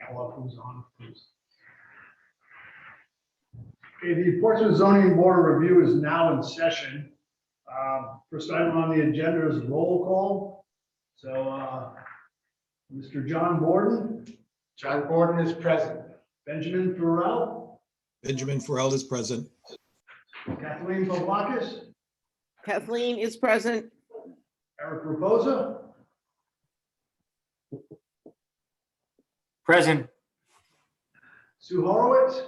pull up who's on, please. Okay, the Portsmouth Zoning Board of Review is now in session. First item on the agenda is roll call. So, Mr. John Borden. John Borden is present. Benjamin Farrell. Benjamin Farrell is present. Kathleen Pavlakis. Kathleen is present. Eric Raposa. Present. Sue Horowitz.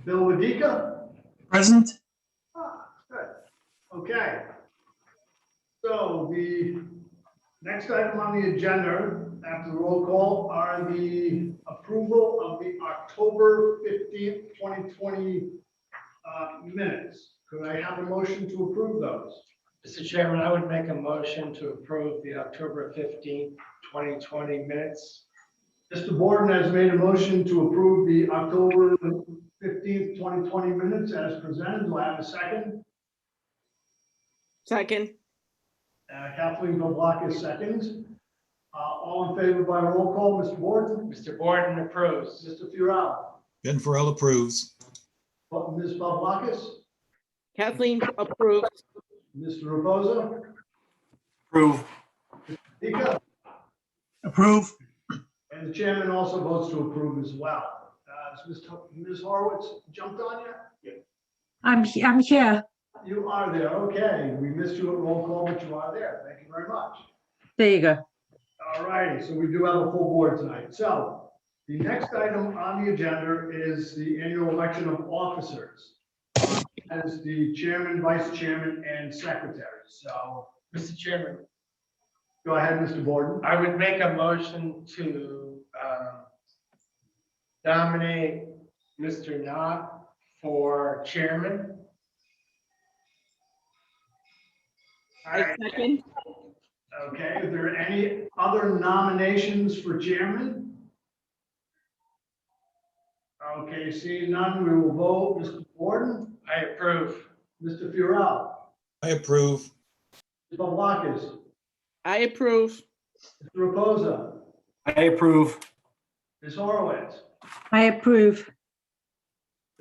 Bill Wadika. Present. Good. Okay. So the next item on the agenda after the roll call are the approval of the October 15th, 2020 minutes. Could I have a motion to approve those? Mr. Chairman, I would make a motion to approve the October 15th, 2020 minutes. Mr. Borden has made a motion to approve the October 15th, 2020 minutes as presented. Do I have a second? Second. Kathleen Pavlakis seconds. All in favor by roll call, Mr. Borden? Mr. Borden approves. Mr. Farrell? Ben Farrell approves. Ms. Pavlakis? Kathleen approves. Mr. Raposa? Approve. Ika? Approve. And the chairman also votes to approve as well. Has Ms. Horowitz jumped on yet? I'm here. You are there, okay. We missed you at roll call, but you are there. Thank you very much. There you go. All righty, so we do have a full board tonight. So the next item on the agenda is the annual election of officers. As the chairman, vice chairman, and secretary. So Mr. Chairman, go ahead, Mr. Borden. I would make a motion to nominate Mr. Knott for chairman. I second. Okay, are there any other nominations for chairman? Okay, seeing none, we will vote. Mr. Borden? I approve. Mr. Farrell? I approve. Ms. Pavlakis? I approve. Mr. Raposa? I approve. Ms. Horowitz? I approve.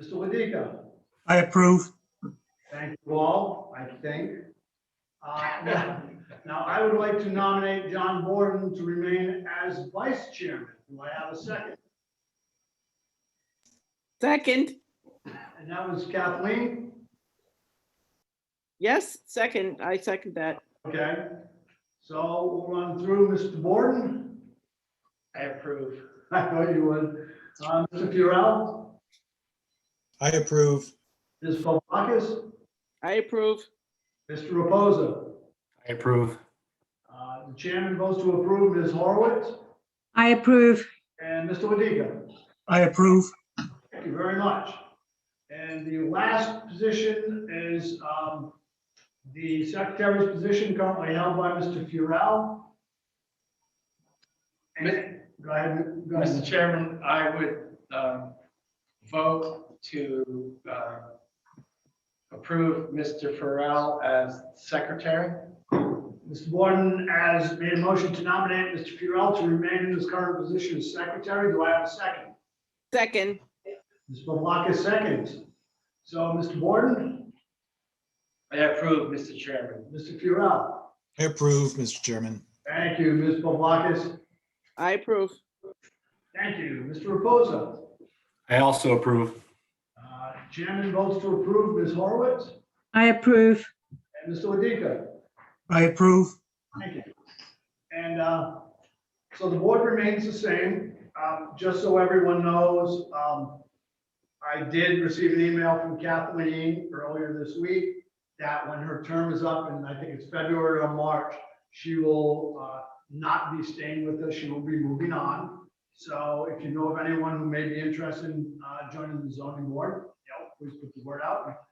Mr. Wadika? I approve. Thank you all, I think. Now, I would like to nominate John Borden to remain as vice chairman. Do I have a second? Second. And that was Kathleen. Yes, second. I second that. Okay, so we'll run through Mr. Borden. I approve. I thought you would. Mr. Farrell, I approve. Ms. Pavlakis, I approve. Mr. Raposa. I approve. The chairman votes to approve. Ms. Horowitz I approve. and Mr. Wadika. I approve. Thank you very much. And the last position is the secretary's position currently held by Mr. Farrell. And go ahead. Mr. Chairman, I would vote to approve Mr. Farrell as secretary. Mr. Borden has made a motion to nominate Mr. Farrell to remain in his current position as secretary. Do I have a second? Second. Ms. Pavlakis seconds. So, Mr. Borden, I approve, Mr. Chairman. Mr. Farrell. I approve, Mr. Chairman. Thank you, Ms. Pavlakis. I approve. Thank you, Mr. Raposa. I also approve. Chairman votes to approve. Ms. Horowitz I approve. and Mr. Wadika. I approve. Thank you. And so the board remains the same. Just so everyone knows, I did receive an email from Kathleen earlier this week that when her term is up, and I think it's February or March, she will not be staying with us. She will be moving on. So if you know of anyone who may be interested in joining the zoning board, please put the word out.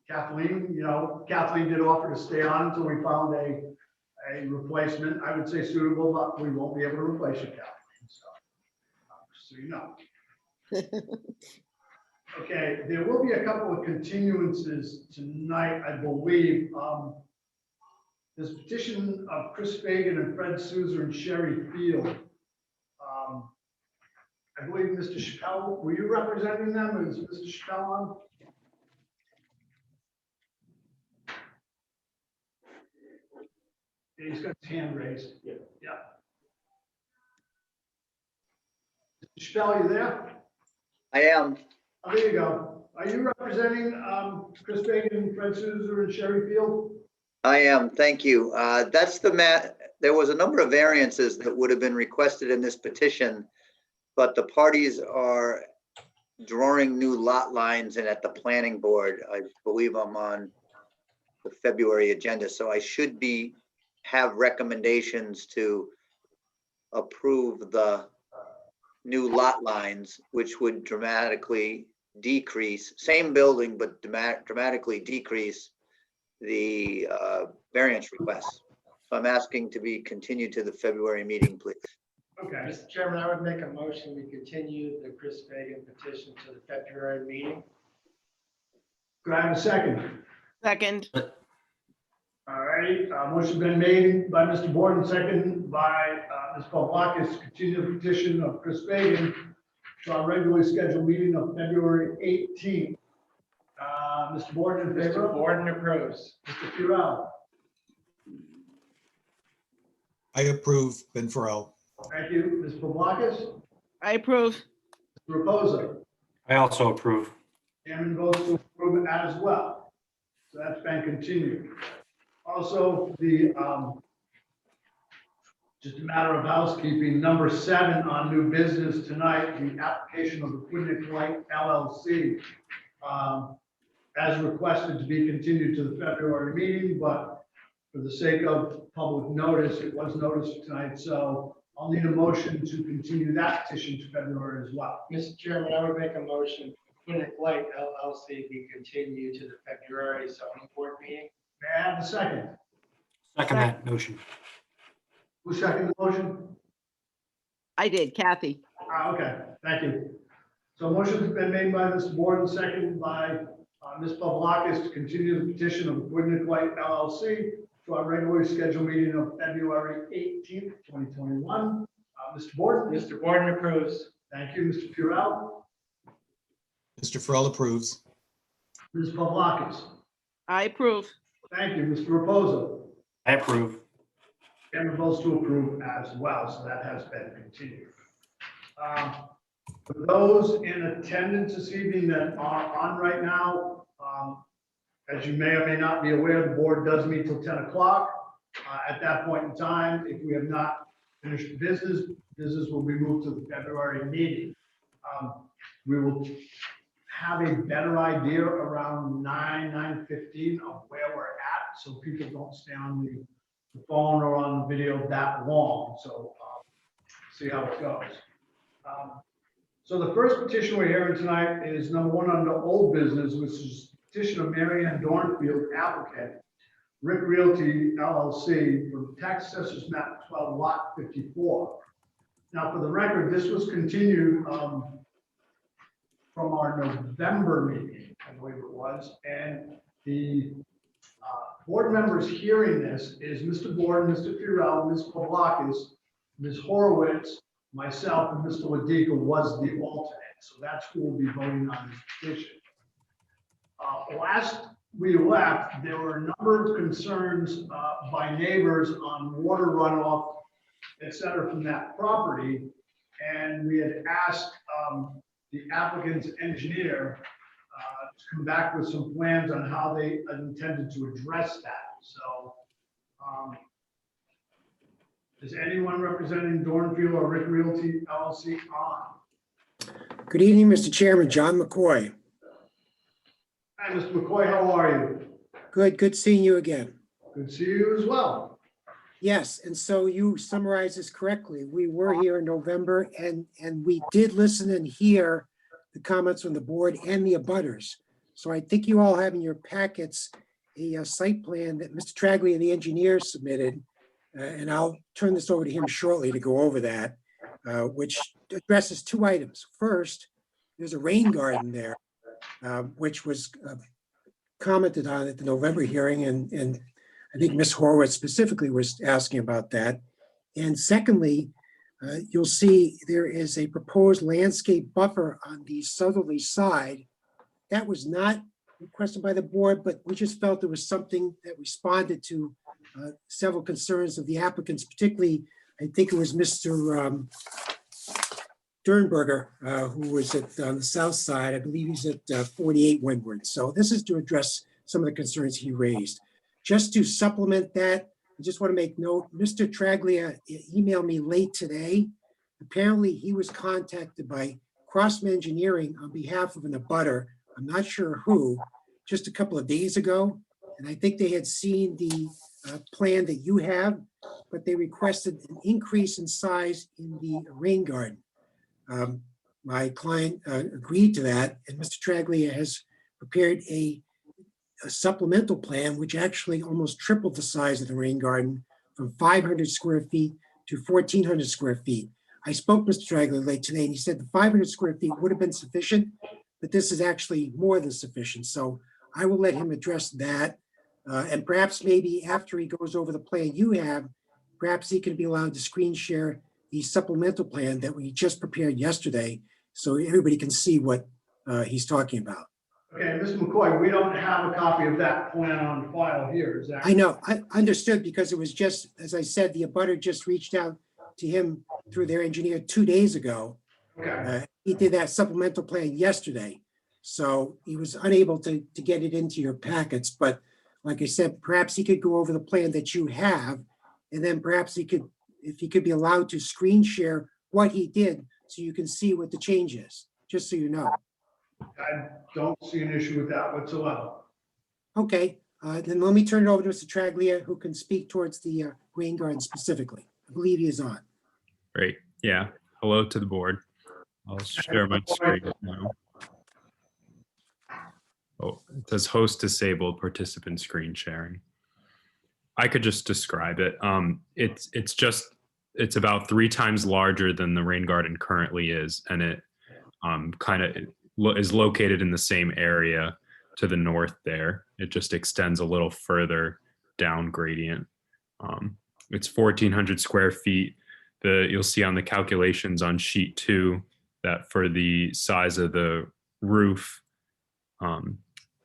Kathleen, Kathleen did offer to stay on until we found a replacement. I would say suitable, but we won't be able to replace you, Kathleen. So you know. Okay, there will be a couple of continuances tonight, I believe. this petition of Chris Fagan and Fred Souza and Sherry Field. I believe Mr. Chappelle, were you representing them? Is Mr. Chappelle on? Yeah, he's got his hand raised. Yeah. Mr. Chappelle, you there? I am. Oh, there you go. Are you representing Chris Fagan, Fred Souza, and Sherry Field? I am. Thank you. That's the there was a number of variances that would have been requested in this petition, but the parties are drawing new lot lines and at the planning board. I believe I'm on the February agenda, so I should have recommendations to approve the new lot lines, which would dramatically decrease, same building, but dramatically decrease the variance requests. So I'm asking to be continued to the February meeting, please. Okay, Mr. Chairman, I would make a motion, we continue the Chris Fagan petition to the February meeting. could I have a second? Second. All right, motion been made by Mr. Borden, second by Ms. Pavlakis, to continue the petition of Chris Fagan to our regularly scheduled meeting of February 18th. Mr. Borden in favor? Mr. Borden approves. Mr. Purell? I approve. Ben Farrell. Thank you. Ms. Pavlakis? I approve. Mr. Reposa? I also approve. Chairman votes to approve it as well. So that's been continued. Also, just a matter of housekeeping, number 7 on new business tonight, the application of the Quinnick Light LLC, as requested to be continued to the February meeting, but for the sake of public notice, it was noticed tonight, so I'll need a motion to continue that petition to February as well. Mr. Chairman, I would make a motion, Quinnick Light LLC be continued to the February zoning board meeting. May I have a second? Second that motion. Who seconded the motion? I did, Kathy. Okay, thank you. So a motion has been made by Mr. Borden, seconded by Ms. Pavlakis to continue the petition of Quinnick Light LLC to our regularly scheduled meeting of February 18th, 2021. Mr. Borden? Mr. Borden approves. Thank you. Mr. Purell? Mr. Farrell approves. Ms. Pavlakis? I approve. Thank you. Mr. Reposa? I approve. Chairman votes to approve as well, so that has been continued. For those in attendance this evening that are on right now, as you may or may not be aware, the board does meet till 10 o'clock. At that point in time, if we have not finished business will be moved to the February meeting. We will have a better idea around 9:15 of where we're at, so people don't stay on the phone or on the video that long. So see how it goes. So the first petition we're hearing tonight is number 1 under old business, which is petition of Mary Ann Dornfield, applicant, Rick Realty LLC, for tax assessors map 12 lot 54. Now, for the record, this was continued from our November meeting, I believe it was, and the board members hearing this is Mr. Borden, Mr. Purell, Ms. Pavlakis, Ms. Horowitz, myself, and Mr. Ladika was the alternate. So that's who will be voting on this petition. Last we left, there were a number of concerns by neighbors on water runoff, et cetera, from that property. And we had asked the applicant's engineer to come back with some plans on how they intended to address that. So is anyone representing Dornfield or Rick Realty LLC on? Good evening, Mr. Chairman. John McCoy. Hi, Mr. McCoy, how are you? Good seeing you again. Good to see you as well. Yes, and so you summarized this correctly. We were here in November and we did listen and hear the comments from the board and the abutters. So I think you all have in your packets a site plan that Mr. Traglia, the engineer, submitted. And I'll turn this over to him shortly to go over that, which addresses 2 items. First, there's a rain garden there, which was commented on at the November hearing, and I think Ms. Horowitz specifically was asking about that. And secondly, you'll see there is a proposed landscape buffer on the southerly side. That was not requested by the board, but we just felt there was something that responded to several concerns of the applicants, particularly, I think it was Mr. Sternberger, who was on the south side. I believe he's at 48 Windward. So this is to address some of the concerns he raised. Just to supplement that, I just want to make note, Mr. Traglia emailed me late today. Apparently he was contacted by Crossman Engineering on behalf of an abutter, I'm not sure who, just a couple of days ago. And I think they had seen the plan that you have, but they requested an increase in size in the rain garden. My client agreed to that, and Mr. Traglia has prepared a supplemental plan, which actually almost tripled the size of the rain garden from 500 square feet to 1,400 square feet. I spoke to Mr. Traglia late today, and he said the 500 square feet would have been sufficient, but this is actually more than sufficient. So I will let him address that. And perhaps maybe after he goes over the plan you have, perhaps he can be allowed to screen share the supplemental plan that we just prepared yesterday, so everybody can see what he's talking about. Okay, Mr. McCoy, we don't have a copy of that plan on file here, is that? I know, I understood, because it was just, as I said, the abutter just reached out to him through their engineer 2 days ago. Okay, He did that supplemental plan yesterday, so he was unable to get it into your packets. But like I said, perhaps he could go over the plan that you have, and then perhaps he could, if he could be allowed to screen share what he did, so you can see what the change is, just so you know. I don't see an issue with that whatsoever. Okay, then let me turn it over to Mr. Traglia, who can speak towards the rain garden specifically. I believe he is on. Great. Yeah. Hello to the board. I'll share my screen now. Oh, it says host disabled participant screen sharing. I could just describe it. It's about 3 times larger than the rain garden currently is, and it kind of is located in the same area to the north there. It just extends a little further down gradient. It's 1,400 square feet. You'll see on the calculations on sheet 2 that for the size of the roof,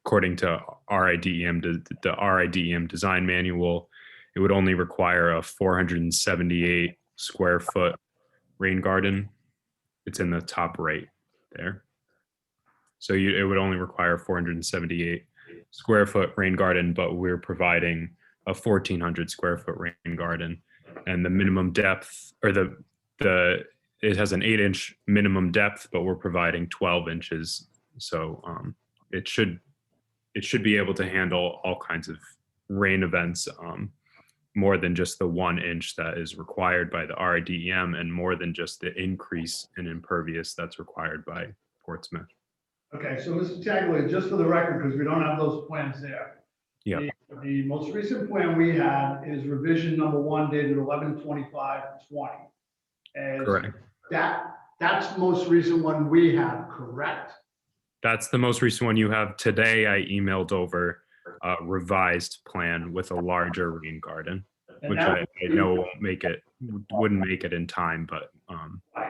according to RIDEM, the RIDEM design manual, it would only require a 478 square foot rain garden. It's in the top right there. So it would only require 478 square foot rain garden, but we're providing a 1,400 square foot rain garden. And the minimum depth, or it has an 8-inch minimum depth, but we're providing 12 inches. So it should be able to handle all kinds of rain events, more than just the 1 inch that is required by the RIDEM, and more than just the increase in impervious that's required by Portsmouth. Okay, so Mr. Tagley, just for the record, because we don't have those plans there. Yeah. The most recent plan we have is revision number 1 dated 11/25/20. Correct. That's the most recent one we have, correct? That's the most recent one you have. Today, I emailed over a revised plan with a larger rain garden, And which that- I know wouldn't make it in time, but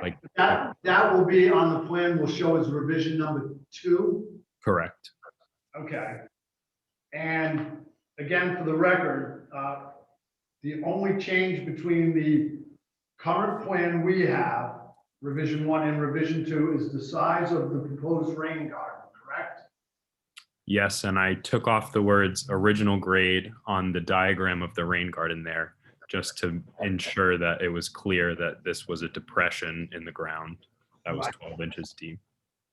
like That will be on the plan, will show as revision number 2. correct. Okay. And again, for the record, the only change between the current plan we have, revision 1 and revision 2, is the size of the proposed rain garden, correct? Yes, and I took off the words original grade on the diagram of the rain garden there, just to ensure that it was clear that this was a depression in the ground that was 12 inches deep.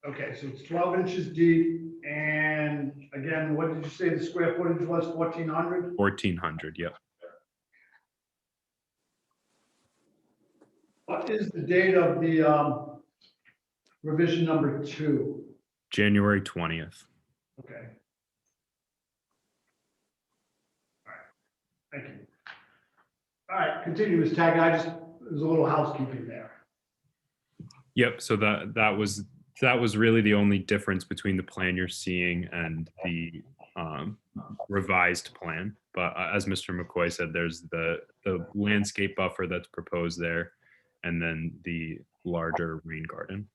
Okay, so it's 12 inches deep, and again, what did you say the square footage was, 1,400? 1,400, yep. What is the date of the revision number 2? January 20th. Okay. All right, thank you. All right, continue, Ms. Tagg. There's a little housekeeping there. Yep, so that was really the only difference between the plan you're seeing and the revised plan. But as Mr. McCoy said, there's the landscape buffer that's proposed there, and then the larger rain garden.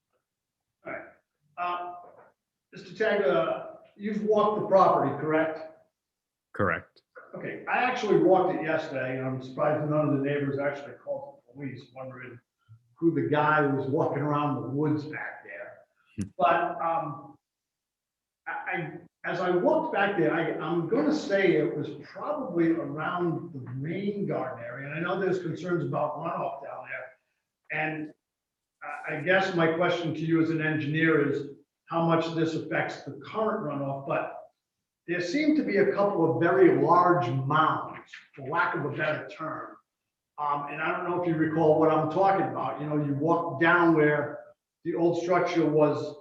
All right. Mr. Taglia, you've walked the property, correct? Correct. Okay, I actually walked it yesterday, and I'm surprised none of the neighbors actually called the police, wondering who the guy who was walking around the woods back there. But as I walked back there, I'm going to say it was probably around the rain garden area, and I know there's concerns about runoff down there. And I guess my question to you as an engineer is how much this affects the current runoff, but there seem to be a couple of very large mounds, for lack of a better term. And I don't know if you recall what I'm talking about. You know, you walk down where the old structure was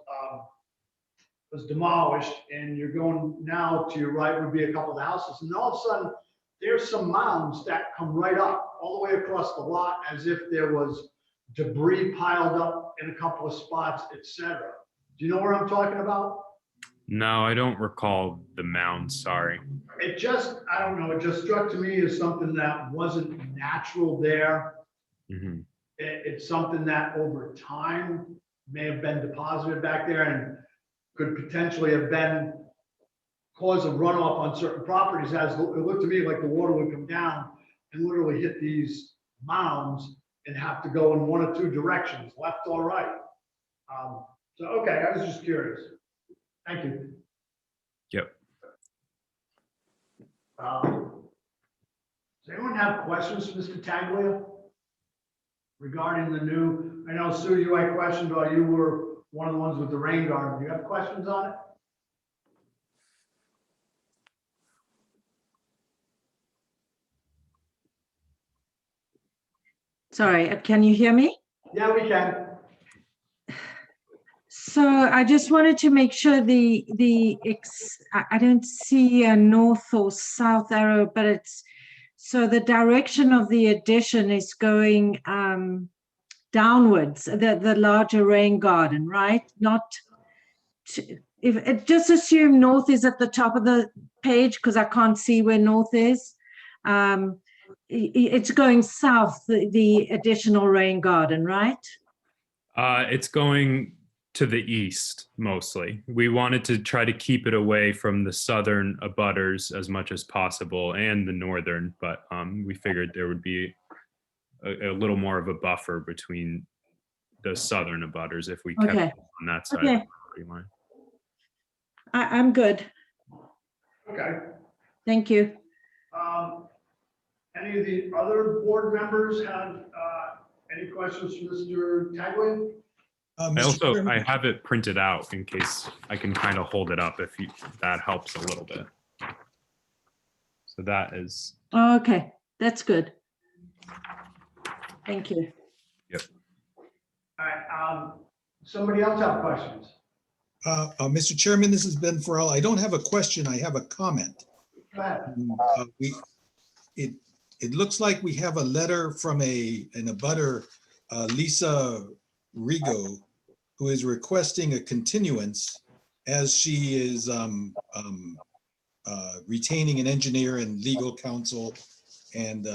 demolished, and you're going now to your right would be a couple of houses, and all of a sudden there's some mounds that come right up all the way across the lot as if there was debris piled up in a couple of spots, etc. Do you know where I'm talking about? No, I don't recall the mound, sorry. It just, I don't know, it just struck to me as something that wasn't natural there. Mhm. It's something that over time may have been deposited back there and could potentially have been cause of runoff on certain properties. As it looked to me like the water would come down and literally hit these mounds and have to go in one or two directions, left or right. So, okay, I was just curious. Thank you. Yep. Does anyone have questions for Mr. Taglia regarding the new, I know Sue, you had questions, or you were one of the ones with the rain garden. Do you have questions on it? Sorry, can you hear me? Yeah, we can. So I just wanted to make sure I don't see a north or south arrow, but it's, so the direction of the addition is going downwards, the larger rain garden, right? Not, just assume north is at the top of the page because I can't see where north is. It's going south, the additional rain garden, right? It's going to the east mostly. We wanted to try to keep it away from the southern abutters as much as possible and the northern, but we figured there would be a little more of a buffer between the southern abutters if we kept Okay. it on that side Okay. of the property line. I'm good. Okay. Thank you. Any of the other board members have any questions for Mr. Taglia? Mr. Chairman, I have it printed out in case I can kind of hold it up if that helps a little bit. So that is, Okay, that's good. Thank you. yep. All right, somebody else have questions? Mr. Chairman, this is Ben Farrell. I don't have a question. I have a comment. Go ahead. It looks like we have a letter from an abutter, Lisa Rigo, who is requesting a continuance as she is retaining an engineer and legal counsel, and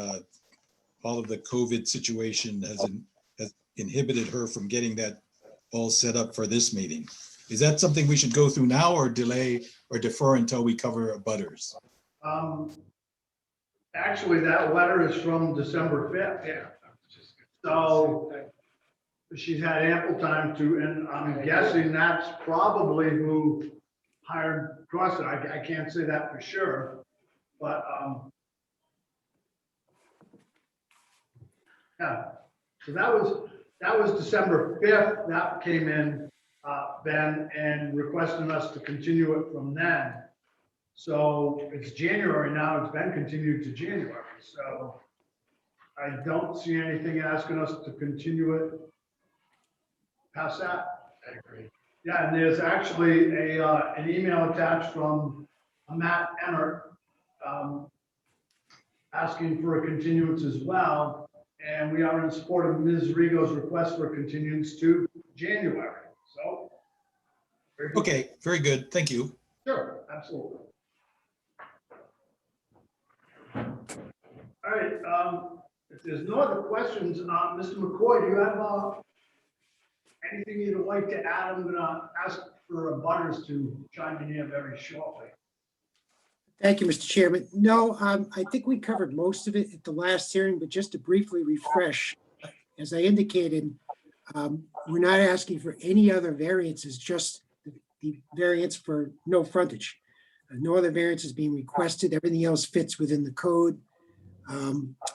all of the COVID situation has inhibited her from getting that all set up for this meeting. Is that something we should go through now or delay or defer until we cover abutters? Actually, that letter is from December 5th. Yeah. So she's had ample time to, and I'm guessing that's probably who hired Crossan. I can't say that for sure, but yeah. So that was December 5th. That came in, Ben, and requesting us to continue it from then. So it's January now. It's been continued to January. So I don't see anything asking us to continue it past that. I agree. Yeah, and there's actually an email attached from Matt Ennert asking for a continuance as well. And we are in support of Ms. Rigo's request for a continuance to January. So. very good. Okay, very good. Thank you. Sure, absolutely. All right, if there's no other questions, Mr. McCoy, do you have anything you'd like to add? I'm gonna ask for abutters to chime in here very shortly. Thank you, Mr. Chairman. No, I think we covered most of it at the last hearing, but just to briefly refresh, as I indicated, we're not asking for any other variances, just the variance for no frontage. No other variance is being requested. Everything else fits within the code.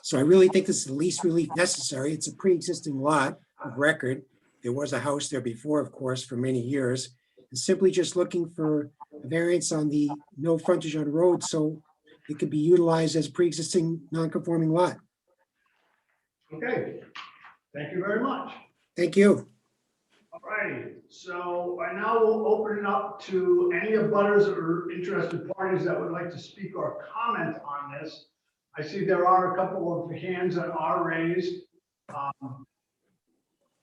So I really think this is the least relief necessary. It's a pre-existing lot of record. There was a house there before, of course, for many years. And simply just looking for a variance on the no frontage on road so it could be utilized as pre-existing non-conforming lot. Okay, thank you very much. Thank you. All righty, so I now will open it up to any abutters or interested parties that would like to speak or comment on this. I see there are a couple of hands that are raised.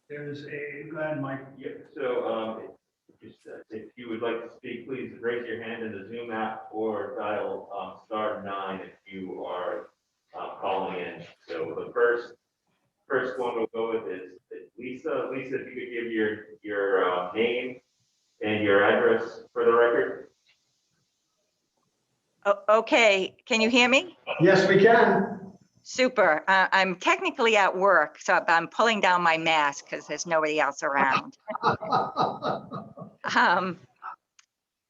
There's a, go ahead, Mike. Yeah, so just if you would like to speak, please raise your hand in the Zoom app or dial *9 if you are calling in. So the first one we'll go with is Lisa. Lisa, if you could give your name and your address for the record. Okay, can you hear me? Yes, we can. Super. I'm technically at work, so I'm pulling down my mask because there's nobody else around.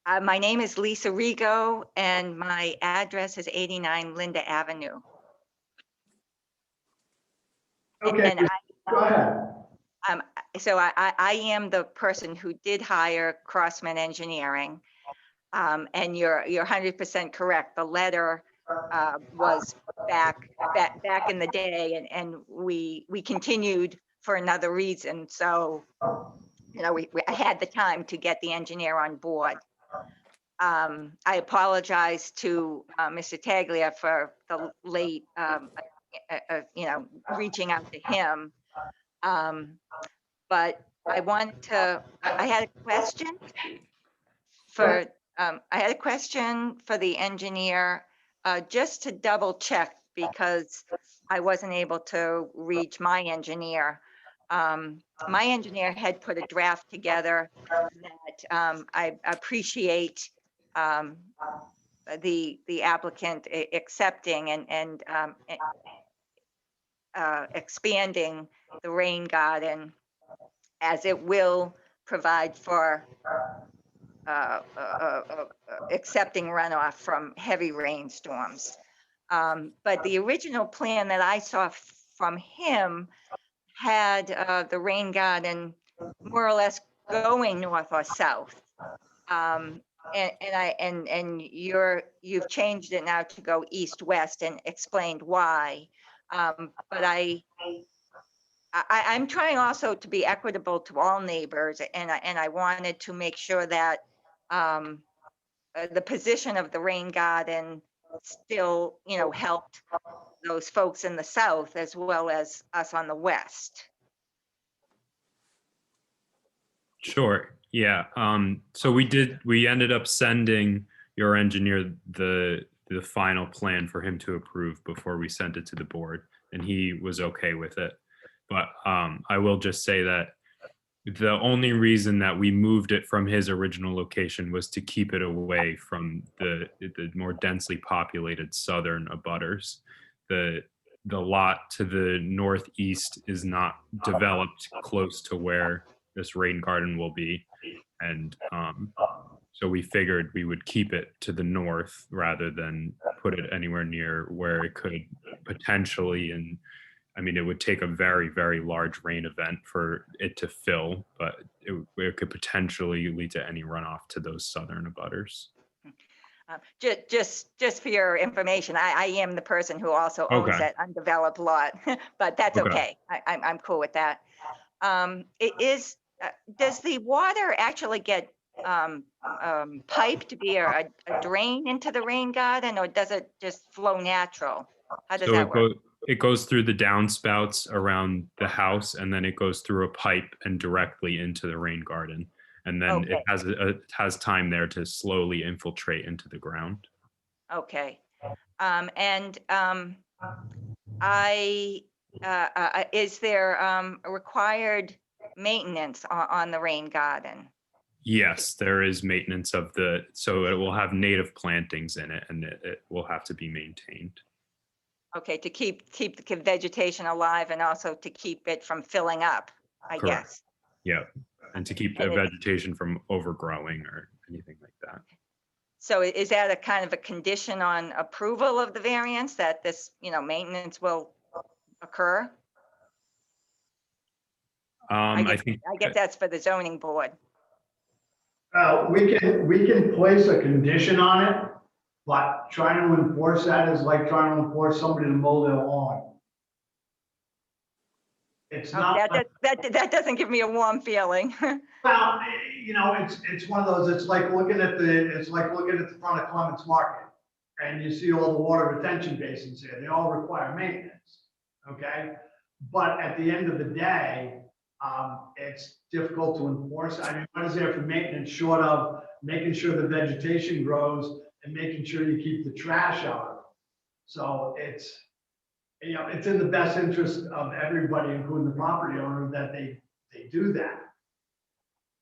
My name is Lisa Rigo, and my address is 89 Linda Avenue. Okay, And go ahead. so I am the person who did hire Crossman Engineering. And you're 100% correct. The letter was back in the day, and we continued for another reason. So, you know, I had the time to get the engineer on board. I apologize to Mr. Taglia for the late, you know, reaching out to him. But I had a question for. I had a question for the engineer, just to double check because I wasn't able to reach my engineer. My engineer had put a draft together that I appreciate the applicant accepting and expanding the rain garden as it will provide for accepting runoff from heavy rainstorms. But the original plan that I saw from him had the rain garden more or less going north or south. And you've changed it now to go east-west and explained why. But I'm trying also to be equitable to all neighbors, and I wanted to make sure that the position of the rain garden still, you know, helped those folks in the south as well as us on the west. Sure. Yeah. So we ended up sending your engineer the final plan for him to approve before we sent it to the board, and he was okay with it. But I will just say that the only reason that we moved it from his original location was to keep it away from the more densely populated southern abutters. The lot to the northeast is not developed close to where this rain garden will be. And so we figured we would keep it to the north rather than put it anywhere near where it could potentially, and I mean, it would take a very, very large rain event for it to fill, but it could potentially lead to any runoff to those southern abutters. Just for your information, I am the person who also owns that undeveloped lot, but that's okay. I'm cool with that. Does the water actually get piped via a drain into the rain garden, or does it just flow natural? How does that work? It goes through the downspouts around the house, and then it goes through a pipe and directly into the rain garden. And then it has time there to slowly infiltrate into the ground. Okay. is there a required maintenance on the rain garden? Yes, there is maintenance of so it will have native plantings in it and it will have to be maintained. Okay, to keep the vegetation alive and also to keep it from filling up, I Correct. guess. Yeah, and to keep the And it- vegetation from overgrowing or anything like that. So is that a kind of a condition on approval of the variance that this, maintenance will occur? I guess- think I guess that's for the zoning board. We can place a condition on it, but trying to enforce that is like trying to enforce somebody to mow their lawn. It's Oh, not, that doesn't give me a warm feeling. well, it's one of those, it's like looking at the front of Clements Market. And you see all the water retention basins there, they all require maintenance, okay? But at the end of the day, it's difficult to enforce. I mean, what is there for maintenance short of making sure the vegetation grows and making sure you keep the trash out of it? So it's in the best interest of everybody, including the property owner, that they do that.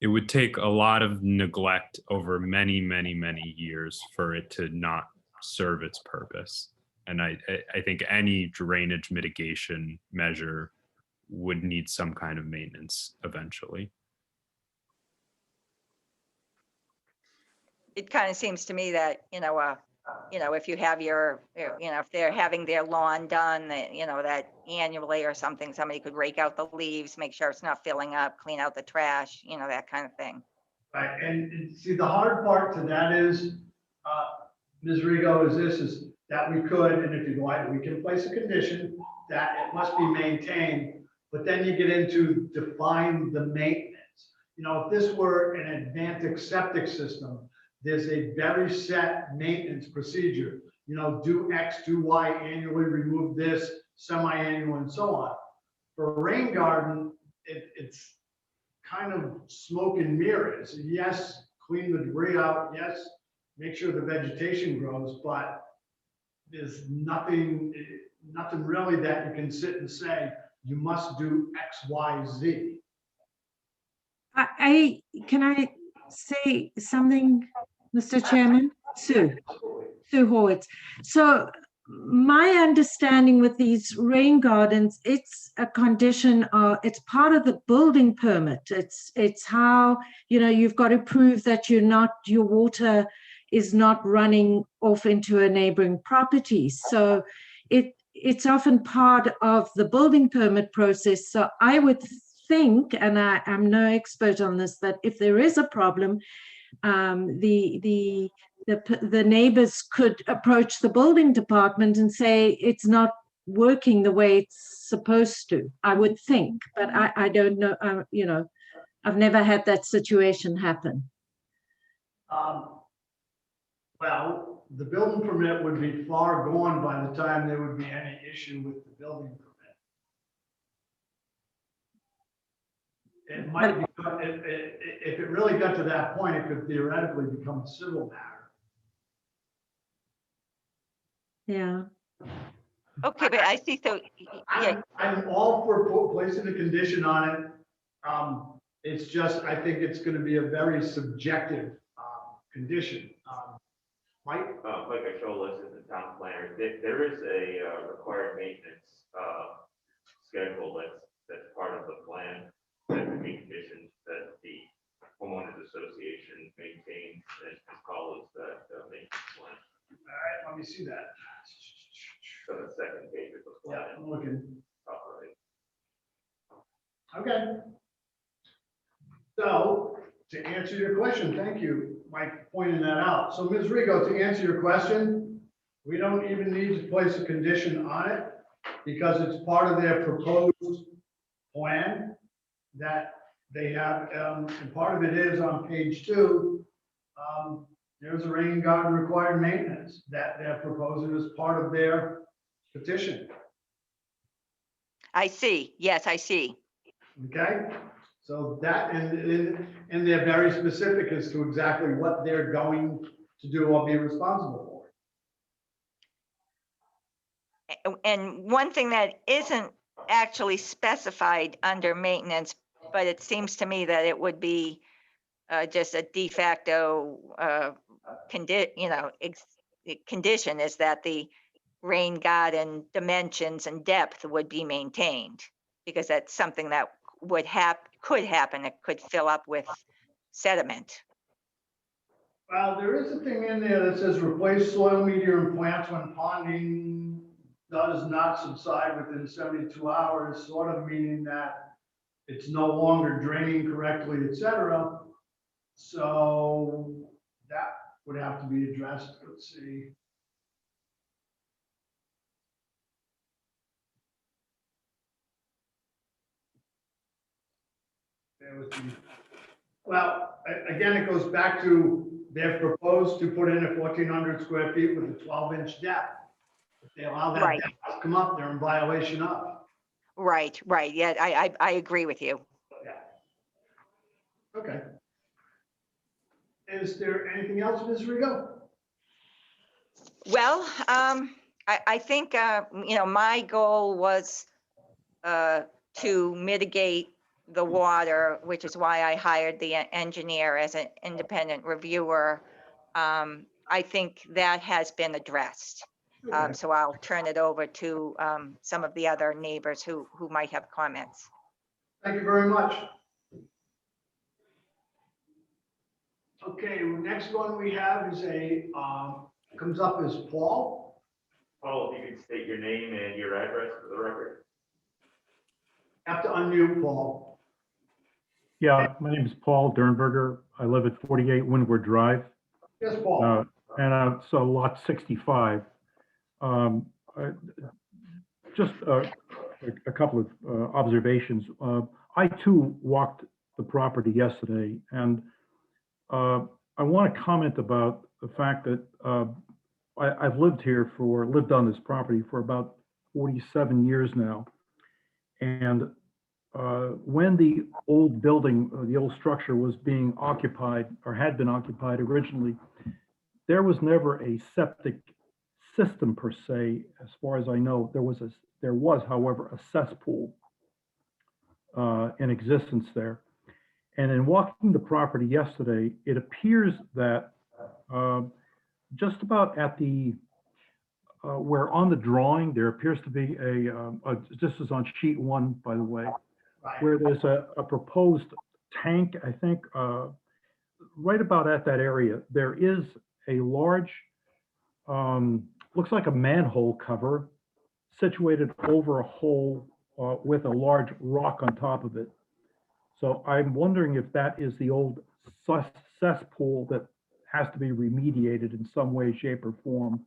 it would take a lot of neglect over many, many, many years for it to not serve its purpose. And I think any drainage mitigation measure would need some kind of maintenance eventually. It kind of seems to me that, if you have if they're having their lawn done, that annually or something, somebody could rake out the leaves, make sure it's not filling up, clean out the trash, that kind of thing. Right, and see, the hard part to that is, Ms. Rigo, is that we could, and if you'd like, we can place a condition that it must be maintained, but then you get into define the maintenance. If this were an Advantic septic system, there's a very set maintenance procedure. Do X, do Y annually, remove this, semi-annual, and so on. For a rain garden, it's kind of smoke and mirrors. Yes, clean the debris out. Yes, make sure the vegetation grows, but there's nothing really that you can sit and say, you must do X, Y, Z. Can I say something, Mr. Chairman? Sue Horwitz. So my understanding with these rain gardens, it's a condition, it's part of the building permit. It's how, you've got to prove that your water is not running off into a neighboring property. So it's often part of the building permit process. So I would think, and I'm no expert on this, that if there is a problem, the neighbors could approach the building department and say it's not working the way it's supposed to. I would think, but I don't know. I've never had that situation happen. Well, the building permit would be far gone by the time there would be any issue with the building permit. It might be, if it really got to that point, it could theoretically become a civil matter. Yeah. Okay, but I see, so, yeah, I'm all for placing a condition on it. It's just, I think it's going to be a very subjective condition. Mike? Mike Asholis is the town planner. There is a required maintenance schedule that's part of the plan that would be conditioned that the homeowners association maintains and follows that maintenance plan. All right, let me see that. So the second page of the Yeah, plan. I'm looking. Top right. Okay. So to answer your question, thank you, Mike, pointing that out. So Ms. Rigo, to answer your question, we don't even need to place a condition on it because it's part of their proposed plan that they have, and part of it is on page 2. There's a rain garden required maintenance that they're proposing as part of their petition. I see. Yes, I see. Okay, so that, and they're very specific as to exactly what they're going to do or be responsible And one thing that isn't actually specified under maintenance, but it seems to me that it would be just a de facto condition is that the rain garden dimensions and depth would be maintained, because that's something that could happen. It could fill up with sediment. Well, there is a thing in there that says replace soil media and plants when ponding does not subside within 72 hours, sort of meaning that it's no longer draining correctly, et cetera. So that would have to be addressed. Let's see. Bear with me. Well, again, it goes back to they've proposed to put in a 1,400 square feet with a 12-inch depth. If they allow that Right. depth to come up, they're in violation of. Right. Yeah, I agree with you. Yeah. Okay. Is there anything else, Ms. Rigo? Well, I think, my goal was to mitigate the water, which is why I hired the engineer as an independent reviewer. I think that has been addressed. Okay. So I'll turn it over to some of the other neighbors who might have comments. Thank you very much. Okay, next one we have is comes up as Paul. Paul, if you could state your name and your address for the record. Have to unmute Paul. Yeah, my name is Paul Dernberger. I live at 48 Windward Drive, Yes, Paul. so lot 65. Just a couple of observations. I too walked the property yesterday, and I want to comment about the fact that I've lived on this property for about 47 years now. And when the old building, the old structure was being occupied or had been occupied originally, there was never a septic system per se, as far as I know. There was, however, a cesspool in existence there. And in walking the property yesterday, it appears that just about at the where on the drawing there appears to be this is on sheet 1, by the way, where there's a proposed tank. I think right about at that area there is a large looks like a manhole cover situated over a hole with a large rock on top of it. So I'm wondering if that is the old cesspool that has to be remediated in some way, shape, or form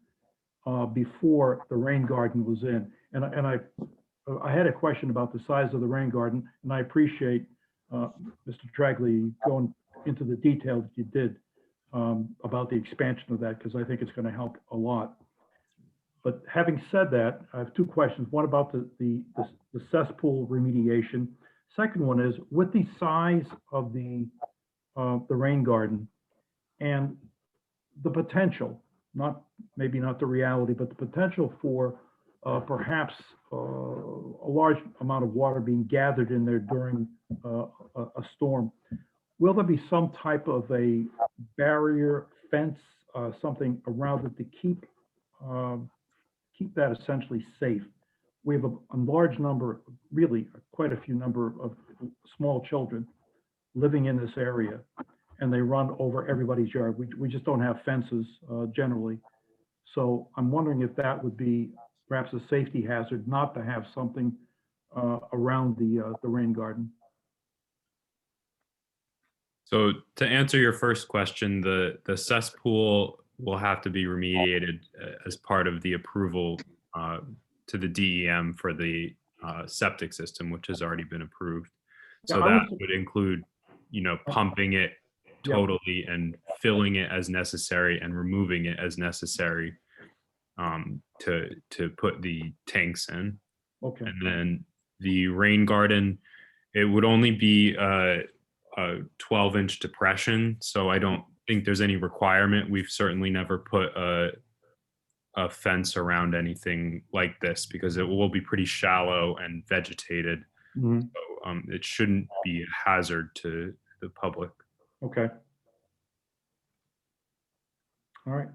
before the rain garden was in. And I had a question about the size of the rain garden, and I appreciate Mr. Tragley going into the detail that you did about the expansion of that, because I think it's going to help a lot. But having said that, I have two questions. One about the cesspool remediation. Second one is, with the size of the rain garden and the potential, maybe not the reality, but the potential for perhaps a large amount of water being gathered in there during a storm, will there be some type of a barrier, fence, something around it to keep that essentially safe? We have a large number, really quite a few number of small children living in this area, and they run over everybody's yard. We just don't have fences generally. So I'm wondering if that would be perhaps a safety hazard not to have something around the rain garden. So to answer your first question, the cesspool will have to be remediated as part of the approval to the DEM for the septic system, which has already been approved. So that would include, pumping it totally and filling it as necessary and removing it as necessary to put the tanks in. Okay. And then the rain garden, it would only be a 12-inch depression. So I don't think there's any requirement. We've certainly never put a a fence around anything like this because it will be pretty shallow and vegetated. Mhm. So, it shouldn't be a hazard to the public. Okay. All right.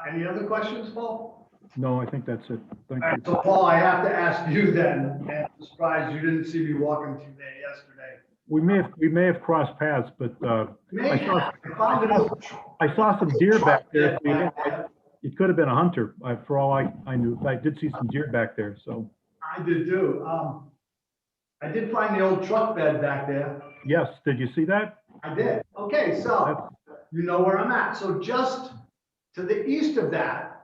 Any other questions, Paul? No, I think that's it. Thank All right, you. so Paul, I have to ask you then, and I'm surprised you didn't see me walking through there yesterday. We may have crossed paths, but Maybe, saw- I found it. I saw some deer back there. Yeah, It could have been a hunter, for all I knew. I did see some deer back there, so, I did too. I did find the old truck bed back there. yes, did you see that? I did. Okay, so you know where I'm at. So just to the east of that,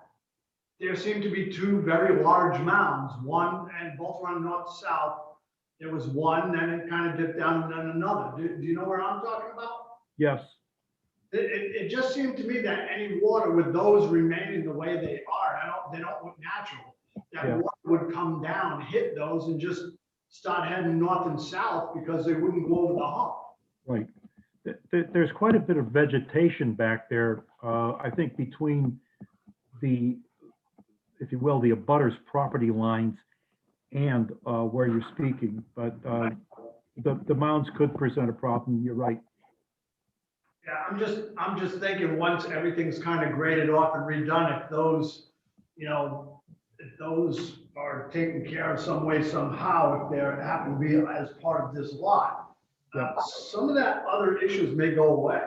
there seem to be two very large mounds, one and both run north-south. There was one, then it kind of dipped down and then another. Do you know where I'm talking about? Yes, It just seemed to me that any water with those remaining the way they are, they don't look natural. That Yeah. water would come down, hit those and just start heading north and south because they wouldn't go over the hump. right. There's quite a bit of vegetation back there, I think between the, if you will, the abutters property lines and where you're speaking, but the mounds could present a problem, you're right. Yeah, I'm just thinking, once everything's kind of graded off and redone, if those, if those are taken care of some way somehow, if they happen to be as part of this lot, some of that other issues may go away.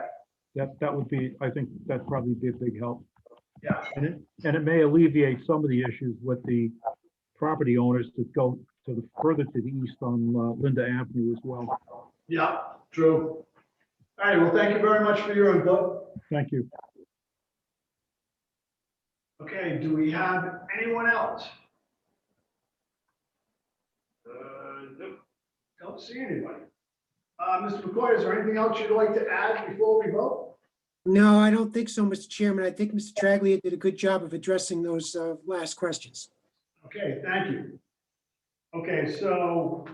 That would be, I think that'd probably be a big help. Yeah. And it may alleviate some of the issues with the property owners that go to the further to the east on Linda Avenue as well. Yeah, true. All right, well, thank you very much for your input. Thank you. Okay, do we have anyone else? Nope. Don't see anybody. Mr. McCoy, is there anything else you'd like to add before we vote? No, I don't think so, Mr. Chairman. I think Mr. Traglia did a good job of addressing those last questions. Okay, thank you. Okay, so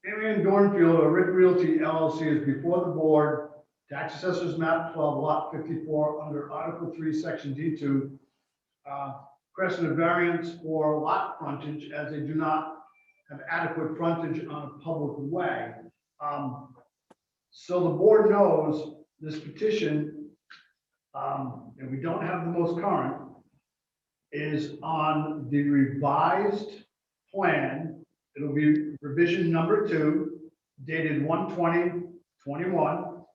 Marion Dornfield, or Rick Realty LLC, is before the board, tax assessors map 12, lot 54, under Article 3, Section D2, requesting a variance for lot frontage as they do not have adequate frontage on a public way. So the board knows this petition, and we don't have the most current, is on the revised plan. It'll be revision number 2, dated 1/20/21.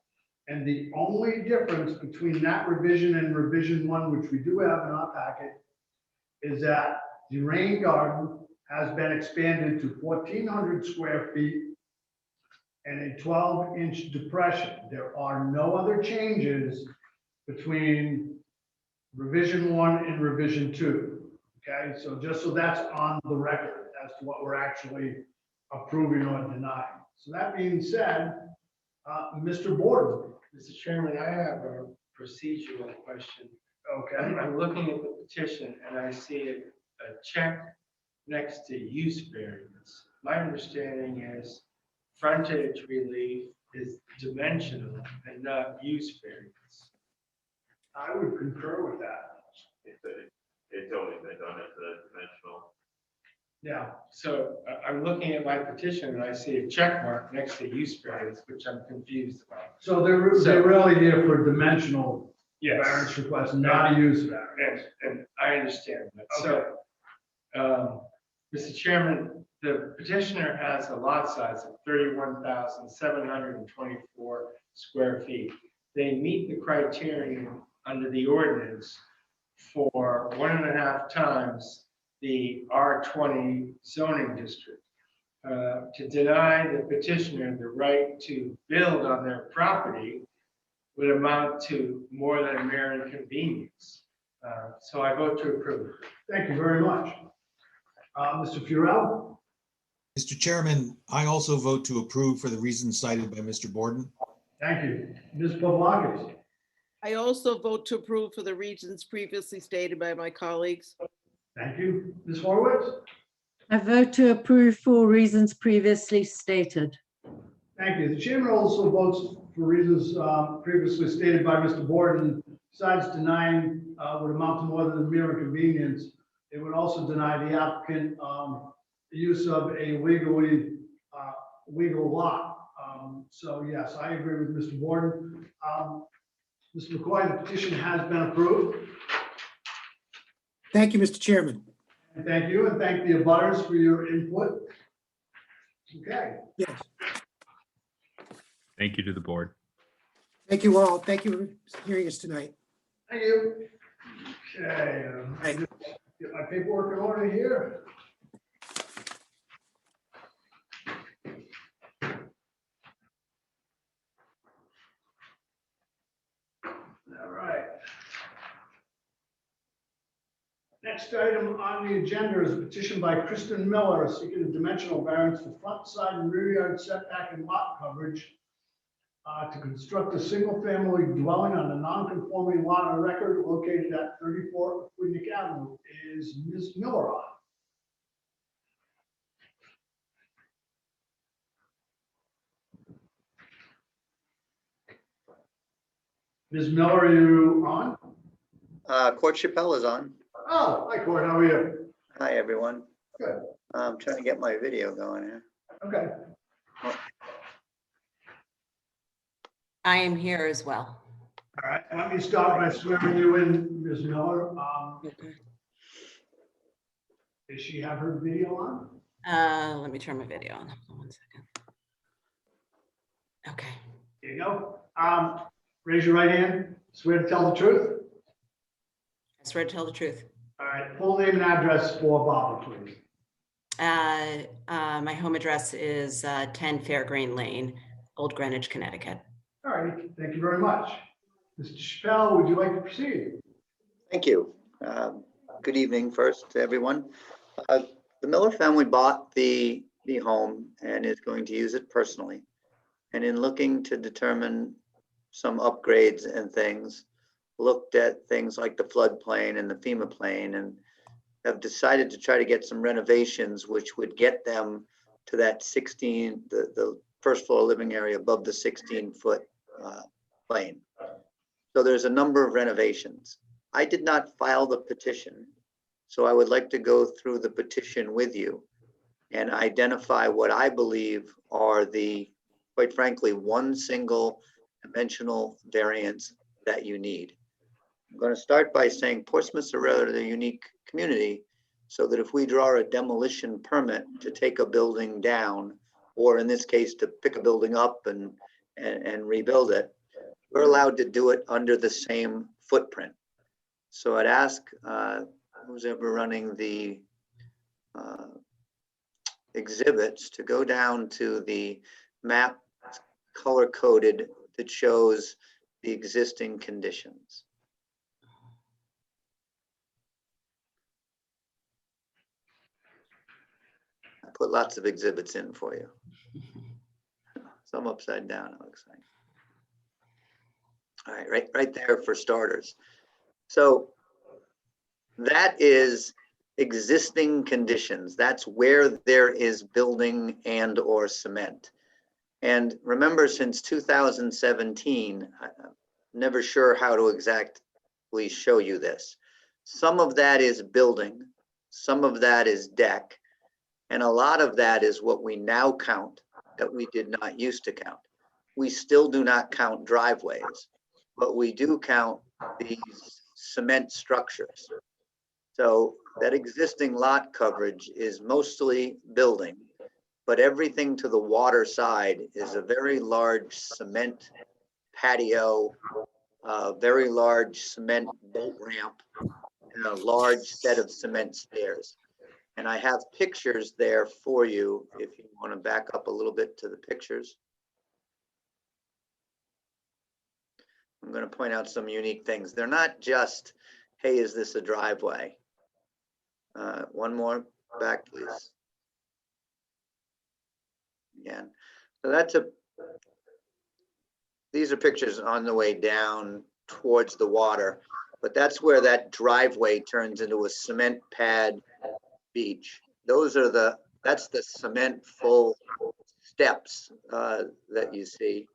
And the only difference between that revision and revision 1, which we do have in our packet, is that the rain garden has been expanded to 1,400 square feet and a 12-inch depression. There are no other changes between revision 1 and revision 2. Okay, so just so that's on the record as to what we're actually approving or denying. So that being said, Mr. Borden. Mr. Chairman, I have a procedural question. Okay. I'm looking at the petition and I see a check next to use variance. My understanding is frontage relief is dimensional and not use variance. I would concur with that. It's always been done as a dimensional. Yeah. So I'm looking at my petition and I see a check mark next to use variance, which I'm confused about. So they're really here for dimensional Yes. variance requests, not a use variance. And I understand that. So, Mr. Chairman, the petitioner has a lot size of 31,724 square feet. They meet the criterion under the ordinance for 1.5 times the R20 zoning district. To deny the petitioner the right to build on their property would amount to more than a mere inconvenience. So I vote to approve. Thank you very much. Mr. Furell? Mr. Chairman, I also vote to approve for the reasons cited by Mr. Borden. Thank you. Ms. Pavlakis? I also vote to approve for the reasons previously stated by my colleagues. Thank you. Ms. Horowitz? I vote to approve for reasons previously stated. Thank you. The chairman also votes for reasons previously stated by Mr. Borden, besides denying would amount to more than a mere inconvenience, it would also deny the applicant the use of a legal lot. So yes, I agree with Mr. Borden. Mr. McCoy, the petition has been approved. Thank you, Mr. Chairman. And thank you, and thank the abutters for your input. Okay. Yes, Thank you to the board. thank you all. Thank you for hearing us tonight. Thank you. Okay. Get my paperwork in order here. All right. Next item on the agenda is a petition by Kristen Miller seeking a dimensional variance for front, side, and rear yard setback and lot coverage to construct a single-family dwelling on a non-conforming lot on record located at 34 Quinic Avenue. Is Ms. Miller on? Ms. Miller, are you on? Court Chappelle is on. Oh, hi, Court. How are you? Hi, everyone. Good. I'm trying to get my video going here. Okay. I am here as well. All right. Let me start by swearing you in, Ms. Miller. Does she have her video on? Let me turn my video on. Hold on 1 second. Okay. Here you go. Raise your right hand. Swear to tell the truth. I swear to tell the truth. All right. Full name and address for Barbara, please. My home address is 10 Fairgreen Lane, Old Greenwich, Connecticut. All right. Thank you very much. Mr. Chappelle, would you like to proceed? Thank you. Good evening first to everyone. The Miller family bought the home and is going to use it personally. And in looking to determine some upgrades and things, looked at things like the floodplain and the FEMA plain and have decided to try to get some renovations which would get them to that 16, the first floor living area above the 16-foot plane. So there's a number of renovations. I did not file the petition, so I would like to go through the petition with you and identify what I believe are the, quite frankly, one single dimensional variance that you need. I'm going to start by saying Portsmouth's a rather unique community, so that if we draw a demolition permit to take a building down, or in this case, to pick a building up and rebuild it, we're allowed to do it under the same footprint. So I'd ask who's ever running the exhibits to go down to the map color-coded that shows the existing conditions. I put lots of exhibits in for you. Some upside down, it looks like. All right, right there for starters. So that is existing conditions. That's where there is building and or cement. And remember, since 2017, I'm never sure how to exactly show you this. Some of that is building, some of that is deck, and a lot of that is what we now count that we did not used to count. We still do not count driveways, but we do count these cement structures. So that existing lot coverage is mostly building, but everything to the water side is a very large cement patio, very large cement boat ramp, and a large set of cement stairs. And I have pictures there for you if you want to back up a little bit to the pictures. I'm going to point out some unique things. They're not just, hey, is this a driveway? One more back, please. Again. So these are pictures on the way down towards the water, but that's where that driveway turns into a cement pad beach. That's the cement full steps that you see.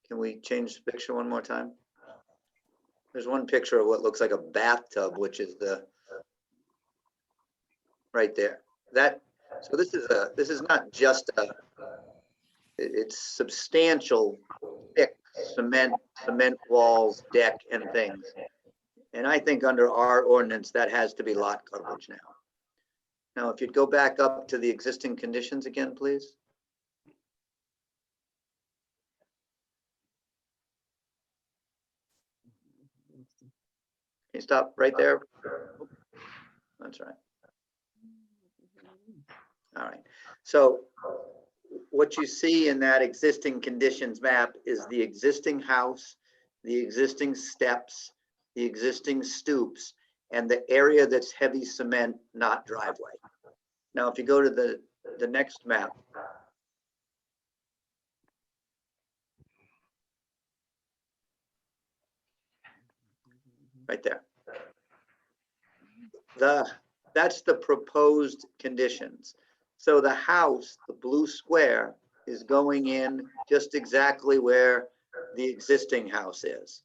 Can we change the picture one more time? There's one picture of what looks like a bathtub, which is the, right there. That, so this is not just it's substantial, thick cement walls, deck and things. And I think under our ordinance, that has to be lot coverage now. Now, if you'd go back up to the existing conditions again, please. Can you stop right there? That's right. All right. So what you see in that existing conditions map is the existing house, the existing steps, the existing stoops, and the area that's heavy cement, not driveway. Now, if you go to the next map. Right there. That's the proposed conditions. So the house, the blue square, is going in just exactly where the existing house is.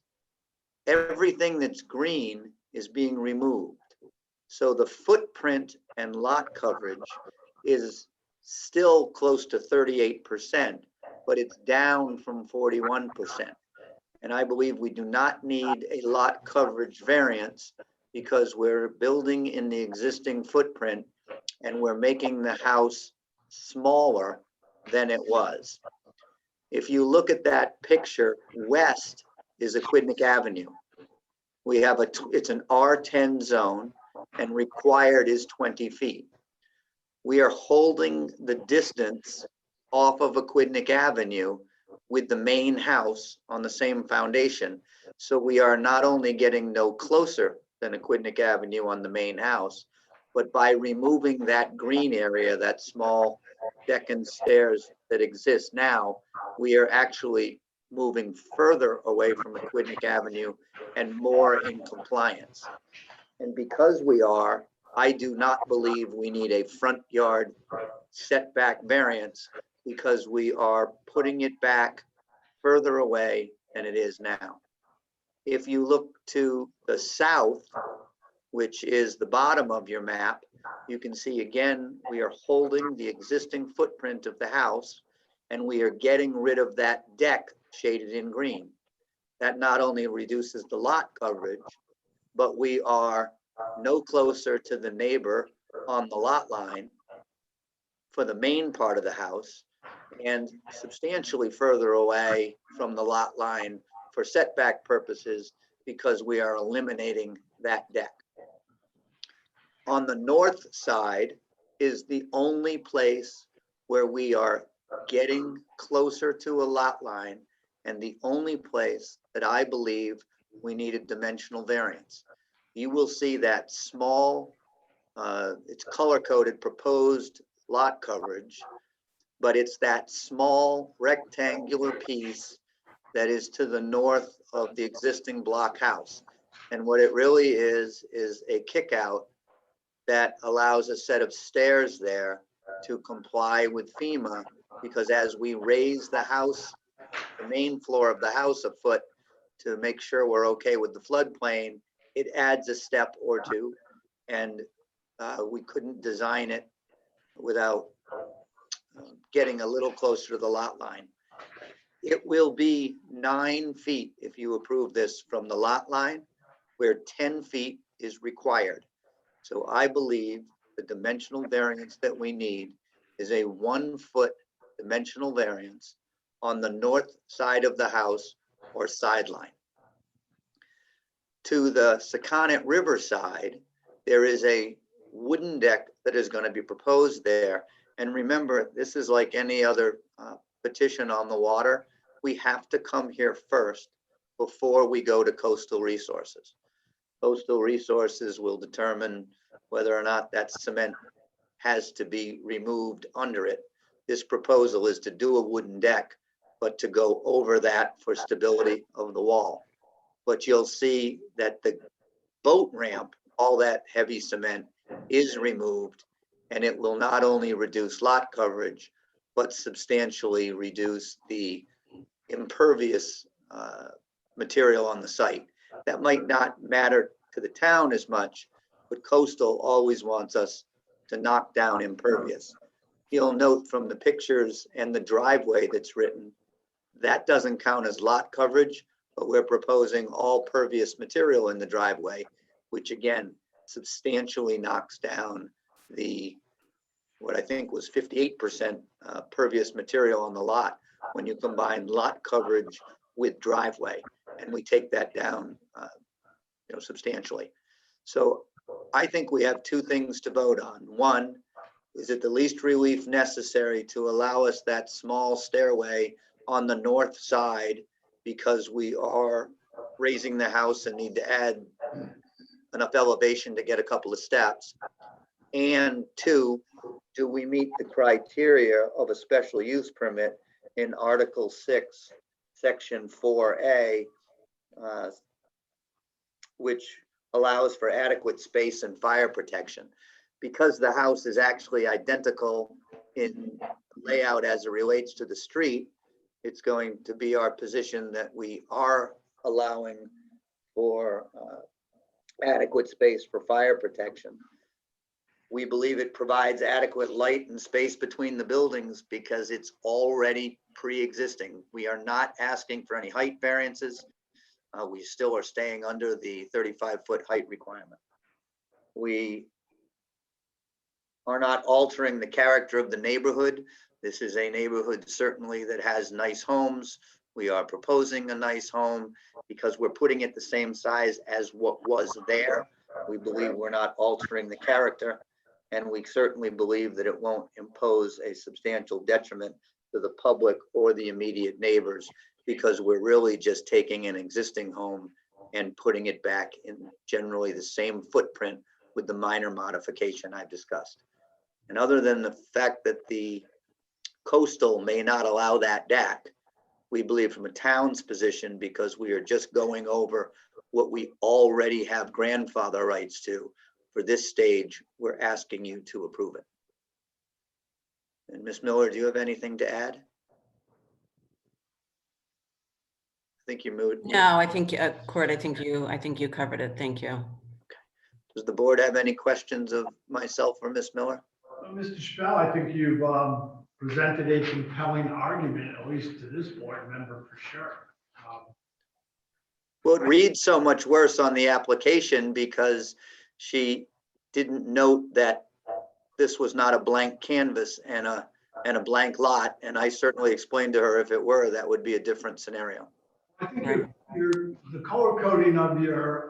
Everything that's green is being removed. So the footprint and lot coverage is still close to 38%, but it's down from 41%. And I believe we do not need a lot coverage variance because we're building in the existing footprint and we're making the house smaller than it was. If you look at that picture, west is Aquidneck Avenue. We have it's an R10 zone and required is 20 feet. We are holding the distance off of Aquidneck Avenue with the main house on the same foundation. So we are not only getting no closer than Aquidneck Avenue on the main house, but by removing that green area, that small deck and stairs that exist now, we are actually moving further away from Aquidneck Avenue and more in compliance. And because we are, I do not believe we need a front yard setback variance because we are putting it back further away than it is now. If you look to the south, which is the bottom of your map, you can see again, we are holding the existing footprint of the house and we are getting rid of that deck shaded in green. That not only reduces the lot coverage, but we are no closer to the neighbor on the lot line for the main part of the house and substantially further away from the lot line for setback purposes because we are eliminating that deck. On the north side is the only place where we are getting closer to a lot line and the only place that I believe we need a dimensional variance. You will see that small, it's color-coded proposed lot coverage, but it's that small rectangular piece that is to the north of the existing block house. And what it really is a kick out that allows a set of stairs there to comply with FEMA, because as we raise the house, the main floor of the house a foot to make sure we're okay with the floodplain, it adds a step or two, and we couldn't design it without getting a little closer to the lot line. It will be 9 feet if you approve this from the lot line, where 10 feet is required. So I believe the dimensional variance that we need is a 1 foot dimensional variance on the north side of the house or sideline. To the Saconnet River side, there is a wooden deck that is going to be proposed there. And remember, this is like any other petition on the water. We have to come here first before we go to Coastal Resources. Coastal Resources will determine whether or not that cement has to be removed under it. This proposal is to do a wooden deck, but to go over that for stability of the wall. But you'll see that the boat ramp, all that heavy cement is removed, and it will not only reduce lot coverage, but substantially reduce the impervious material on the site. That might not matter to the town as much, but coastal always wants us to knock down impervious. You'll note from the pictures and the driveway that's written, that doesn't count as lot coverage, but we're proposing all pervious material in the driveway, which again, substantially knocks down the, what I think was 58% pervious material on the lot when you combine lot coverage with driveway, and we take that down substantially. So I think we have two things to vote on. One, is it the least relief necessary to allow us that small stairway on the north side because we are raising the house and need to add enough elevation to get a couple of steps? And two, do we meet the criteria of a special use permit in Article 6, Section 4A, which allows for adequate space and fire protection? Because the house is actually identical in layout as it relates to the street, it's going to be our position that we are allowing for adequate space for fire protection. We believe it provides adequate light and space between the buildings because it's already pre-existing. We are not asking for any height variances. We still are staying under the 35-foot height requirement. We are not altering the character of the neighborhood. This is a neighborhood certainly that has nice homes. We are proposing a nice home because we're putting it the same size as what was there. We believe we're not altering the character, and we certainly believe that it won't impose a substantial detriment to the public or the immediate neighbors, because we're really just taking an existing home and putting it back in generally the same footprint with the minor modification I've discussed. And other than the fact that the coastal may not allow that deck, we believe from a town's position, because we are just going over what we already have grandfather rights to, for this stage, we're asking you to approve it. And Ms. Miller, do you have anything to add? I think you moved. No, I think, Court, I think you covered it. Thank you. Does the board have any questions of myself or Ms. Miller? Mr. Chappelle, I think you've presented a compelling argument, at least to this board member for sure. Well, it reads so much worse on the application because she didn't note that this was not a blank canvas and a blank lot. And I certainly explained to her if it were, that would be a different scenario. I think the color coding of your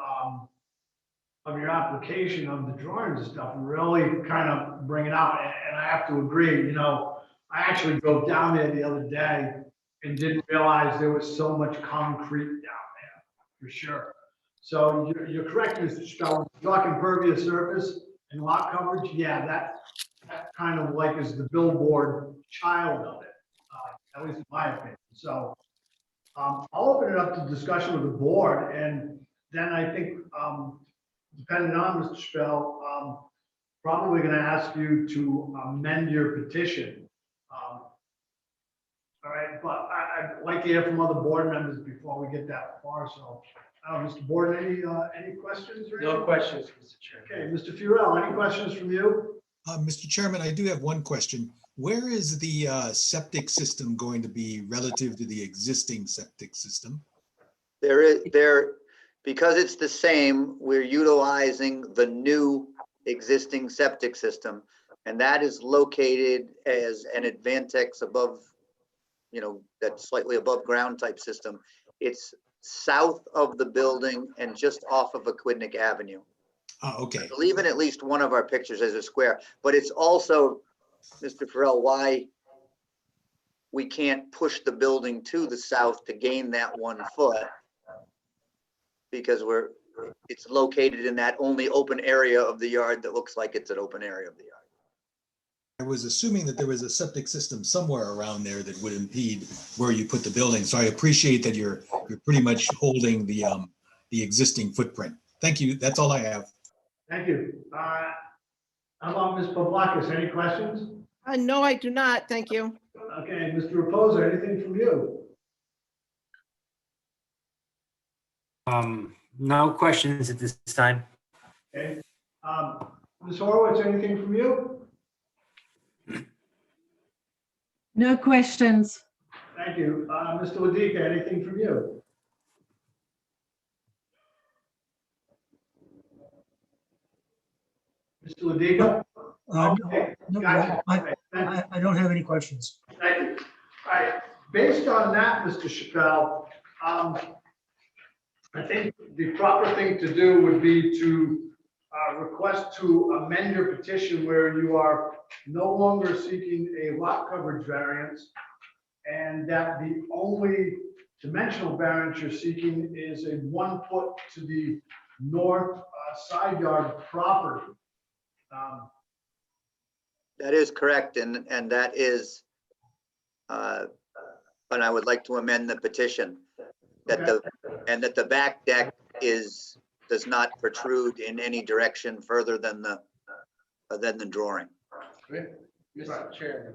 application of the drawings and stuff really kind of bring it out. And I have to agree, I actually drove down there the other day and didn't realize there was so much concrete down there, for sure. So you're correct, Mr. Spell. Talking impervious surface and lot coverage, yeah, that kind of like is the billboard child of it, at least in my opinion. So I'll open it up to discussion with the board, and then I think, depending on Mr. Spell, probably going to ask you to amend your petition. All right, but I'd like to hear from other board members before we get that far. So, Mr. Board, any questions? Or No anything? questions, Mr. Chairman. Okay, Mr. Furell, any questions from you? Mr. Chairman, I do have one question. Where is the septic system going to be relative to the existing septic system? Because it's the same, we're utilizing the new existing septic system, and that is located as an Advantex above, that's slightly above ground type system. It's south of the building and just off of Aquidneck Avenue. Oh, okay. I believe in at least one of our pictures as a square, but it's also, Mr. Farrell, why we can't push the building to the south to gain that 1 foot, because it's located in that only open area of the yard that looks like it's an open area of the yard. I was assuming that there was a septic system somewhere around there that would impede where you put the building. So I appreciate that you're pretty much holding the existing footprint. Thank you. That's all I have. Thank you. How about Ms. Pavlakis? Any questions? No, I do not. Thank you. Okay, Mr. Reposa, anything from you? No questions at this time. Okay. Ms. Horowitz, anything from you? No questions. Thank you. Mr. Ladika, anything from you? Mr. Ladika? Okay, gotcha. Okay, thank you. I don't have any questions. Thank you. All right, based on that, Mr. Chappelle, I think the proper thing to do would be to request to amend your petition where you are no longer seeking a lot coverage variance, and that the only dimensional variance you're seeking is a 1 foot to the north side yard property. That is correct, and that is, and I would like to amend the petition that that the back deck does not protrude in any direction further than the drawing. Mr. Chairman,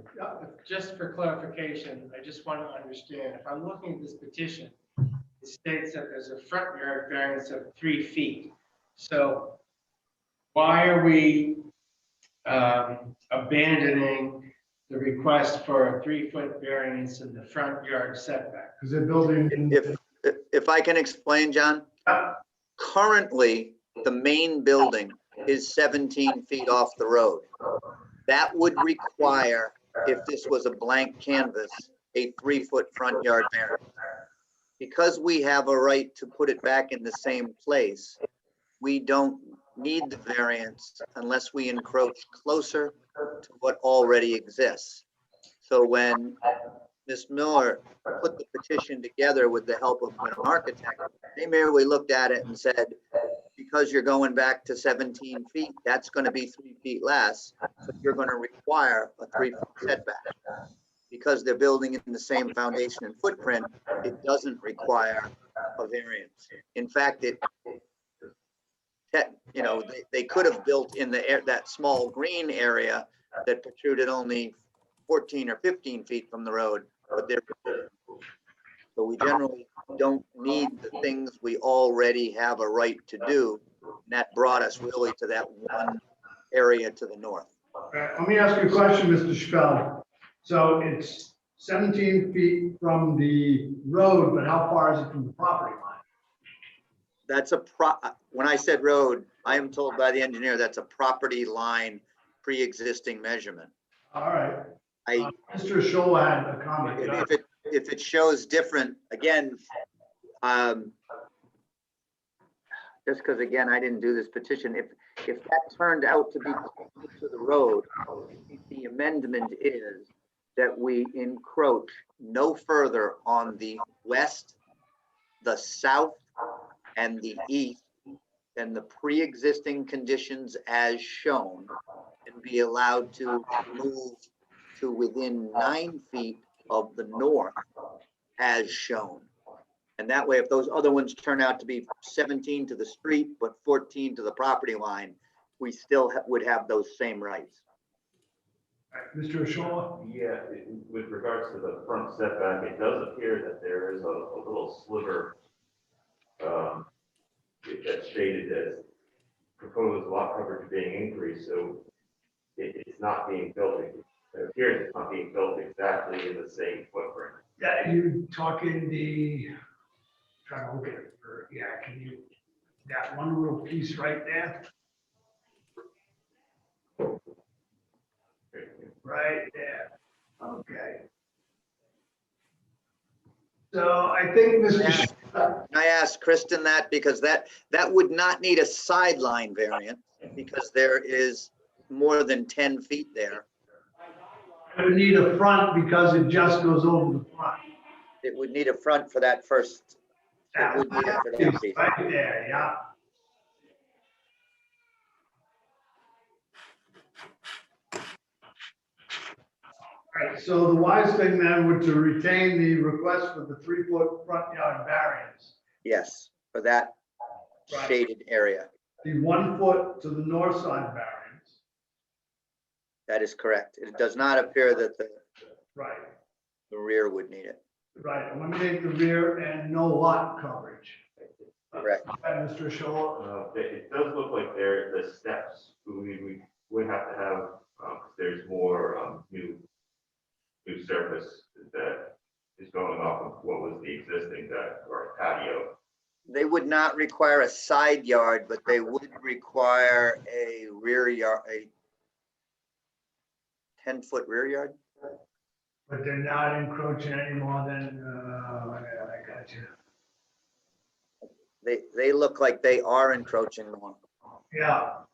just for clarification, I just want to understand, if I'm looking at this petition, it states that there's a front yard variance of 3 feet. So why are we abandoning the request for a 3-foot variance in the front yard setback? Because they're building. If I can explain, John, currently the main building is 17 feet off the road. That would require, if this was a blank canvas, a 3-foot front yard variance. Because we have a right to put it back in the same place, we don't need the variance unless we encroach closer to what already exists. So when Ms. Miller put the petition together with the help of an architect, they merely looked at it and said, because you're going back to 17 feet, that's going to be 3 feet less. So you're going to require a 3-foot setback. Because they're building in the same foundation and footprint, it doesn't require a variance. In fact, they could have built in that small green area that protruded only 14 or 15 feet from the road, but so we generally don't need the things we already have a right to do. And that brought us really to that one area to the north. Let me ask you a question, Mr. Chappelle. So it's 17 feet from the road, but how far is it from the property line? That's when I said road, I am told by the engineer that's a property line pre-existing measurement. All right. Mr. Shola had a comment. If it shows different, again, just because again, I didn't do this petition, if that turned out to be close to the road, the amendment is that we encroach no further on the west, the south, and the east than the pre-existing conditions as shown, and be allowed to move to within 9 feet of the north as shown. And that way, if those other ones turn out to be 17 to the street, but 14 to the property line, we still would have those same rights. Mr. Shola? Yeah, with regards to the front setback, it does appear that there is a little sliver that's shaded as proposed lot coverage being increased, so it's not being built. It appears it's not being built exactly in the same footprint. Yeah, you talking trying to look at it, can you, that one little piece right there? Right there, okay. So I think Mr. Can I ask Kristen that, because that would not need a sideline variance because there is more than 10 feet there. It would need a front because it just goes over the front. It would need a front for that first. It would need it for that piece. Right there, yeah. Right, so the wise thing then would to retain the request for the 3-foot front yard variance. Yes, for that shaded area. The 1 foot to the north side variance. That is correct. It does not appear that the Right, rear would need it. right. Eliminate the rear and no lot coverage. Correct. Mr. Shaw. It does look like the steps, we would have to have, 'cause there's more new surface that is going off of what was the existing deck or patio. They would not require a side yard, but they would require a rear yard, a 10-foot rear yard. But they're not encroaching any more than, I got you. They look like they are encroaching more. Yeah.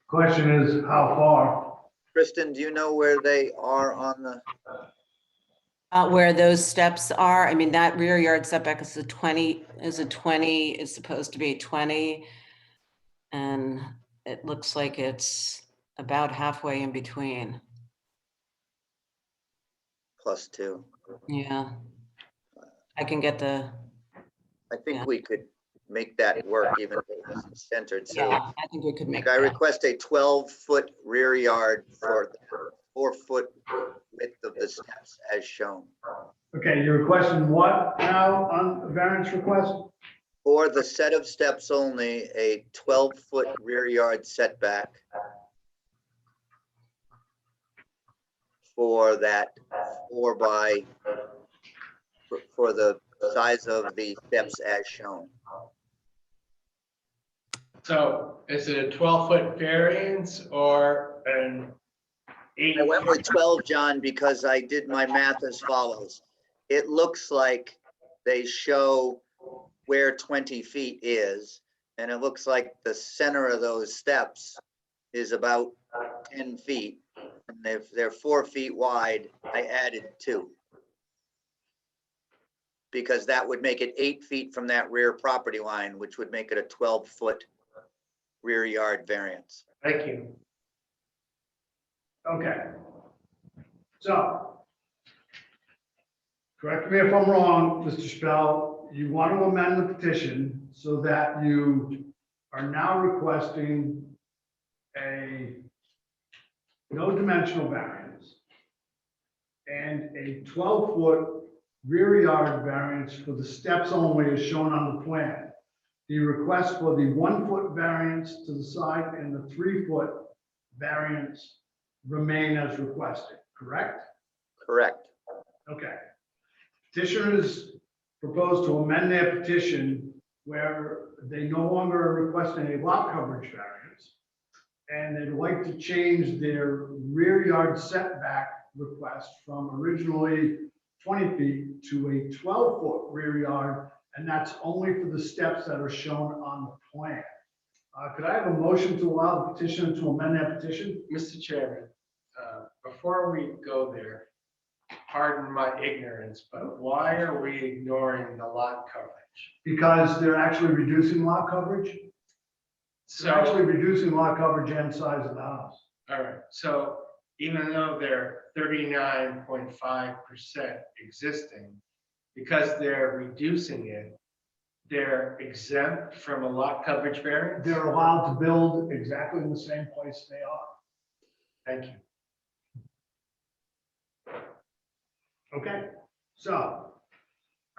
Question is, how far? Kristen, do you know where they are on the, Where those steps are, I mean, that rear yard setback is a 20, is supposed to be 20. And it looks like it's about halfway in between. +2? Yeah. I can get the, I think Yeah. we could make that work even if it wasn't centered. So yeah, I think we could make I that. request a 12-foot rear yard for the 4-foot width of the steps as shown. Okay, you're requesting what now on the variance request? For the set of steps only, a 12-foot rear yard setback for that 4 by, for the size of the steps as shown. So is it a 12-foot variance or an 8? I went with 12, John, because I did my math as follows. It looks like they show where 20 feet is, and it looks like the center of those steps is about 10 feet. And if they're 4 feet wide, I added 2. Because that would make it 8 feet from that rear property line, which would make it a 12-foot rear yard variance. Thank you. Okay. So, correct me if I'm wrong, Mr. Spell, you want to amend the petition so that you are now requesting a no dimensional variance and a 12-foot rear yard variance for the steps only as shown on the plan. The request for the 1-foot variance to the side and the 3-foot variance remain as requested, correct? Correct. Okay. Petitioners propose to amend their petition where they no longer are requesting a lot coverage variance, and they'd like to change their rear yard setback request from originally 20 feet to a 12-foot rear yard, and that's only for the steps that are shown on the plan. Could I have a motion to allow the petitioner to amend that petition? Mr. Chairman, before we go there, pardon my ignorance, but why are we ignoring the lot coverage? Because they're actually reducing lot coverage. They're actually So, reducing lot coverage and size of the house. all right, so even though they're 39.5% existing, because they're reducing it, they're exempt from a lot coverage variance? They're allowed to build exactly in the same place they are. Thank you. Okay, so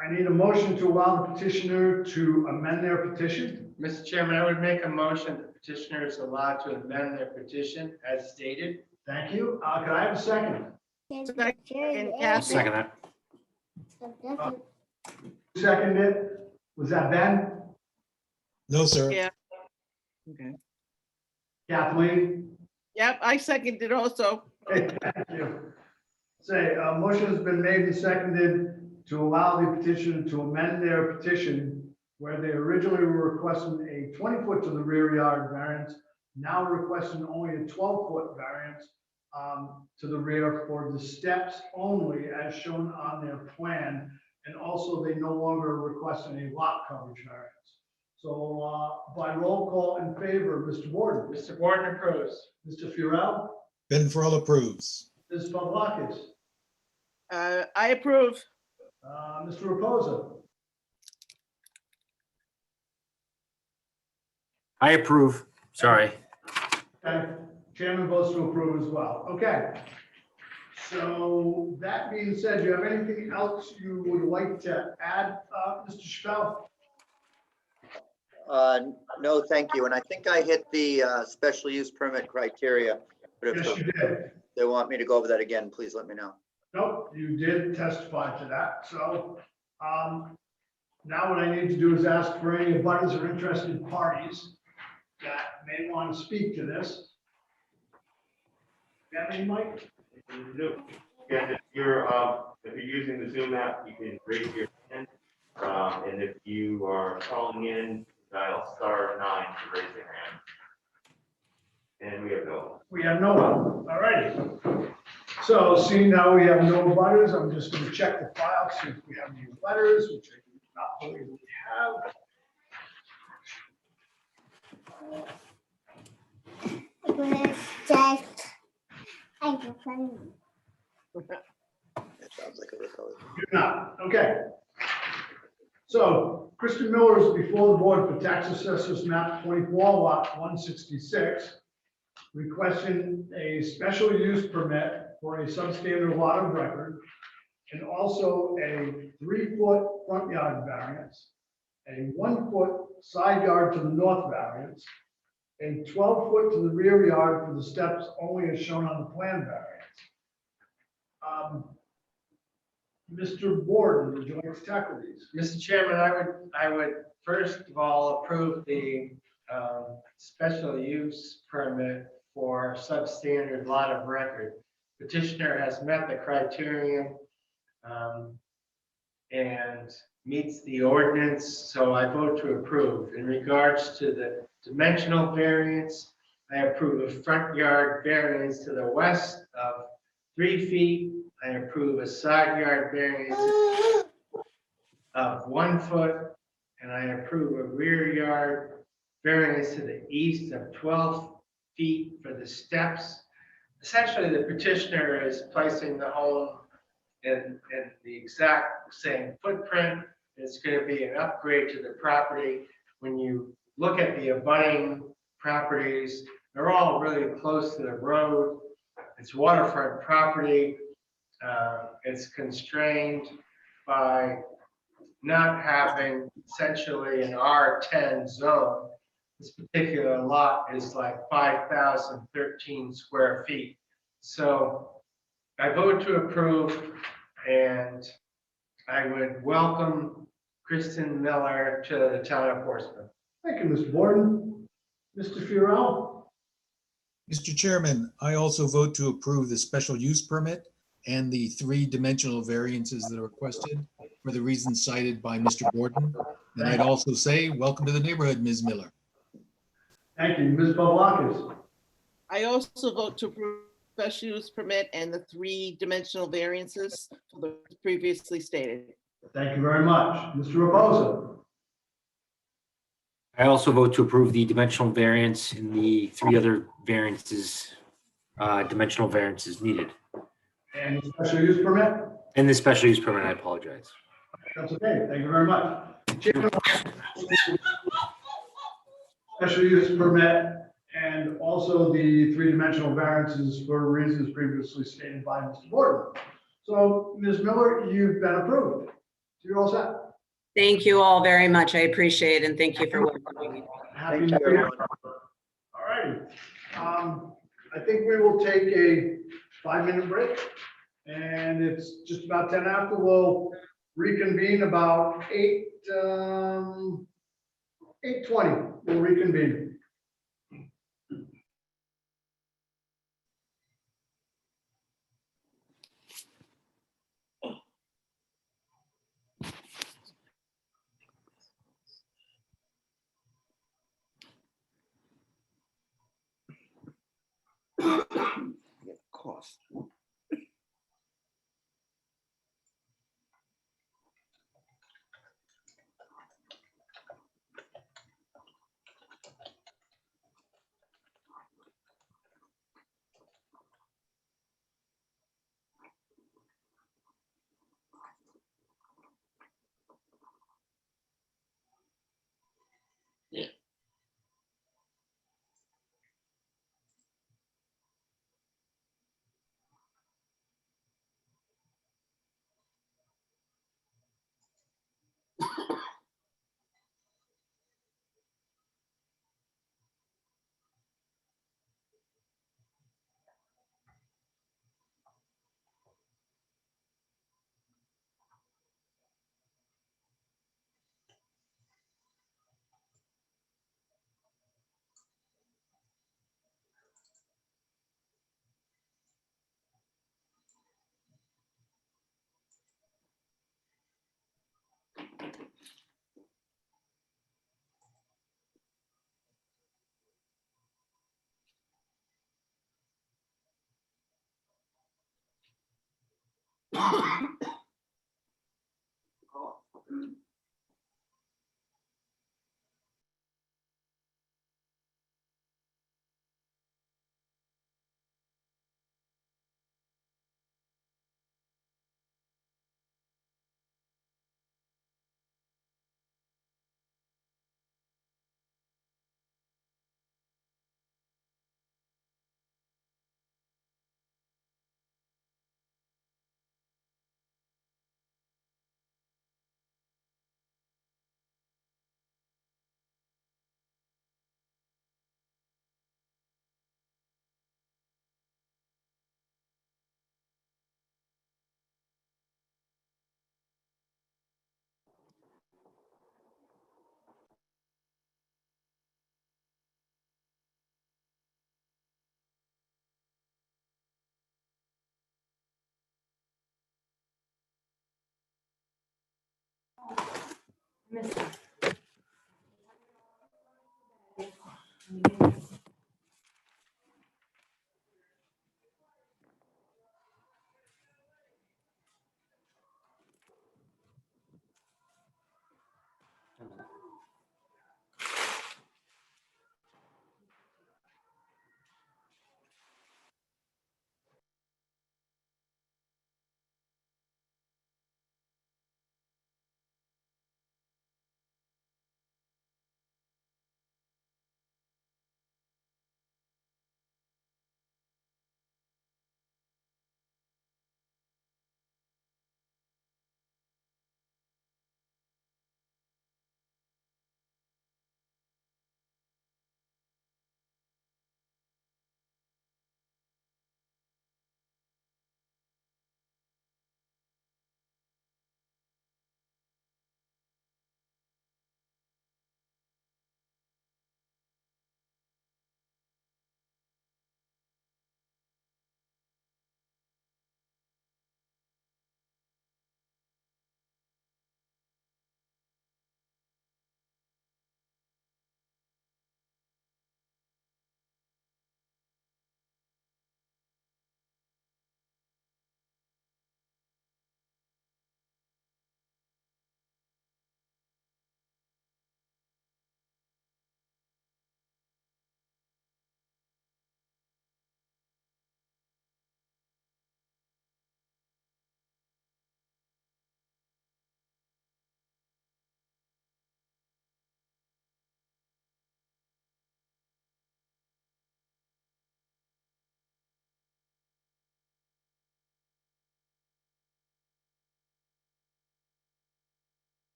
I need a motion to allow the petitioner to amend their petition. Mr. Chairman, I would make a motion that petitioner is allowed to amend their petition as stated. Thank you. Could I have a second? Second, I'll Kathy. second that. Who seconded it? Was that Ben? No, sir. Yeah. Okay. Kathleen? Yep, I seconded also. Okay, thank you. Say, a motion has been made and seconded to allow the petitioner to amend their petition where they originally were requesting a 20-foot to the rear yard variance, now requesting only a 12-foot variance to the rear for the steps only as shown on their plan. And also they no longer are requesting a lot coverage variance. So by roll call in favor, Mr. Borden. Mr. Borden approves. Mr. Furell. Ben Farrell approves. Ms. Pavlakis. I approve. Mr. Reposa. I approve. Sorry. Okay, chairman votes to approve as well. Okay. So that being said, do you have anything else you would like to add, Mr. Chappelle? No, thank you. And I think I hit the special use permit criteria. But if Yes, you did. they want me to go over that again, please let me know. Nope, you did testify to that. So now what I need to do is ask for any abutters or interested parties that may want to speak to this. Got any, Mike? No. Again, if you're using the Zoom app, you can raise your hand. And if you are calling in, dial *9 to raise your hand. And we have no. We have no one. All righty. So seeing now we have no butters, I'm just going to check the file, see if we have any letters, which I do not believe we have. That sounds like a repose. Do not, okay. So Kristen Miller is before the board for tax assessors map 24 lot 166, requesting a special use permit for a substandard lot of record, and also a 3-foot front yard variance, a 1-foot side yard to the north variance, a 12-foot to the rear yard for the steps only as shown on the plan variance. Mr. Borden, would you like to tackle these? Mr. Chairman, I would first of all approve the special use permit for substandard lot of record. Petitioner has met the criterion and meets the ordinance, so I vote to approve. In regards to the dimensional variance, I approve a front yard variance to the west of 3 feet. I approve a side yard variance of 1 foot, and I approve a rear yard variance to the east of 12 feet for the steps. Essentially, the petitioner is placing the home in the exact same footprint. It's going to be an upgrade to the property. When you look at the abutting properties, they're all really close to the road. It's waterfront property. It's constrained by not having essentially an R10 zone. This particular lot is like 5,013 square feet. So I vote to approve, and I would welcome Kristen Miller to the town of Portsmouth. Thank you, Mr. Borden. Mr. Furell? Mr. Chairman, I also vote to approve the special use permit and the 3-dimensional variances that are requested for the reasons cited by Mr. Borden. And I'd also say, welcome to the neighborhood, Ms. Miller. Thank you. Ms. Boblakis? I also vote to approve special use permit and the 3-dimensional variances for the previously stated. Thank you very much. Mr. Reposa? I also vote to approve the dimensional variance and the 3 other variances, dimensional variances needed. And the special use permit? And the special use permit, I apologize. That's okay. Thank you very much. Special use permit and also the 3-dimensional variances for reasons previously stated by Mr. Borden. So Ms. Miller, you've been approved. You're all set. Thank you all very much. I appreciate it, and thank you for welcoming me. Happy Thank New you, Year. everyone. All righty. I think we will take a 5-minute break, and it's just about 10 after. We'll reconvene about 8:20. We'll reconvene. Cost.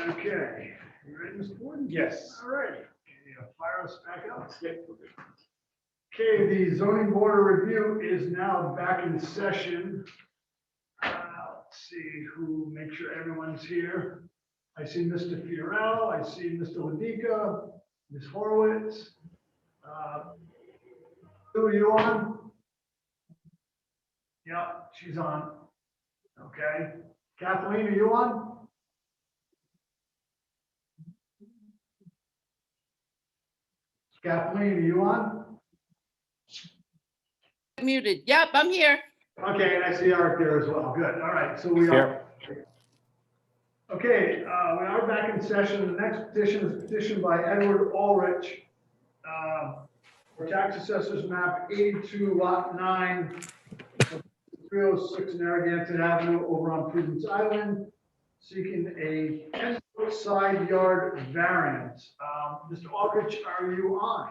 Okay, you ready, Mr. Gordon? Yes. All right. Fire us back up. Okay, the zoning board of review is now back in session. Let's see make sure everyone's here. I see Mr. Fiorell, I see Mr. Ladika, Ms. Horowitz. Who are you on? Yeah, she's on. Okay. Kathleen, are you on? Kathleen, are you on? Muted. Yep, I'm here. Okay, and I see Art there as well. Good. All right, so we are. Okay, we are back in session. The next petition is petition by Edward Ulrich for tax assessors map 82 lot 9, 306 Narragansett Avenue over on Prudence Island, seeking a 10-foot side yard variance. Mr. Aldrich, are you on?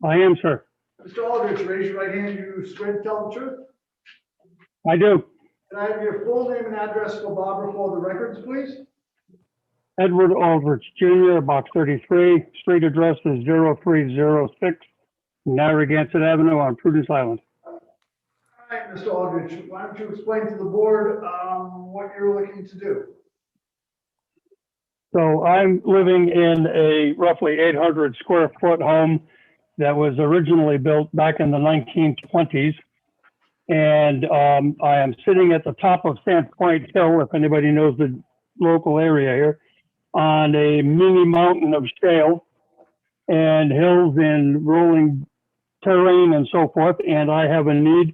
I am, sir. Mr. Aldrich, raise your right hand. You swear to tell the truth? I do. Can I have your full name and address for Barbara for the records, please? Edward Aldrich Jr., Box 33, street address is 0306 Narragansett Avenue on Prudence Island. All right, Mr. Aldrich, why don't you explain to the board what you're looking to do? So I'm living in a roughly 800 square foot home that was originally built back in the 1920s. And I am sitting at the top of Sandpoint Hill, if anybody knows the local area here, on a mini mountain of shale and hills and rolling terrain and so forth. And I have a need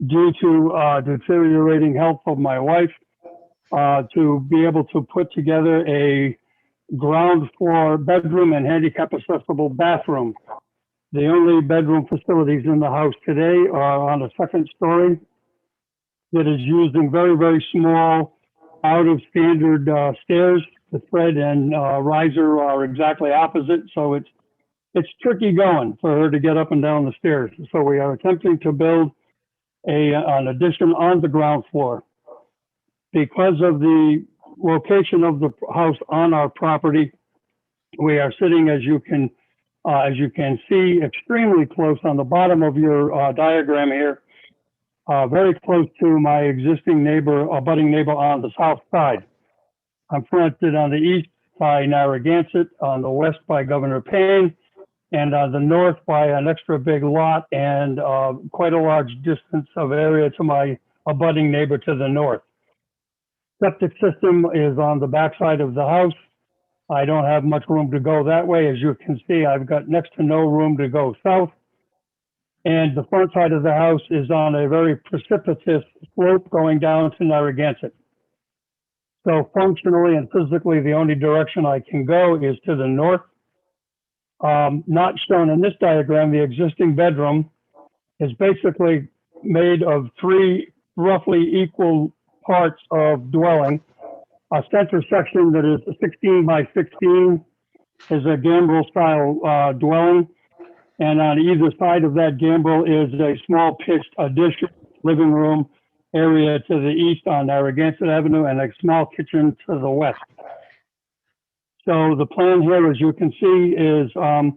due to deteriorating health of my wife to be able to put together a ground floor bedroom and handicap accessible bathroom. The only bedroom facilities in the house today are on a second story that is using very, very small, out of standard stairs. The thread and riser are exactly opposite, so it's tricky going for her to get up and down the stairs. So we are attempting to build an addition on the ground floor. Because of the location of the house on our property, we are sitting, as you can see, extremely close on the bottom of your diagram here, very close to my existing neighbor, abutting neighbor on the south side. I'm fronted on the east by Narragansett, on the west by Governor Payne, and on the north by an extra big lot and quite a large distance of area to my abutting neighbor to the north. Septic system is on the backside of the house. I don't have much room to go that way. As you can see, I've got next to no room to go south. And the front side of the house is on a very precipitous slope going down to Narragansett. So functionally and physically, the only direction I can go is to the north. Not shown in this diagram, the existing bedroom is basically made of 3 roughly equal parts of dwelling. A center section that is 16 by 16 is a gambrel style dwelling. And on either side of that gambrel is a small pitched addition, living room area to the east on Narragansett Avenue and a small kitchen to the west. So the plan here, as you can see, is, and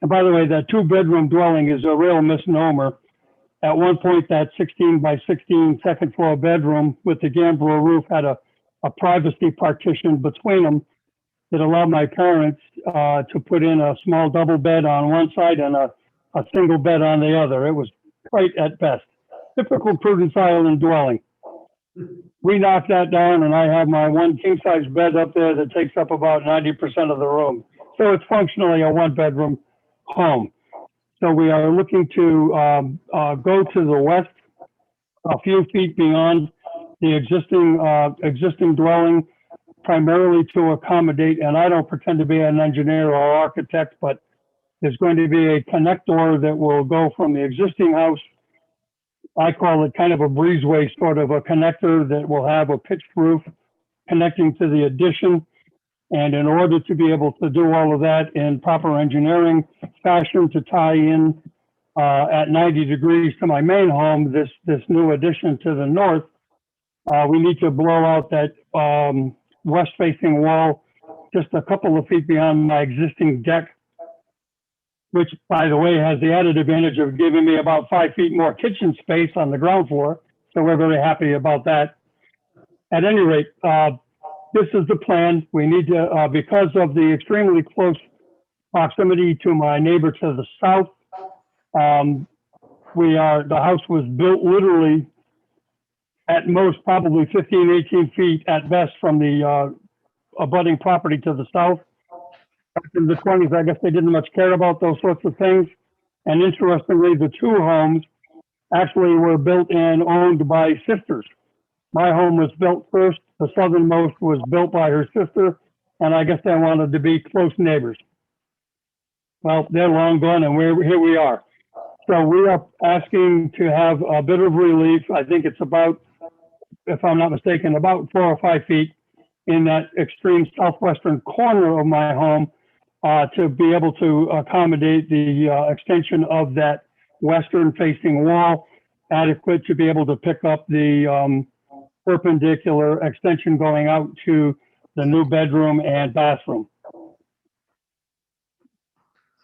by the way, that 2-bedroom dwelling is a real misnomer. At one point, that 16 by 16 second floor bedroom with the gambrel roof had a privacy partition between them that allowed my parents to put in a small double bed on one side and a single bed on the other. It was quite at best. Typical Prudence Island dwelling. We knocked that down and I have my one king-size bed up there that takes up about 90% of the room. So it's functionally a 1-bedroom home. So we are looking to go to the west a few feet beyond the existing dwelling, primarily to accommodate, and I don't pretend to be an engineer or architect, but there's going to be a connector that will go from the existing house. I call it kind of a breezeway, sort of a connector that will have a pitched roof connecting to the addition. And in order to be able to do all of that in proper engineering fashion to tie in at 90 degrees to my main home, this new addition to the north, we need to blow out that west-facing wall just a couple of feet beyond my existing deck, which, by the way, has the added advantage of giving me about 5 feet more kitchen space on the ground floor. So we're very happy about that. At any rate, this is the plan. We need to, because of the extremely close proximity to my neighbor to the south, the house was built literally at most probably 15, 18 feet at best from the abutting property to the south. Back in the 20s, I guess they didn't much care about those sorts of things. And interestingly, the two homes actually were built and owned by sisters. My home was built first. The southernmost was built by her sister, and I guess they wanted to be close neighbors. Well, they're long gone, and here we are. So we are asking to have a bit of relief. I think it's about, if I'm not mistaken, about 4 or 5 feet in that extreme southwestern corner of my home to be able to accommodate the extension of that western facing wall, adequate to be able to pick up the perpendicular extension going out to the new bedroom and bathroom.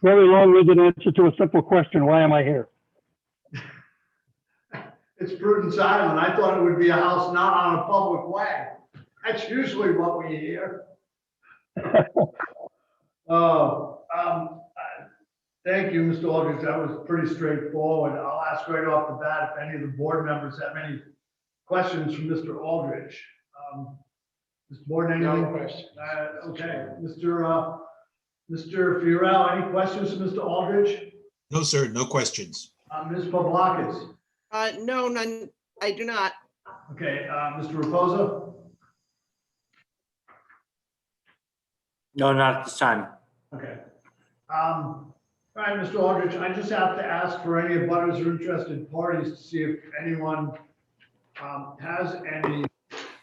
Very long-winded answer to a simple question. Why am I here? It's Prudence Island. I thought it would be a house not on a public way. That's usually what we hear. Thank you, Mr. Aldridge. That was pretty straightforward. I'll ask right off the bat if any of the board members have any questions from Mr. Aldridge. Mr. Borden, anything? No questions. Okay, Mr. Fiorell, any questions from Mr. Aldridge? No, sir, no questions. Ms. Pavlakis? No, none, I do not. Okay, Mr. Reposa? No, not at this time. Okay. All right, Mr. Aldridge, I just have to ask for any abutters or interested parties to see if anyone has any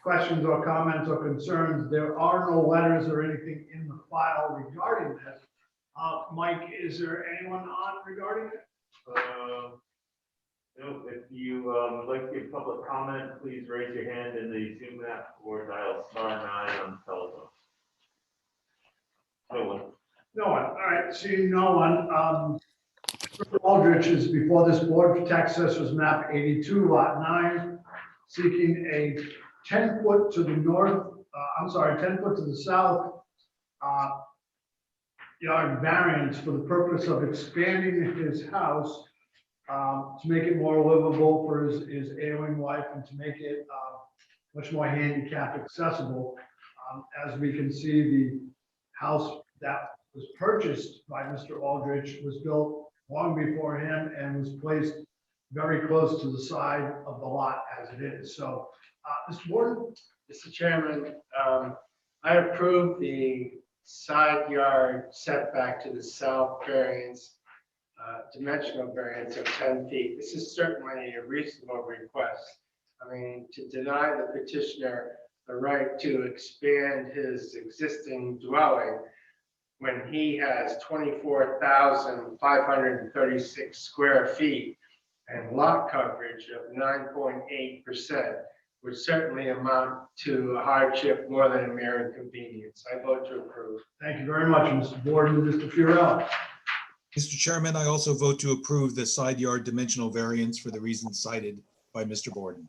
questions or comments or concerns. There are no letters or anything in the file regarding this. Mike, is there anyone on regarding it? No, if you would like to give public comment, please raise your hand in the Zoom app or dial *9 on the telephone. No one. No one. All right, seeing no one. Mr. Aldridge is before this board for tax assessors map 82 lot 9, seeking a 10-foot to the north, 10-foot to the south yard variance for the purpose of expanding his house to make it more livable for his ailing wife and to make it much more handicap accessible. As we can see, the house that was purchased by Mr. Aldridge was built long before him and was placed very close to the side of the lot as it is. So, Mr. Borden? Mr. Chairman, I approve the side yard setback to the south variance, dimensional variance of 10 feet. This is certainly a reasonable request. I mean, to deny the petitioner the right to expand his existing dwelling when he has 24,536 square feet and lot coverage of 9.8%, would certainly amount to a hardship more than a mere inconvenience. I vote to approve. Thank you very much, Mr. Borden. Mr. Fiorell? Mr. Chairman, I also vote to approve the side yard dimensional variance for the reasons cited by Mr. Borden.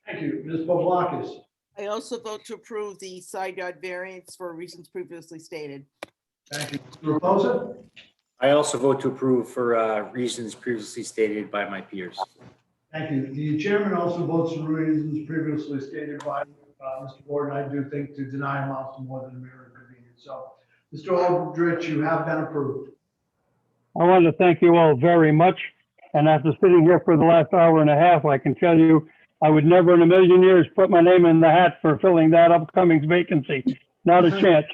Thank you. Ms. Pavlakis? I also vote to approve the side yard variance for reasons previously stated. Thank you. Mr. Reposa? I also vote to approve for reasons previously stated by my peers. Thank you. The chairman also votes for reasons previously stated by Mr. Borden. I do think to deny amounts to more than a mere inconvenience. So, Mr. Aldridge, you have been approved. I want to thank you all very much. And after sitting here for the last hour and a half, I can tell you, I would never in a million years put my name in the hat for filling that upcoming vacancy. Not a chance.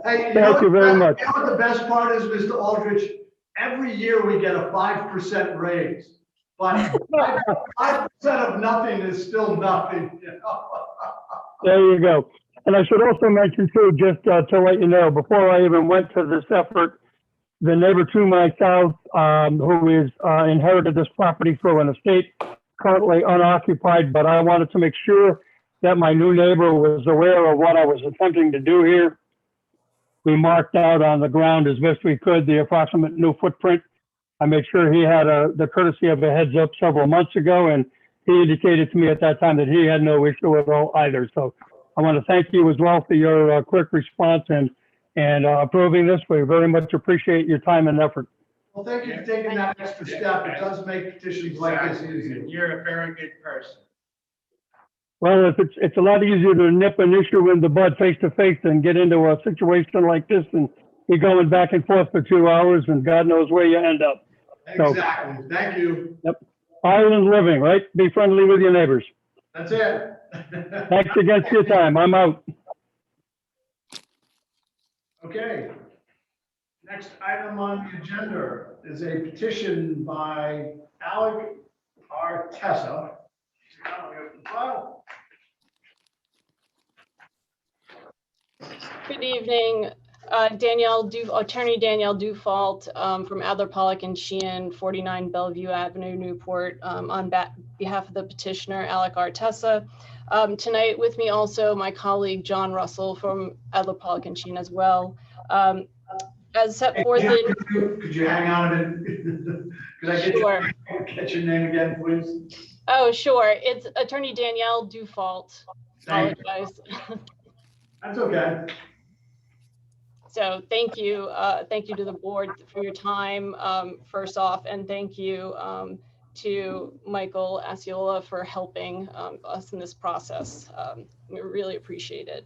Hey, Thank you very much. You know what the best part is, Mr. Aldridge? Every year we get a 5% raise, but 5% of nothing is still nothing. You know? There you go. And I should also mention too, just to let you know, before I even went to this effort, the neighbor to my south, who is inherited this property through an estate, currently unoccupied, but I wanted to make sure that my new neighbor was aware of what I was attempting to do here. we marked out on the ground as best we could the approximate new footprint. I made sure he had the courtesy of a heads up several months ago, and he indicated to me at that time that he had no issue at all either. So I want to thank you as well for your quick response and approving this. We very much appreciate your time and effort. Well, thank you for taking that extra step. It does make petitions like this Exactly. easier. You're a very good person. Well, it's a lot easier to nip an issue in the bud face to face than get into a situation like this and be going back and forth for 2 hours and God knows where you end up. So, Exactly. Thank you. yep. Island living, right? Be friendly with your neighbors. That's it. Thanks again for your time. I'm out. Okay. Next item on the agenda is a petition by Alec R. Tessa. Good evening, Attorney Danielle Dufault from Adler, Pollock and Sheehan, 49 Bellevue Avenue, Newport, on behalf of the petitioner Alec R. Tessa. Tonight with me also my colleague John Russell from Adler, Pollock and Sheehan as well. As set forth in... Could you hang on a minute? Could I get your name again, please? Oh, sure. It's Attorney Danielle Dufault. Apologize. That's okay. So thank you. Thank you to the board for your time, first off, and thank you to Michael Asciola for helping us in this process. We really appreciate it.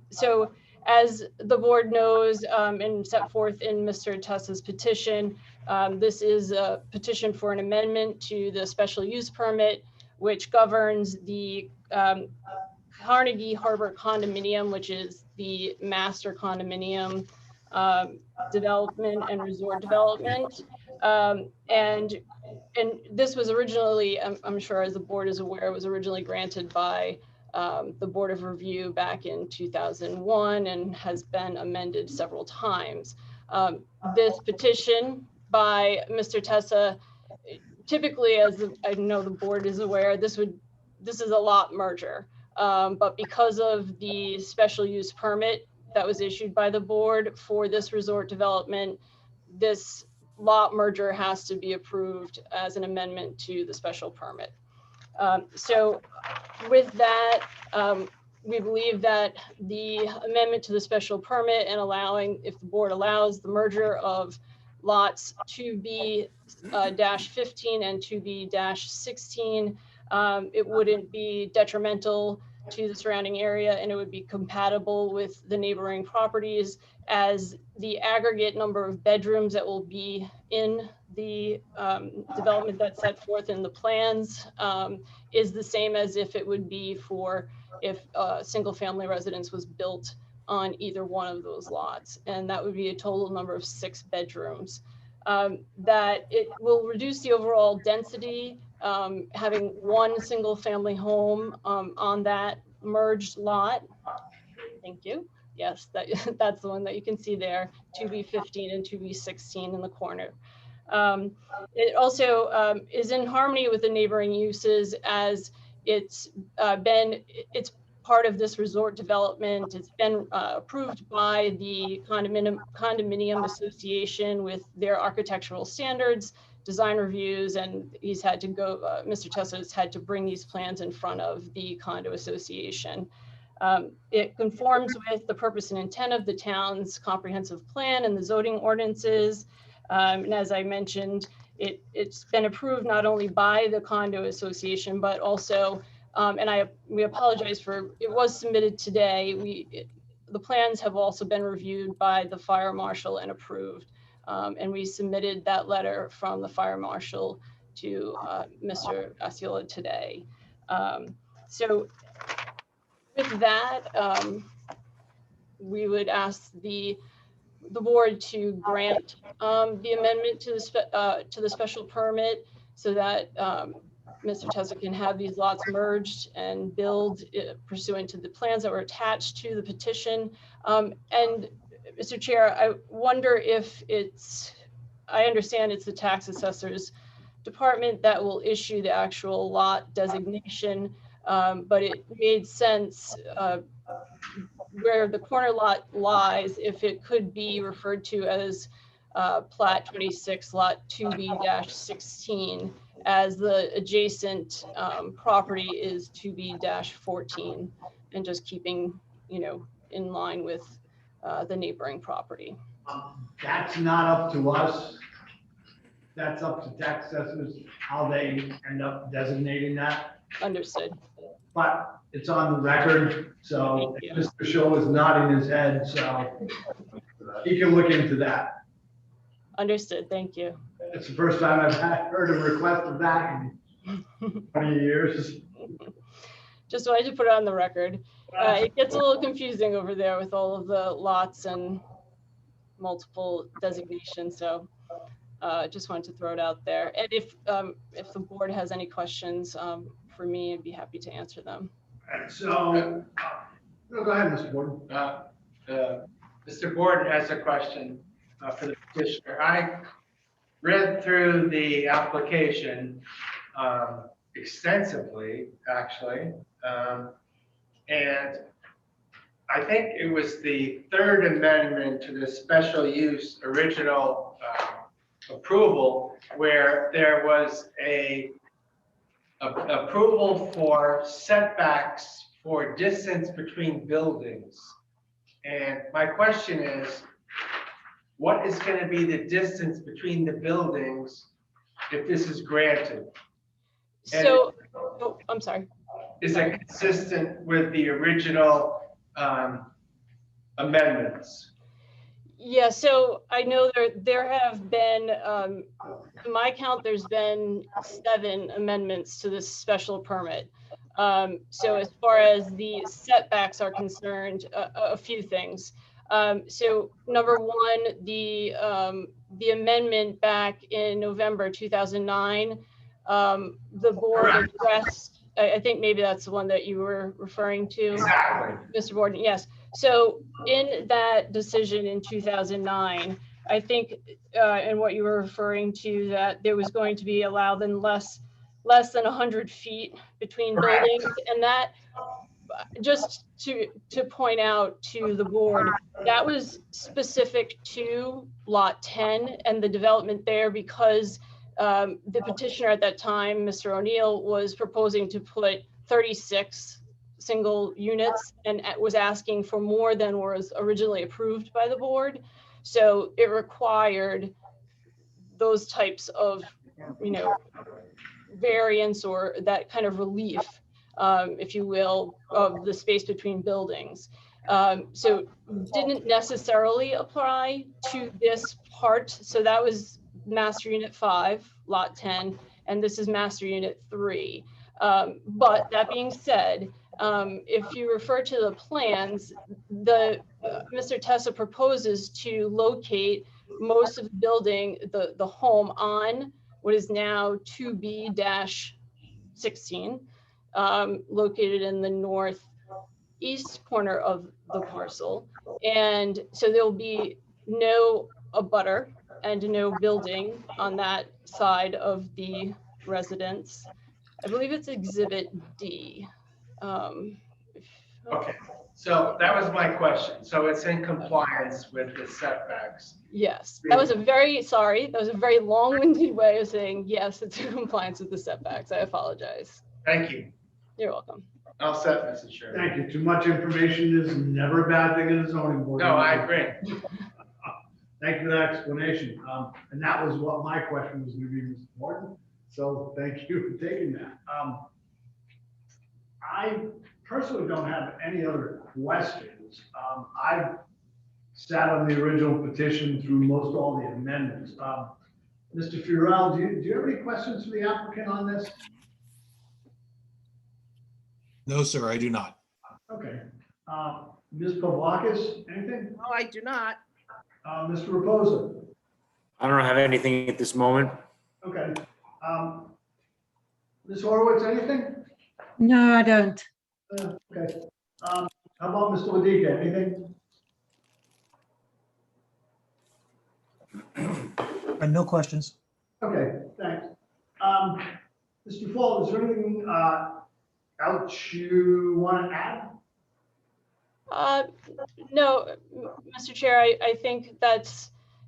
So as the board knows and set forth in Mr. Tessa's petition, this is a petition for an amendment to the special use permit, which governs the Carnegie Harbor Condominium, which is the master condominium development and resort development. And this was originally, I'm sure as the board is aware, it was originally granted by the Board of Review back in 2001 and has been amended several times. This petition by Mr. Tessa, typically, as I know the board is aware, this is a lot merger. But because of the special use permit that was issued by the board for this resort development, this lot merger has to be approved as an amendment to the special permit. So with that, we believe that the amendment to the special permit and allowing, if the board allows, the merger of lots 2B-15 and 2B-16, it wouldn't be detrimental to the surrounding area, and it would be compatible with the neighboring properties, as the aggregate number of bedrooms that will be in the development that's set forth in the plans is the same as if it would be if a single family residence was built on either one of those lots. And that would be a total number of 6 bedrooms. That it will reduce the overall density, having one single family home on that merged lot. Thank you. Yes, that's the one that you can see there, 2B-15 and 2B-16 in the corner. It also is in harmony with the neighboring uses, as it's part of this resort development. It's been approved by the Condominium Association with their architectural standards, design reviews, and he's had to go, Mr. Tessa has had to bring these plans in front of the Condo Association. It conforms with the purpose and intent of the town's comprehensive plan and the zoning ordinances. And as I mentioned, it's been approved not only by the Condo Association, but also, and we apologize for, it was submitted today. The plans have also been reviewed by the fire marshal and approved. And we submitted that letter from the fire marshal to Mr. Asciola today. So with that, we would ask the board to grant the amendment to the special permit so that Mr. Tessa can have these lots merged and build pursuant to the plans that were attached to the petition. And Mr. Chair, I wonder if I understand it's the tax assessor's department that will issue the actual lot designation, but it made sense where the corner lot lies, if it could be referred to as plat 26 lot 2B-16, as the adjacent property is 2B-14, and just keeping, in line with the neighboring property. That's not up to us. That's up to tax assessors, how they end up designating that. Understood. But it's on the record, so Thank you. Mr. Shaw is nodding his head, so he can look into that. Understood. Thank you. It's the first time I've heard a request of that in 20 years. Just wanted to put it on the record. It gets a little confusing over there with all of the lots and multiple designations, so just wanted to throw it out there. And if the board has any questions for me, I'd be happy to answer them. So, no, go ahead, Mr. Borden. Mr. Borden has a question for the petitioner. I read through the application extensively, actually, and I think it was the third amendment to the special use original approval where there was a approval for setbacks for distance between buildings. And my question is, what is going to be the distance between the buildings if this is granted? And So, oh, I'm sorry. is it consistent with the original amendments? Yeah, so I know there have been, in my count, there's been 7 amendments to this special permit. So as far as the setbacks are concerned, a few things. So number one, the amendment back in November 2009, the board addressed, I think maybe that's the one that you were referring to. Exactly. Mr. Borden, yes. So in that decision in 2009, I think, and what you were referring to, that there was going to be allowed in less than 100 feet between buildings, and that, just to point out to the board, that was specific to lot 10 and the development there, because the petitioner at that time, Mr. O'Neill, was proposing to put 36 single units and was asking for more than was originally approved by the board. So it required those types of, variance or that kind of relief, if you will, of the space between buildings. So didn't necessarily apply to this part. So that was Master Unit 5, Lot 10, and this is Master Unit 3. But that being said, if you refer to the plans, Mr. Tessa proposes to locate most of the building, the home, on what is now 2B-16, located in the northeast corner of the parcel. And so there'll be no abutter and no building on that side of the residence. I believe it's Exhibit D. Okay, so that was my question. So it's in compliance with the setbacks. Yes, that was a very long-winded way of saying, yes, it's in compliance with the setbacks. I apologize. Thank you. You're welcome. All set, Mr. Chairman. Thank you. Too much information is never a bad thing in the zoning board. No, I agree. Thank you for that explanation. And that was what my question was going to be, Mr. Morton. So thank you for taking that. I personally don't have any other questions. I've sat on the original petition through most all the amendments. Mr. Furell, do you have any questions for the applicant on this? No, sir, I do not. Okay. Ms. Pavlakis, anything? No, I do not. Mr. Reposa? I don't have anything at this moment. Okay. Ms. Horowitz, anything? No, I don't. Okay. How about Mr. Wadika, anything? No questions. Okay, thanks. Mr. Fall, is there anything else you want to add? No, Mr. Chair, I think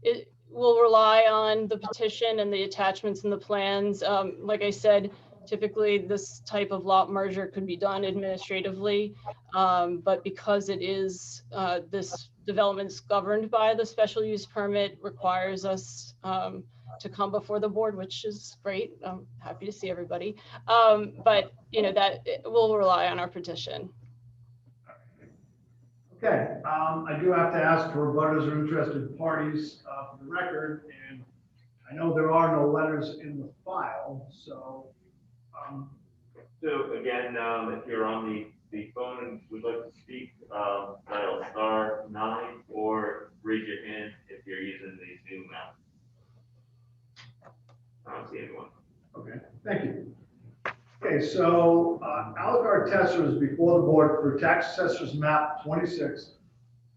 it will rely on the petition and the attachments and the plans. Like I said, typically this type of lot merger could be done administratively. But because it is, this development's governed by the special use permit, requires us to come before the board, which is great. I'm happy to see everybody. But that it will rely on our petition. Okay, I do have to ask for butters or interested parties for the record, and I know there are no letters in the file, so. So again, if you're on the phone and would like to speak, dial *9 or raise your hand if you're using the Zoom app. I don't see anyone. Okay, thank you. Okay, so Alucard Tesser is before the board for tax assessors map 26,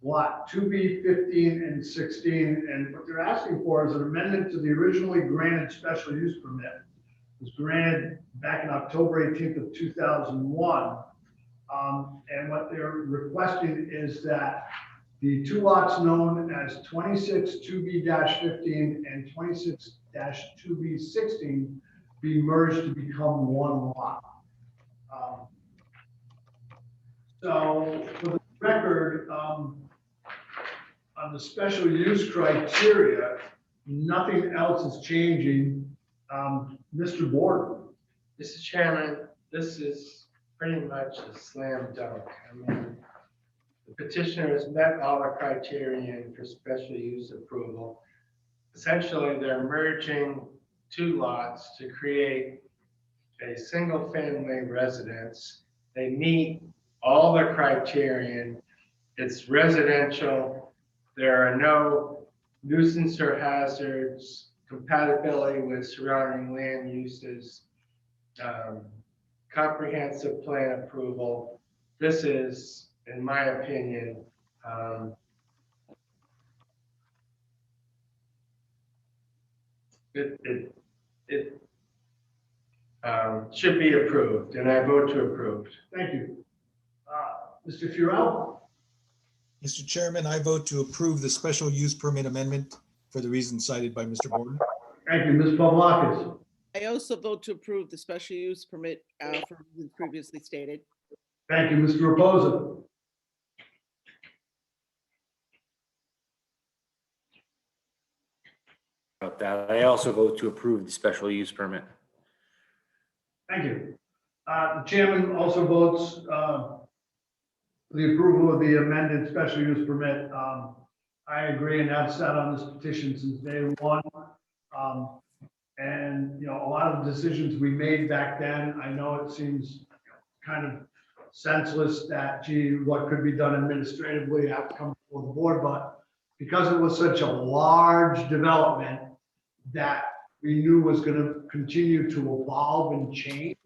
lot 2B, 15, and 16. And what they're asking for is an amendment to the originally granted special use permit. It was granted back in October 18th of 2001. And what they're requesting is that the two lots known as 26 2B-15 and 26-2B-16 be merged to become one lot. So for the record, on the special use criteria, nothing else is changing. Mr. Board. Mr. Chairman, this is pretty much a slam dunk. I mean, the petitioner has met all the criterion for special use approval. Essentially, they're merging two lots to create a single family residence. They meet all the criterion. It's residential. There are no nuisance or hazards, compatibility with surrounding land uses, comprehensive plan approval. This is, in my opinion, it should be approved, and I vote to approve. Thank you. Mr. Furell? Mr. Chairman, I vote to approve the special use permit amendment for the reasons cited by Mr. Borden. Thank you, Ms. Pavlakis. I also vote to approve the special use permit for reasons previously stated. Thank you, Mr. Reposa. About that, I also vote to approve the special use permit. Thank you. The chairman also votes the approval of the amended special use permit. I agree, and I've sat on this petition since day one. And, a lot of the decisions we made back then, I know it seems kind of senseless that, gee, what could be done administratively have to come before the board, but because it was such a large development that we knew was going to continue to evolve and change,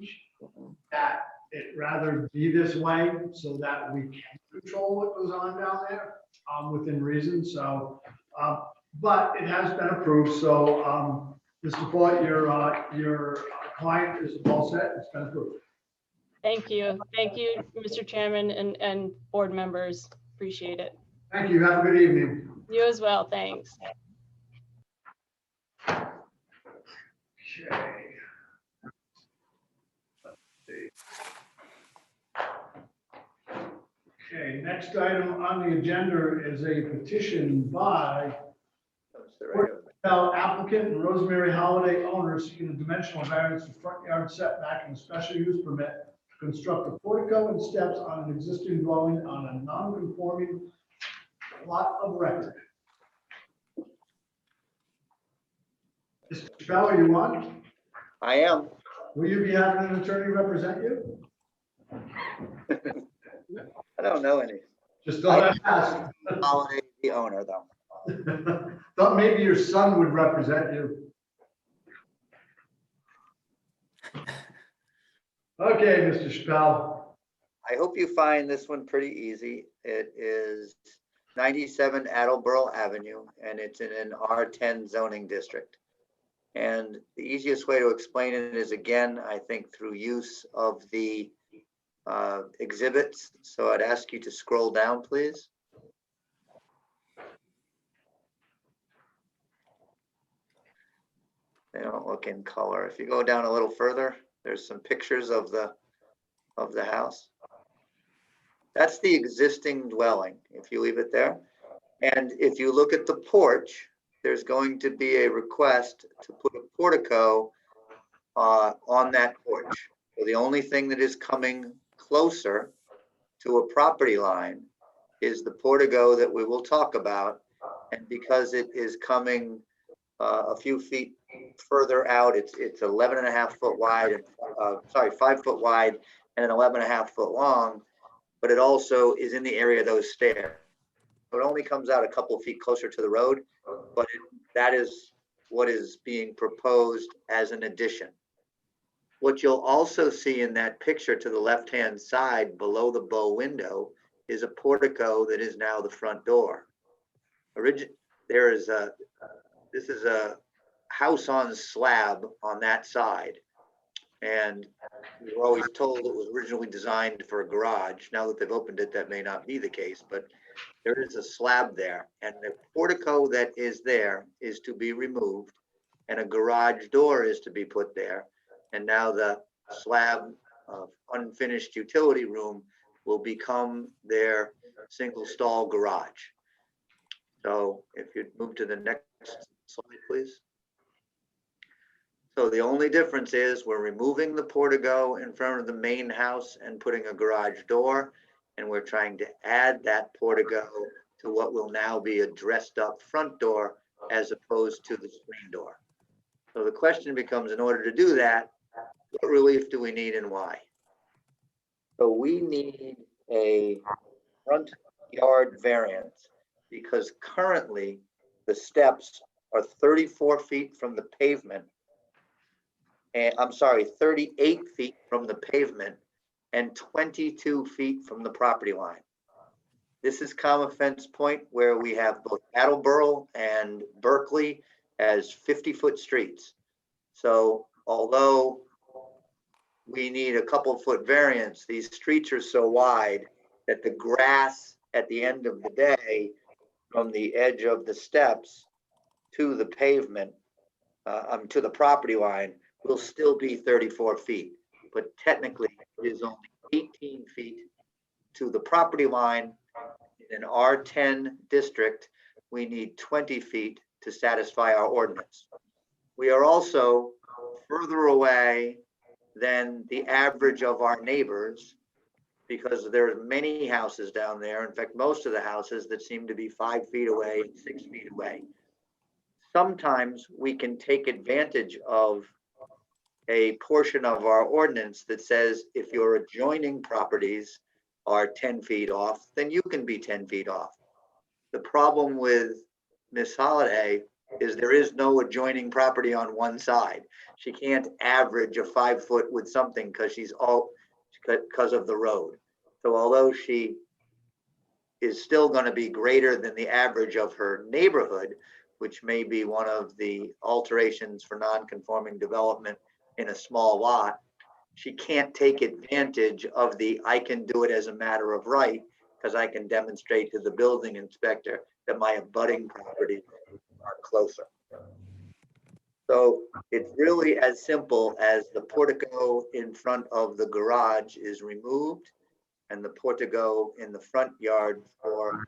that it rather be this way so that we can control what goes on down there within reason. So, but it has been approved. So, Mr. Fort, your client is all set. It's been approved. Thank you. Thank you, Mr. Chairman and board members. Appreciate it. Thank you. Have a good evening. You as well. Thanks. Okay. Let's see. Okay, next item on the agenda is a petition by applicant and Rosemary Holiday owner seeking a dimensional variance for front yard setback and a special use permit to construct a portico and steps on an existing dwelling on a non-conforming lot of record. Mr. Chappelle, are you on? I am. Will you be having an attorney represent you? I don't know any. Just thought I'd ask. Holiday, the owner, though. Thought maybe your son would represent you. Okay, Mr. Chappelle. I hope you find this one pretty easy. It is 97 Attleboro Avenue, and it's in an R10 zoning district. And the easiest way to explain it is, again, I think through use of the exhibits. So I'd ask you to scroll down, please. They don't look in color. If you go down a little further, there's some pictures of the house. That's the existing dwelling, if you leave it there. And if you look at the porch, there's going to be a request to put a portico on that porch. So the only thing that is coming closer to a property line is the portico that we will talk about. And because it is coming a few feet further out, it's 11.5 foot wide, and 5 foot wide and 11.5 foot long, but it also is in the area of those stairs. It only comes out a couple of feet closer to the road, but that is what is being proposed as an addition. What you'll also see in that picture to the left-hand side below the bow window is a portico that is now the front door. This is a house on slab on that side. And we were always told it was originally designed for a garage. Now that they've opened it, that may not be the case, but there is a slab there. And the portico that is there is to be removed, and a garage door is to be put there. And now the slab of unfinished utility room will become their single stall garage. So if you'd move to the next slide, please. So the only difference is we're removing the portico in front of the main house and putting a garage door, and we're trying to add that portico to what will now be a dressed up front door as opposed to the screen door. So the question becomes, in order to do that, what relief do we need and why? So we need a front yard variance because currently the steps are 34 feet from the pavement. And I'm sorry, 38 feet from the pavement and 22 feet from the property line. This is Common Fence Point, where we have both Attleboro and Berkeley as 50-foot streets. So although we need a couple foot variance, these streets are so wide that the grass at the end of the day from the edge of the steps to the pavement, to the property line, will still be 34 feet. But technically it is only 18 feet to the property line. In an R10 district, we need 20 feet to satisfy our ordinance. We are also further away than the average of our neighbors because there are many houses down there. In fact, most of the houses that seem to be 5 feet away and 6 feet away. Sometimes we can take advantage of a portion of our ordinance that says if your adjoining properties are 10 feet off, then you can be 10 feet off. The problem with Miss Holliday is there is no adjoining property on one side. She can't average a 5 foot with something because of the road. So although she is still going to be greater than the average of her neighborhood, which may be one of the alterations for non-conforming development in a small lot, she can't take advantage of the I can do it as a matter of right because I can demonstrate to the building inspector that my abutting properties are closer. So it's really as simple as the portico in front of the garage is removed and the portico in the front yard for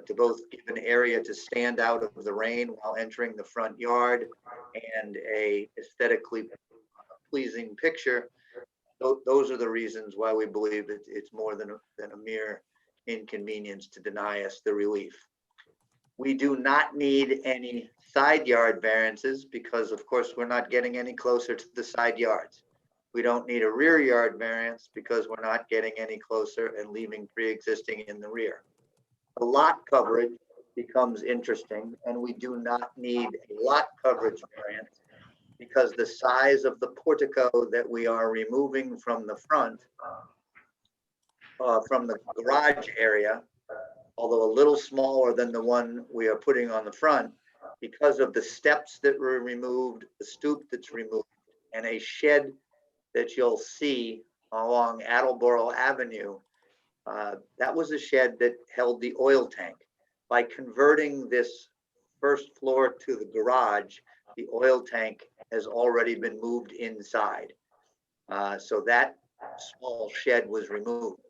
to both give an area to stand out of the rain while entering the front yard and a aesthetically pleasing picture. Those are the reasons why we believe it's more than a mere inconvenience to deny us the relief. We do not need any side yard variances because of course we're not getting any closer to the side yards. We don't need a rear yard variance because we're not getting any closer and leaving pre-existing in the rear. The lot coverage becomes interesting, and we do not need a lot coverage variance because the size of the portico that we are removing from the front, from the garage area, although a little smaller than the one we are putting on the front, because of the steps that were removed, the stoop that's removed, and a shed that you'll see along Attleboro Avenue, that was a shed that held the oil tank. By converting this first floor to the garage, the oil tank has already been moved inside. So that small shed was removed.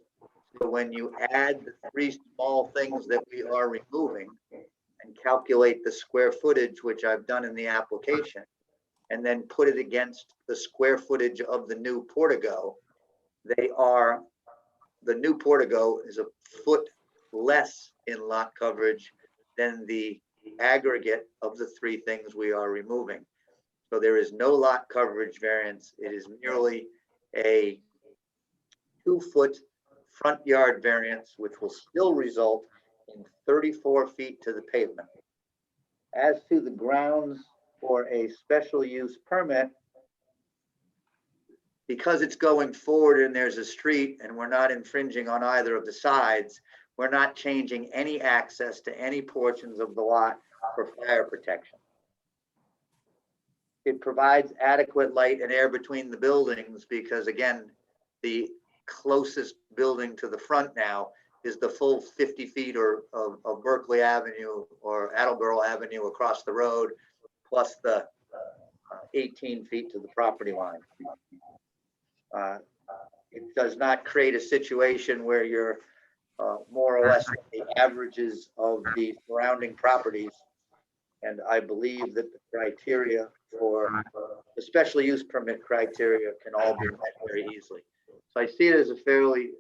So when you add the three small things that we are removing and calculate the square footage, which I've done in the application, and then put it against the square footage of the new portico, the new portico is a foot less in lot coverage than the aggregate of the three things we are removing. So there is no lot coverage variance. It is merely a 2-foot front yard variance, which will still result in 34 feet to the pavement. As to the grounds for a special use permit, because it's going forward and there's a street and we're not infringing on either of the sides, we're not changing any access to any portions of the lot for fire protection. It provides adequate light and air between the buildings because, again, the closest building to the front now is the full 50 feet of Berkeley Avenue or Attleboro Avenue across the road, plus the 18 feet to the property line. It does not create a situation where you're more or less the averages of the surrounding properties. And I believe that the criteria for the special use permit criteria can all be met very easily. So I see it as a fairly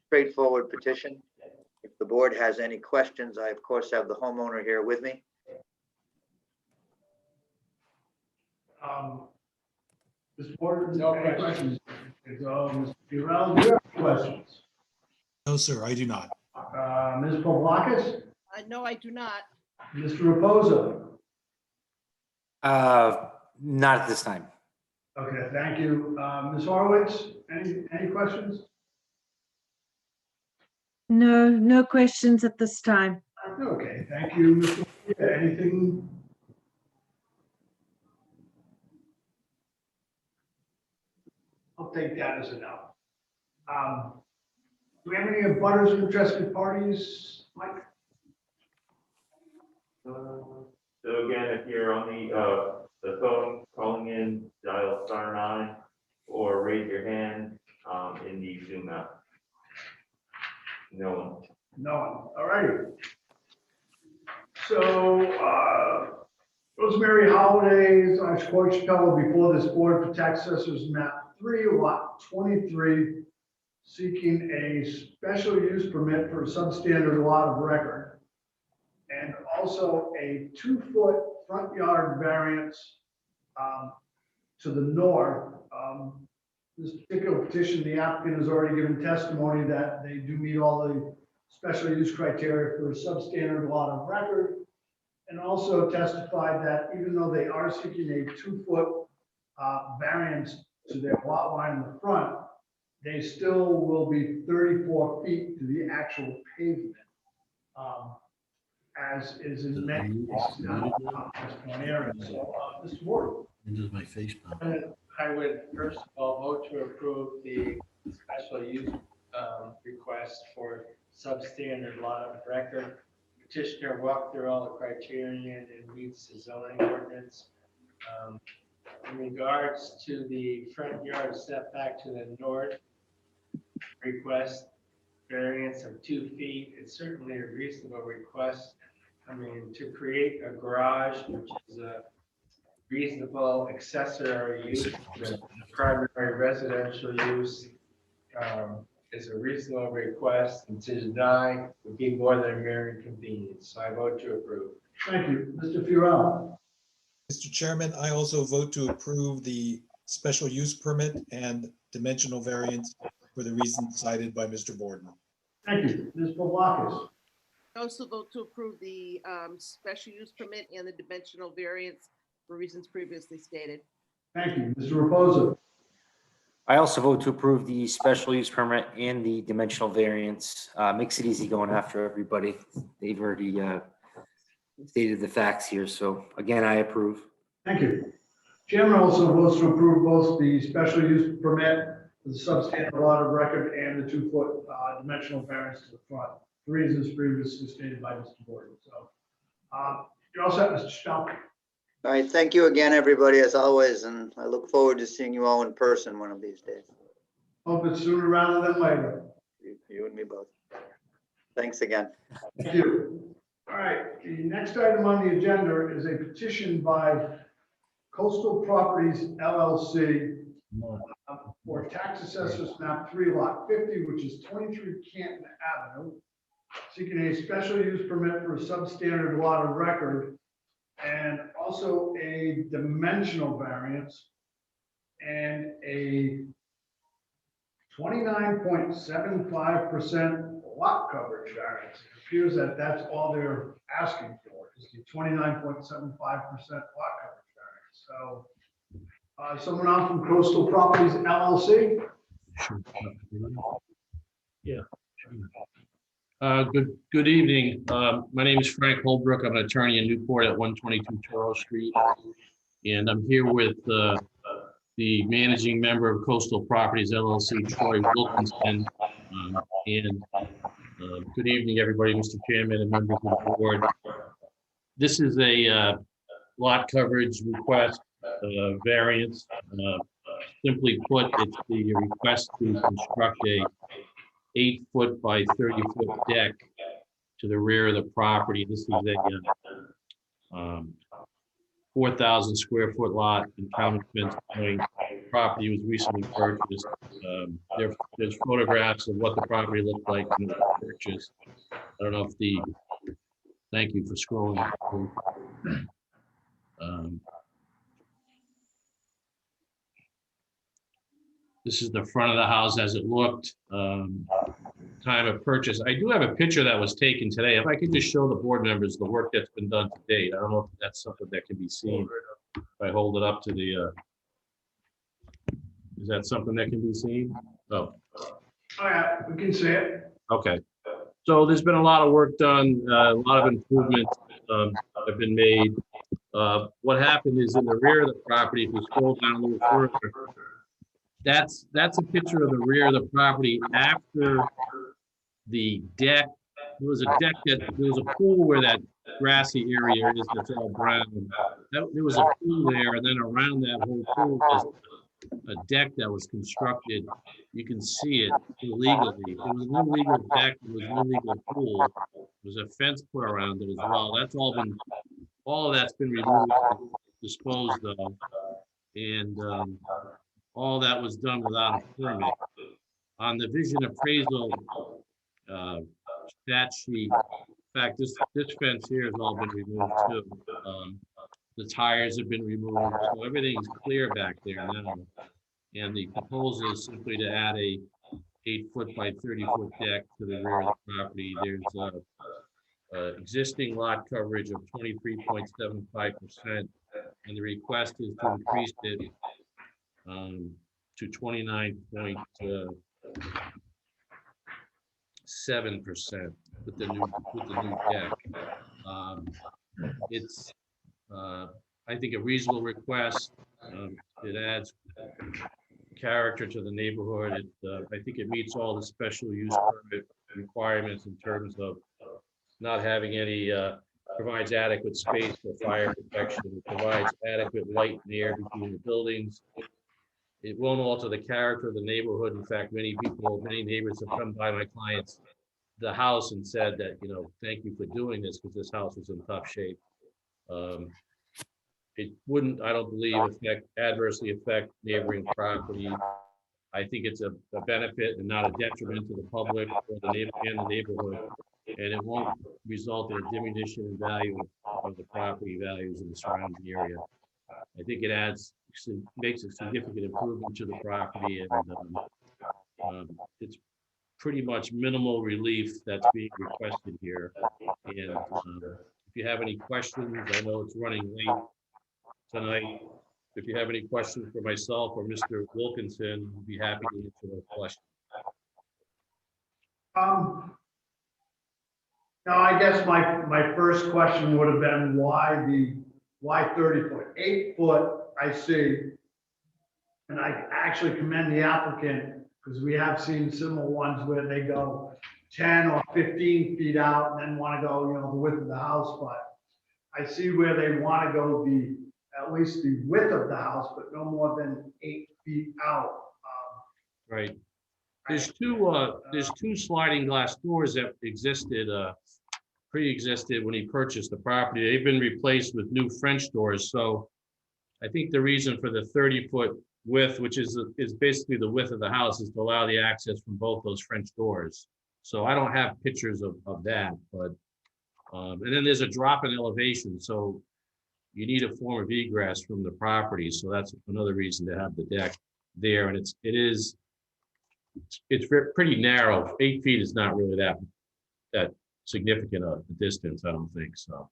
straightforward petition. If the board has any questions, I of course have the homeowner here with me. Mr. Porter, no questions. Mr. Burrell, do you have questions? No, sir, I do not. Ms. Pavlakis? No, I do not. Mr. Reposo? Not at this time. Okay, thank you. Ms. Horowitz, any questions? No, no questions at this time. Okay, thank you. Mr. Maria, anything? I'll take that as a no. Do we have any abutters or interested parties, Mike? So again, if you're on the phone calling in, dial *9 or raise your hand in the Zoom app. No one. No one. All righty. So, Rosemary Holiday / Court Chappelle before this board for tax assessors map 3, lot 23, seeking a special use permit for a substandard lot of record, and also a 2-foot front yard variance to the north. This particular petition, the applicant has already given testimony that they do meet all the special use criteria for a substandard lot of record, and also testified that even though they are seeking a 2-foot variance to their lot line in the front, they still will be 34 feet to the actual pavement, as is in many cases in the area. So, Mr. Ward. My face pop. I would first of all vote to approve the special use request for substandard lot of record. Petitioner walked through all the criterion and meets the zoning ordinance. In regards to the front yard setback to the north, request variance of 2 feet. It's certainly a reasonable request. I mean, to create a garage, which is a reasonable accessory use, the primary residential use is a reasonable request, and to deny would be more than a mere inconvenience. So I vote to approve. Thank you. Mr. Furell. Mr. Chairman, I also vote to approve the special use permit and dimensional variance for the reasons cited by Mr. Borden. Thank you. Ms. Pavlakis. I also vote to approve the special use permit and the dimensional variance for reasons previously stated. Thank you. Mr. Reposo. I also vote to approve the special use permit and the dimensional variance. Makes it easy going after everybody. They've already stated the facts here. So again, I approve. Thank you. Chairman also votes to approve both the special use permit the substandard lot of record and the 2-foot dimensional variance to the front. The reasons previously stated by Mr. Gordon. So you're all set, Mr. Stump. All right, thank you again, everybody, as always, and I look forward to seeing you all in person one of these days. Hope it's sooner rather than later. You and me both. Thanks again. Thank you. All right, the next item on the agenda is a petition by Coastal Properties LLC for tax assessors map 3 lot 50, which is 23 Canton Avenue, seeking a special use permit for a substandard lot of record and also a dimensional variance and a 29.75% lot coverage variance. It appears that that's all they're asking for, is the 29.75% lot coverage variance. So someone on from Coastal Properties LLC? Yeah. Good evening. My name is Frank Holbrook. I'm an attorney in Newport at 122 Charles Street. And I'm here with the managing member of Coastal Properties LLC, Troy Wilkinson. Good evening, everybody, Mr. Chairman and members of the board. This is a lot coverage request variance. Simply put, it's the request to construct a 8-foot by 30-foot deck to the rear of the property. This is a 4,000 square foot lot in Town of Fence Point. Property was recently purchased. There's photographs of what the property looked like when it was purchased. I don't know if thank you for scrolling through. This is the front of the house as it looked, time of purchase. I do have a picture that was taken today. If I could just show the board members the work that's been done to date. I don't know if that's something that can be seen. If I hold it up to the, is that something that can be seen? Oh. Oh yeah, we can see it. Okay. So there's been a lot of work done, a lot of improvements have been made. What happened is in the rear of the property, if we scroll down a little further, that's a picture of the rear of the property after the deck. There was a deck there was a pool where that grassy area is that's all brown. There was a pool there, and then around that whole pool was a deck that was constructed. You can see it illegally. It was an illegal deck. It was an illegal pool. There was a fence put around it as well. All of that's been removed, disposed of, and all that was done without a permit. On the vision appraisal stat sheet, in fact, this fence here has all been removed too. The tires have been removed, so everything's clear back there now. And the proposal is simply to add a 8-foot by 30-foot deck to the rear of the property. There's existing lot coverage of 23.75%, and the request is to increase it to 29.7% with the new deck. It's I think a reasonable request. It adds character to the neighborhood. I think it meets all the special use permit requirements in terms of not having any, provides adequate space for fire protection. It provides adequate light and air between the buildings. It won't alter the character of the neighborhood. In fact, many neighbors have come by my client's the house and said that, thank you for doing this because this house was in tough shape. It wouldn't, I don't believe, adversely affect neighboring property. I think it's a benefit and not a detriment to the public or the neighborhood. And it won't result in a diminution in value of the property values in the surrounding area. I think it makes a significant improvement to the property, and it's pretty much minimal relief that's being requested here. And if you have any questions, I know it's running late tonight. If you have any questions for myself or Mr. Wilkinson, I'd be happy to answer those questions. Now, I guess my first question would have been why 30 foot, 8 foot, I see. And I actually commend the applicant, because we have seen similar ones where they go 10 or 15 feet out and then want to go, the width of the house, but I see where they want to go at least the width of the house, but no more than 8 feet out. Right. There's two sliding glass doors that existed, pre-existed when he purchased the property. They've been replaced with new French doors. So I think the reason for the 30-foot width, which is basically the width of the house, is to allow the access from both those French doors. So I don't have pictures of that, but, and then there's a drop in elevation. So you need a form of egress from the property. So that's another reason to have the deck there. And it's pretty narrow. 8 feet is not really that significant a distance, I don't think so.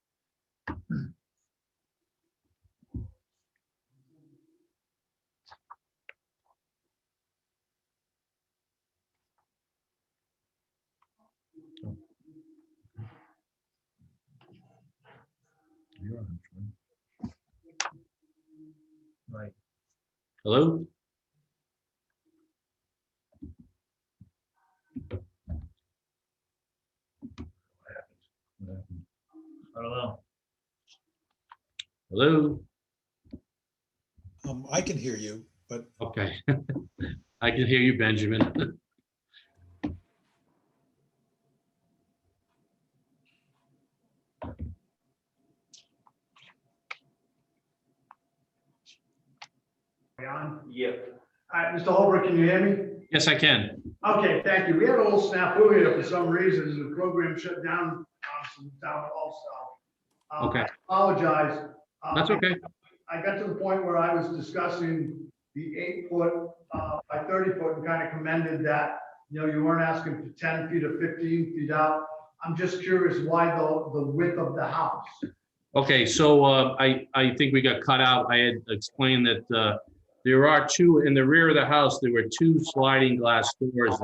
Right. Hello? I don't know. Hello? I can hear you, but Okay. I can hear you, Benjamin. On? Yep. All right, Mr. Holbrook, can you hear me? Yes, I can. Okay, thank you. We had a little snafu here for some reason. The program shut down some town also. Okay. I apologize. That's okay. I got to the point where I was discussing the 8-foot by 30-foot and kind of commended that, you weren't asking for 10 feet or 15 feet out. I'm just curious why the width of the house. Okay, so I think we got cut out. I had explained that there are two, in the rear of the house, there were two sliding glass doors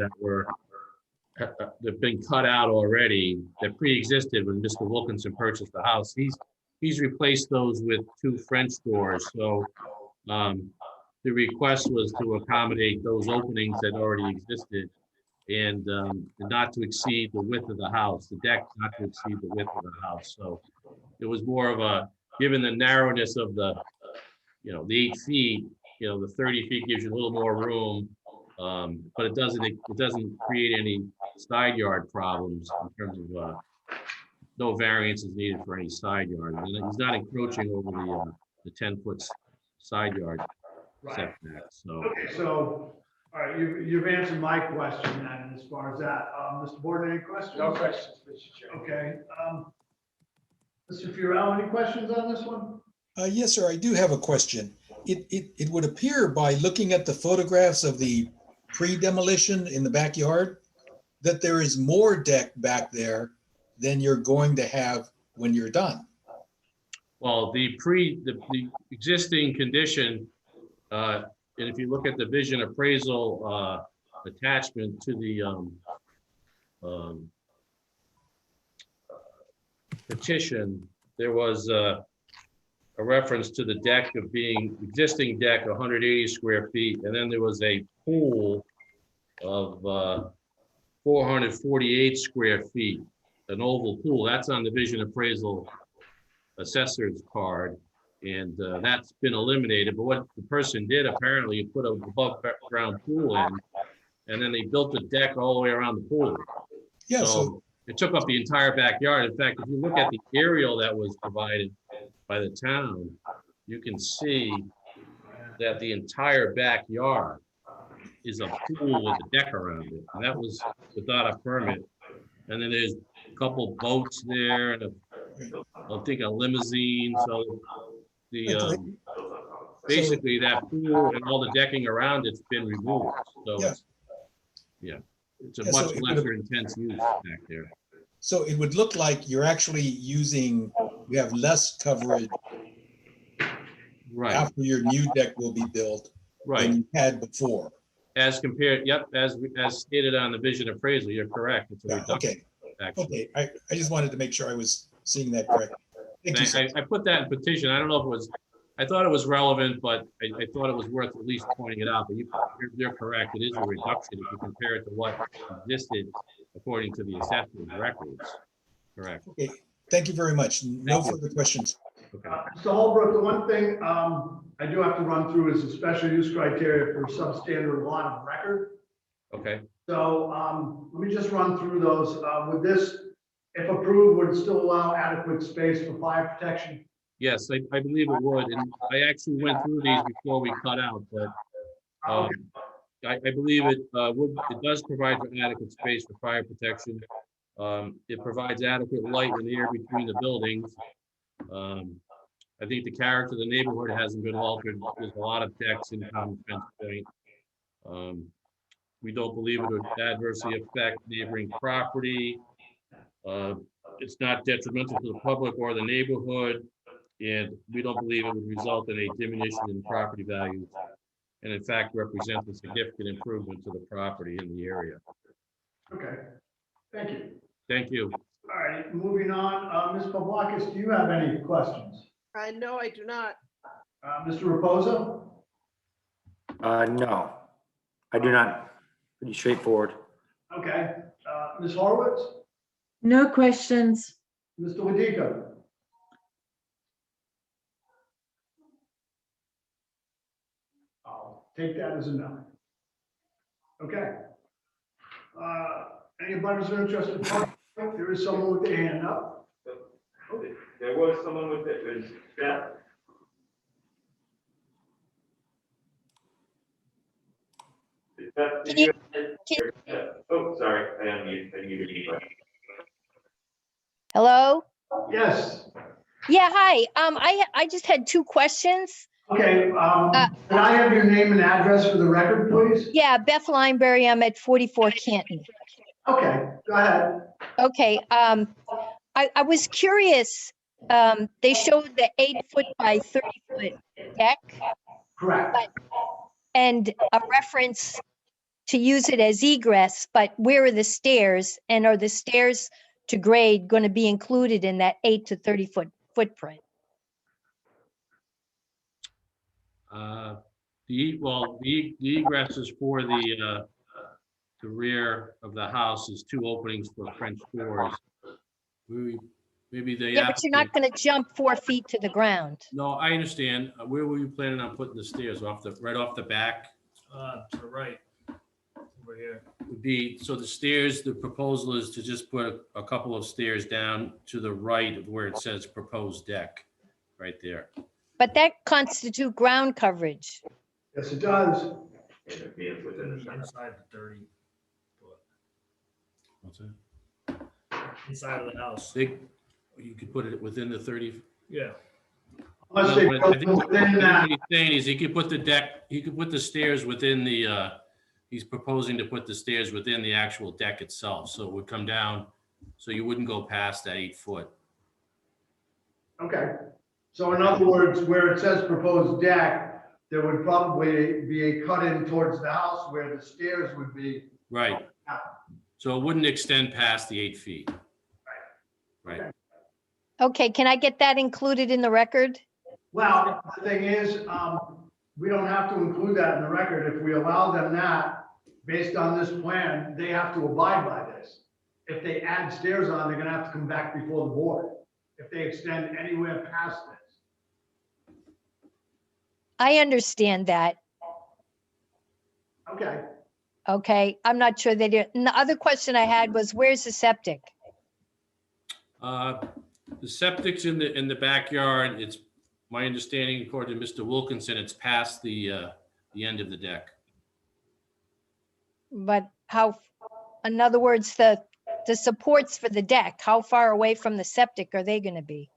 that've been cut out already, that pre-existed when Mr. Wilkinson purchased the house. He's replaced those with two French doors. So the request was to accommodate those openings that already existed and not to exceed the width of the house, the deck not to exceed the width of the house. So it was more of a, given the narrowness of the 8 feet, the 30 feet gives you a little more room, but it doesn't create any side yard problems in terms of no variance is needed for any side yard. And he's not encroaching over the 10-foot side yard setback. So. Okay, so, all right, you've answered my question then as far as that. Mr. Borden, any questions? No questions, Mr. Chairman. Okay. Mr. Furell, any questions on this one? yes, sir, I do have a question. It would appear by looking at the photographs of the pre-demolition in the backyard that there is more deck back there than you're going to have when you're done. Well, the existing condition, and if you look at the vision appraisal attachment to the petition, there was a reference to the deck of being existing deck 180 square feet, and then there was a pool of 448 square feet, an oval pool. That's on the vision appraisal assessor's card, and that's been eliminated. But what the person did apparently put an above ground pool in, and then they built the deck all the way around the pool. Yeah, so it took up the entire backyard. In fact, if you look at the aerial that was provided by the town, you can see that the entire backyard is a pool with a deck around it, and that was without a permit. And then there's a couple boats there, and I think a limousine. So the basically that pool and all the decking around it's been removed. So it's a much lesser intense use back there. So it would look like you're actually you have less coverage after your new deck will be built than you had before. As compared, as stated on the vision appraisal, you're correct. It's a reduction. Okay. Okay. I just wanted to make sure I was seeing that correctly. Thank you, sir. I put that in petition. I don't know if it was I thought it was relevant, but I thought it was worth at least pointing it out, but you're correct. It is a reduction if you compare it to what existed according to the assessment records. Correct. Okay, thank you very much. No Thank you. further questions. Okay. Mr. Holbrook, the one thing I do have to run through is the special use criteria for substandard lot of record. Okay. So let me just run through those. Would this, if approved, would it still allow adequate space for fire protection? Yes, I believe it would. And I actually went through these before we cut out, but I believe it does provide for adequate space for fire protection. It provides adequate light and air between the buildings. I think the character of the neighborhood hasn't been altered. There's a lot of decks in Common Fence Point. We don't believe it would adversely affect neighboring property. It's not detrimental to the public or the neighborhood, and we don't believe it would result in a diminution in property values, and in fact represents a significant improvement to the property in the area. Okay, thank you. Thank you. All right, moving on. Ms. Pavlakis, do you have any questions? No, I do not. Mr. Reposa? No, I do not. Pretty straightforward. Okay. Ms. Horowitz? No questions. Mr. Wadika? I'll take that as a no. Okay. Anybody who's interested? There is someone with their hand up. There was someone with it, was Beth? Did you? Oh, sorry, I unmuted you. Hello? Yes. Yeah, hi. I just had two questions. Okay, can I have your name and address for the record, please? Yeah, Beth Lineberry, I'm at 44 Canton. Okay, go ahead. Okay, I was curious, they showed the 8-foot by 30-foot deck. Correct. And a reference to use it as egress, but where are the stairs? And are the stairs to grade going to be included in that 8 to 30-foot footprint? The egress is for the rear of the house is 2 openings for French doors. Maybe they. Yeah, but you're not going to jump 4 feet to the ground. No, I understand. Where were you planning on putting the stairs? Right off the back? To the right, over here. Would be, so the stairs, the proposal is to just put a couple of stairs down to the right of where it says proposed deck, right there. But that constitute ground coverage. Yes, it does. Inside the 30 foot, What's that? inside of the house. You could put it within the 30. Yeah. Unless they No, go I think within what that. he's saying is he could put the deck, he could put the stairs within the, he's proposing to put the stairs within the actual deck itself. So it would come down, so you wouldn't go past that 8 foot. Okay. So in other words, where it says proposed deck, there would probably be a cut in towards the house where the stairs would be. Right. So it wouldn't extend past the 8 feet. Right. Okay, can I get that included in the record? Well, the thing is, we don't have to include that in the record. If we allow them that, based on this plan, they have to abide by this. If they add stairs on, they're gonna have to come back before the board. If they extend anywhere past this. I understand that. Okay. Okay, I'm not sure they do. And the other question I had was, where's the septic? The septic's in the backyard. It's my understanding, according to Mr. Wilkinson, it's past the end of the deck. But how, in other words, the supports for the deck, how far away from the septic are they gonna be?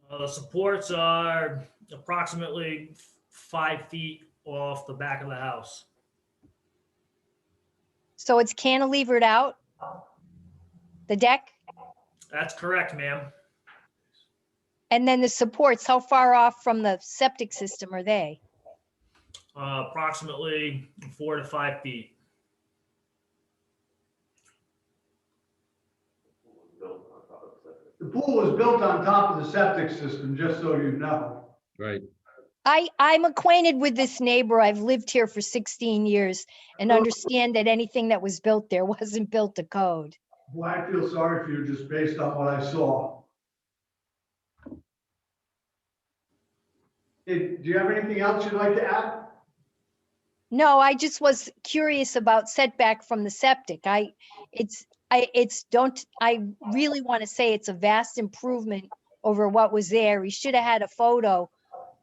The supports are approximately 5 feet off the back of the house. So it's cantilevered out? The deck? That's correct, ma'am. And then the supports, how far off from the septic system are they? Approximately 4 to 5 feet. The pool was built on top of the septic system, just so you know. Right. I'm acquainted with this neighbor. I've lived here for 16 years and understand that anything that was built there wasn't built to code. Well, I feel sorry for you just based on what I saw. Hey, do you have anything else you'd like to add? No, I just was curious about setback from the septic. I really want to say it's a vast improvement over what was there. He should have had a photo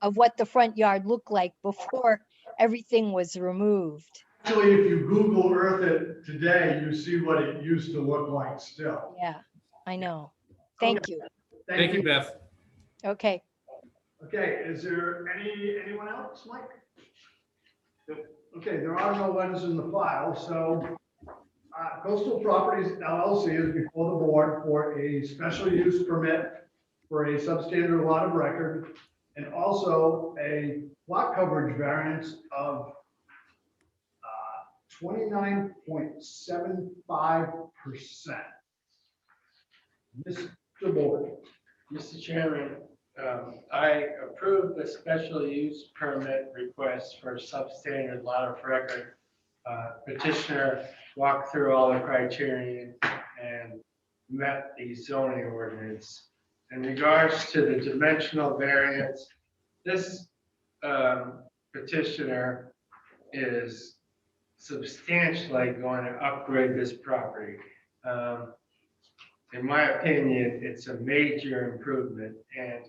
of what the front yard looked like before everything was removed. Actually, if you Google Earth it today, you see what it used to look like still. Yeah, I know. Thank you. Thank you, Beth. Okay. Okay, is there anyone else, Mike? Okay, there are no letters in the file, so Coastal Properties LLC is before the board for a special use permit for a substandard lot of record and also a lot coverage variance of 29.75%. Mr. Board. Mr. Chairman, I approve the special use permit request for substandard lot of record. Petitioner walked through all the criteria and met the zoning ordinance. In regards to the dimensional variance, this petitioner is substantially going to upgrade this property. In my opinion, it's a major improvement, and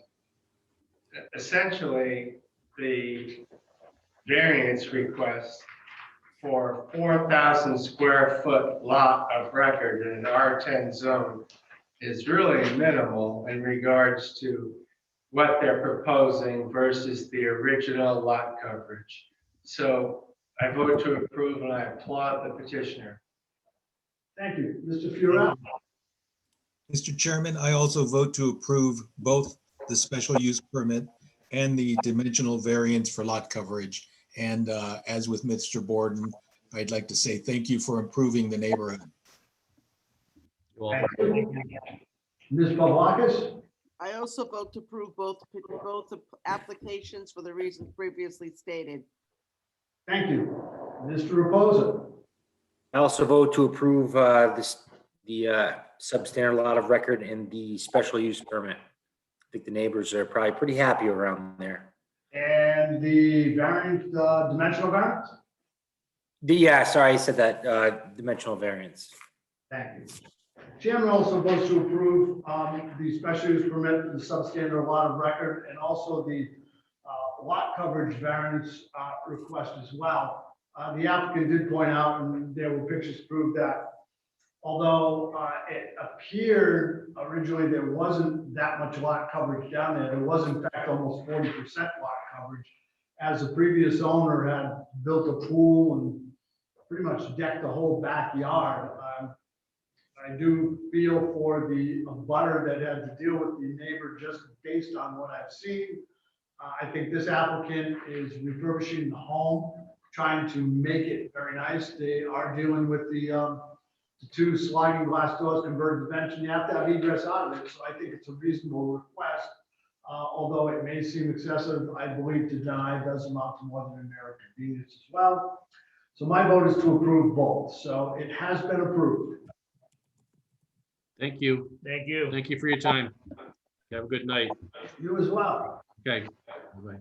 essentially the variance request for 4,000 square foot lot of record in an R10 zone is really minimal in regards to what they're proposing versus the original lot coverage. So I vote to approve and I applaud the petitioner. Thank you. Mr. Furell. Mr. Chairman, I also vote to approve both the special use permit and the dimensional variance for lot coverage. And as with Mr. Borden, I'd like to say thank you for improving the neighborhood. Thank you. Ms. Pavlakis? I also vote to approve both the applications for the reasons previously stated. Thank you. Mr. Reposa? I also vote to approve the substandard lot of record and the special use permit. I think the neighbors are probably pretty happy around there. And the variance, dimensional variance? Sorry, I said that, dimensional variance. Thank you. Chairman also votes to approve the special use permit for the substandard lot of record and also the lot coverage variance request as well. The applicant did point out, and there were pictures to prove that although it appeared originally there wasn't that much lot coverage down there, there was in fact almost 40% lot coverage, as the previous owner had built a pool and pretty much decked the whole backyard. I do feel for the butter that had to deal with the neighbor just based on what I've seen. I think this applicant is refurbishing the home, trying to make it very nice. They are dealing with the two sliding glass doors converted to bench, and you have to have egress out of it. So I think it's a reasonable request. Although it may seem excessive, I believe to deny does amount to more than a mere convenience as well. So my vote is to approve both. So it has been approved. Thank you. Thank you. Thank you for your time. Have a good night. You as well. Okay. Bye-bye.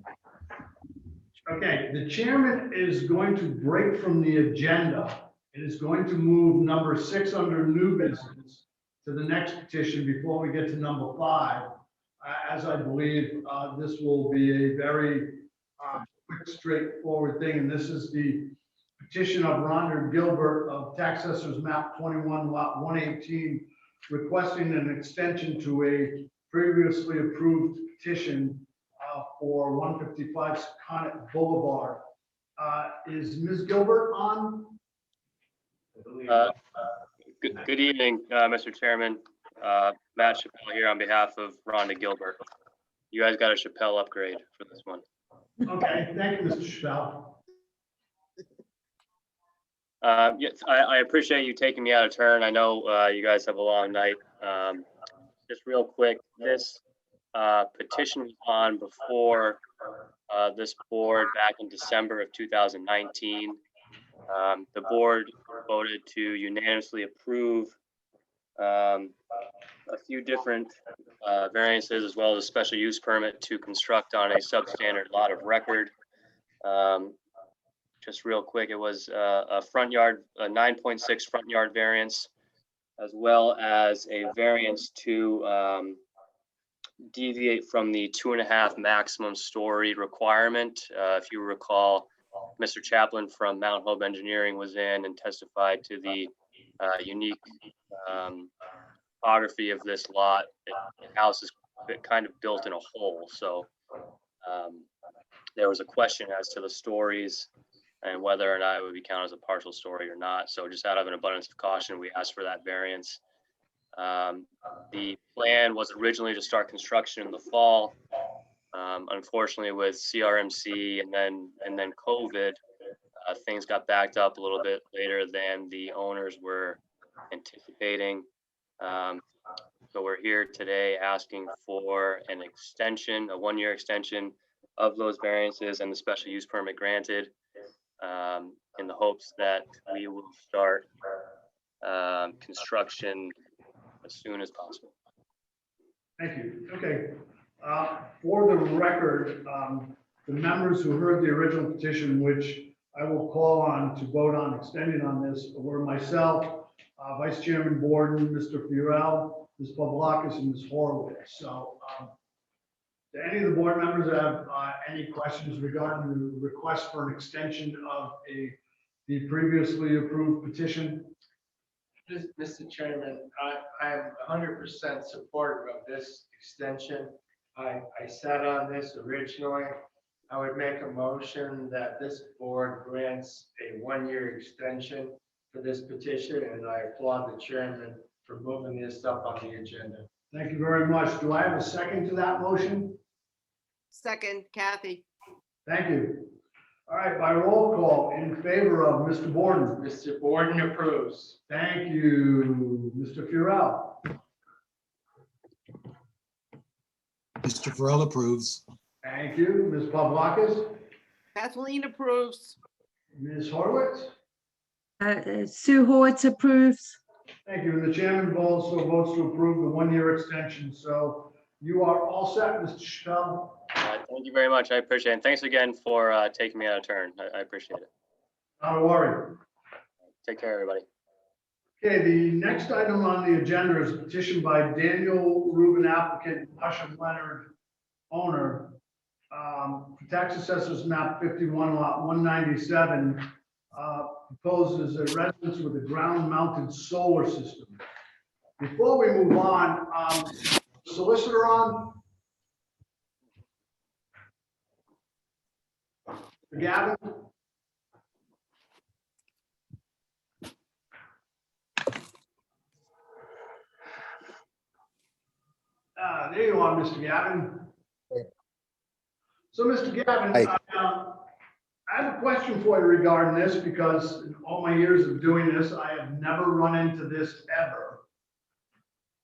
Okay, the chairman is going to break from the agenda. It is going to move number 6 under new business to the next petition before we get to number 5. As I believe this will be a very quick, straightforward thing. And this is the petition of Rhonda Gilbert of Tax Assessors Map 21 Lot 118, requesting an extension to a previously approved petition for 155 Canton Boulevard. Is Ms. Gilbert on? Good evening, Mr. Chairman. Matt Chappelle here on behalf of Rhonda Gilbert. You guys got a Chappelle upgrade for this one. Okay, thank you, Mr. Chappelle. Yes, I appreciate you taking me out of turn. I know you guys have a long night. just real quick, this petition was on before this board back in December of 2019. The board voted to unanimously approve a few different variances as well as a special use permit to construct on a substandard lot of record. Just real quick, it was a front yard, a 9.6 front yard variance, as well as a variance to deviate from the 2.5 maximum story requirement. If you recall, Mr. Chaplin from Mount Hope Engineering was in and testified to the unique topography of this lot. The house is kind of built in a hole, so there was a question as to the stories and whether or not it would be counted as a partial story or not. So just out of an abundance of caution, we asked for that variance. The plan was originally to start construction in the fall. Unfortunately, with CRMC and then COVID, things got backed up a little bit later than the owners were anticipating. So we're here today asking for an extension, a 1-year extension of those variances and the special use permit granted, in the hopes that we will start construction as soon as possible. Thank you. Okay. For the record, the members who heard the original petition, which I will call on to vote on extending on this, were myself, Vice Chairman Borden, Mr. Furell, Ms. Pavlakis, and Ms. Horowitz. So do any of the board members have any questions regarding the request for an extension of the previously approved petition? Mr. Chairman, I am 100% supportive of this extension. I sat on this originally. I would make a motion that this board grants a 1-year extension for this petition, and I applaud the chairman for moving this up on the agenda. Thank you very much. Do I have a second to that motion? Second, Kathy. Thank you. All right, by roll call, in favor of Mr. Borden. Mr. Borden approves. Thank you. Mr. Furell. Mr. Farrell approves. Thank you. Ms. Pavlakis. Kathleen approves. Ms. Horowitz. Sue Horowitz approves. Thank you. And the chairman also votes to approve the 1-year extension. So you are all set, Mr. Chappelle. Thank you very much. I appreciate it. And thanks again for taking me out of turn. I appreciate it. Not a worry. Take care, everybody. Okay, the next item on the agenda is a petition by Daniel Rubin, applicant, Usher Leonard, owner, for tax assessors map 51 lot 197, proposes a residence with a ground mounted solar system. Before we move on, solicitor on? Gavin? There you are, Mr. Gavin. So, Mr. Gavin, I have a question for you regarding this, because in all my years of doing this, I have never run into this ever.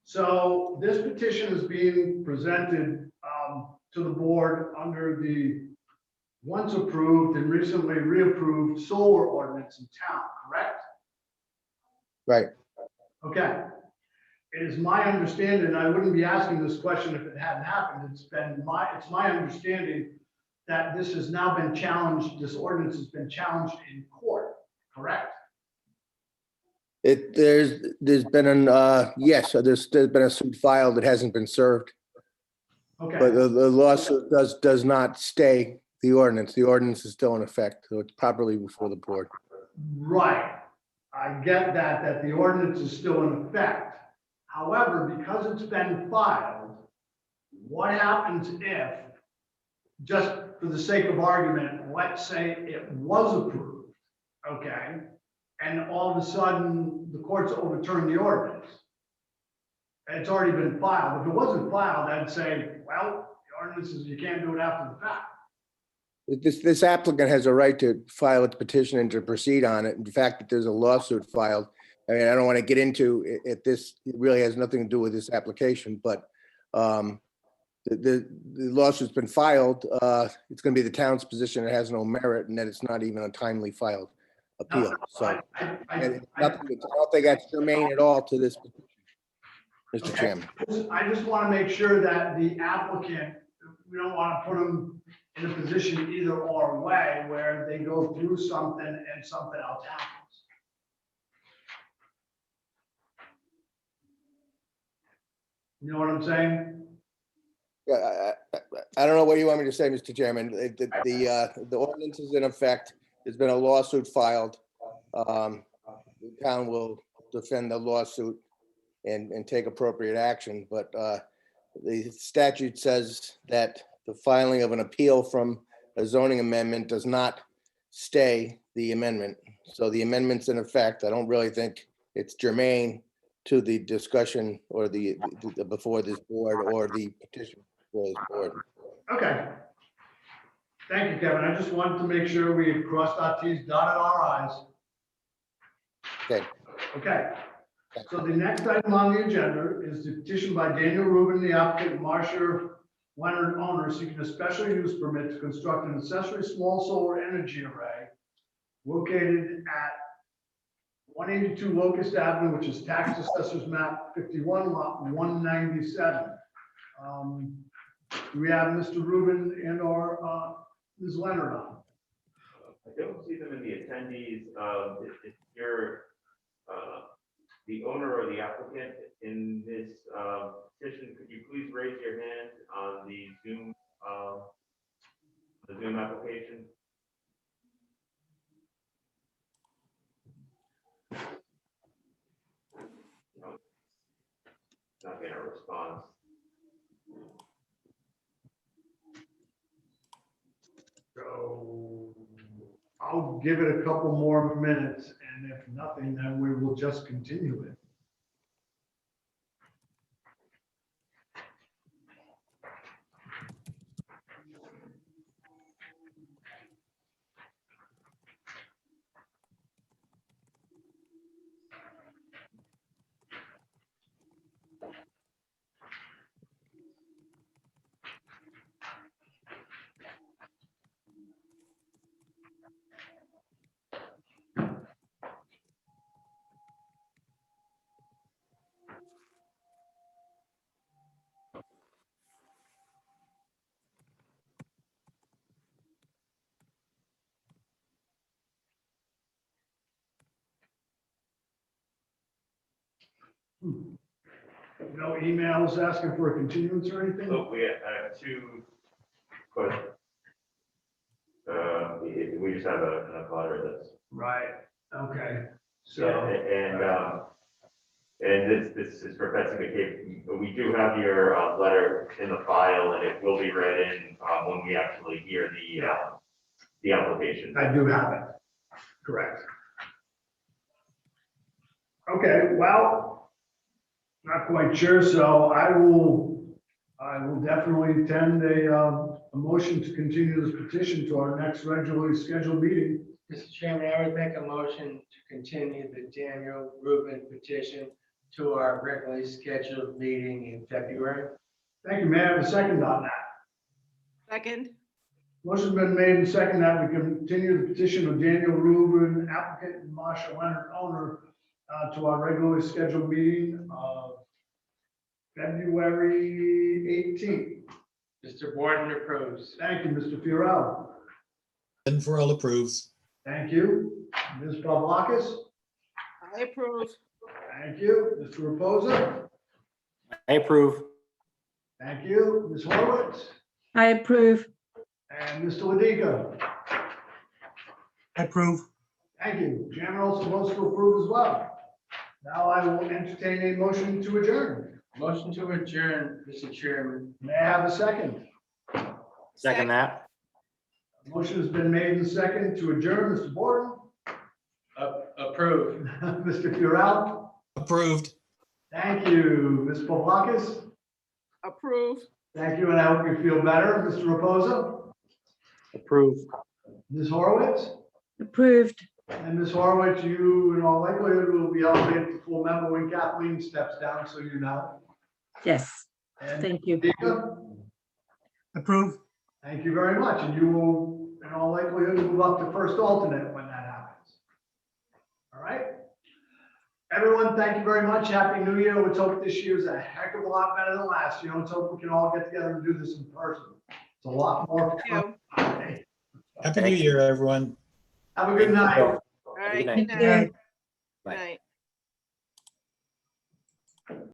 So this petition is being presented to the board under the once approved and recently reapproved solar ordinance in town, correct? Right. Okay. It is my understanding, and I wouldn't be asking this question if it hadn't happened. It's my understanding that this has now been challenged, this ordinance has been challenged in court, correct? There's been an, yes, there's been a suit filed that hasn't been served. Okay. But the lawsuit does not stay the ordinance. The ordinance is still in effect, so it's properly before the board. Right. I get that the ordinance is still in effect. However, because it's been filed, what happens if, just for the sake of argument, let's say it was approved, okay, and all of a sudden the courts overturn the ordinance? It's already been filed. If it wasn't filed, I'd say, well, the ordinance is, you can't do it after the fact. This applicant has a right to file its petition and to proceed on it. In fact, if there's a lawsuit filed, I mean, I don't want to get into it, this, it really has nothing to do with this application, but the lawsuit's been filed. It's going to be the town's position it has no merit and that it's not even a timely filed appeal. So and I don't think that's germane at all to this, Mr. Chairman. I just want to make sure that the applicant, we don't want to put them in a position either or way where they go through something and something else happens. You know what I'm saying? Yeah, I don't know what you want me to say, Mr. Chairman. The ordinance is in effect. There's been a lawsuit filed. The town will defend the lawsuit and take appropriate action, but the statute says that the filing of an appeal from a zoning amendment does not stay the amendment. So the amendment's in effect. I don't really think it's germane to the discussion or the before this board or the petition before this board. Okay. Thank you, Kevin. I just wanted to make sure we had crossed our T's, dotted our I's. Okay. Okay. So the next item on the agenda is the petition by Daniel Rubin, the applicant, Marcia Leonard, owner, seeking a special use permit to construct an accessory small solar energy array located at 182 Locust Avenue, which is tax assessors map 51, lot 197. Do we have Mr. Rubin and or Ms. Leonard on? I don't see them in the attendees. If you're the owner or the applicant in this petition, could you please raise your hand on the Zoom application? No, not getting a response. So I'll give it a couple more minutes, and if nothing, then we will just continue it. No emails asking for a continuance or anything? So we have two questions. We just have a butter that's. Right, okay, so. Yeah, and this is for fencing the cave. We do have your letter in the file, and it will be read in when we actually hear the application. I do have it, correct. Okay, well, not quite sure, so I will definitely attend a motion to continue this petition to our next regularly scheduled meeting. Mr. Chairman, I would make a motion to continue the Daniel Rubin petition to our regularly scheduled meeting in February. Thank you, ma'am. A second on that. Second. Motion's been made and second that we continue the petition of Daniel Rubin, applicant, and Marcia Leonard, owner, to our regularly scheduled meeting of February 18th. Mr. Borden approves. Thank you, Mr. Fiorello. And for all approves. Thank you. Ms. Pavlakis. I approve. Thank you. Mr. Reposa. I approve. Thank you. Ms. Horowitz. I approve. And Mr. Ladico. I approve. Thank you. Chairman also votes to approve as well. Now I will entertain a motion to adjourn. Motion to adjourn, Mr. Chairman. May I have a second? Second that. Motion has been made and second to adjourn. Mr. Borden. Approved. Mr. Fiorello. Approved. Thank you. Ms. Pavlakis. Approve. Thank you, and I hope you feel better. Mr. Reposa. Approved. Ms. Horowitz. Approved. And Ms. Horowitz, you in all likelihood will be elevated to full member when Kathleen steps down, so you know. Yes, And thank you. Tika, Approve. thank you very much, and you will in all likelihood move up to first alternate when that happens. All right? Everyone, thank you very much. Happy New Year. Let's hope this year's a heck of a lot better than last year. Let's hope we can all get together and do this in person. It's a lot more fun. Happy New Year, everyone. Have a good night. All right, night. good night.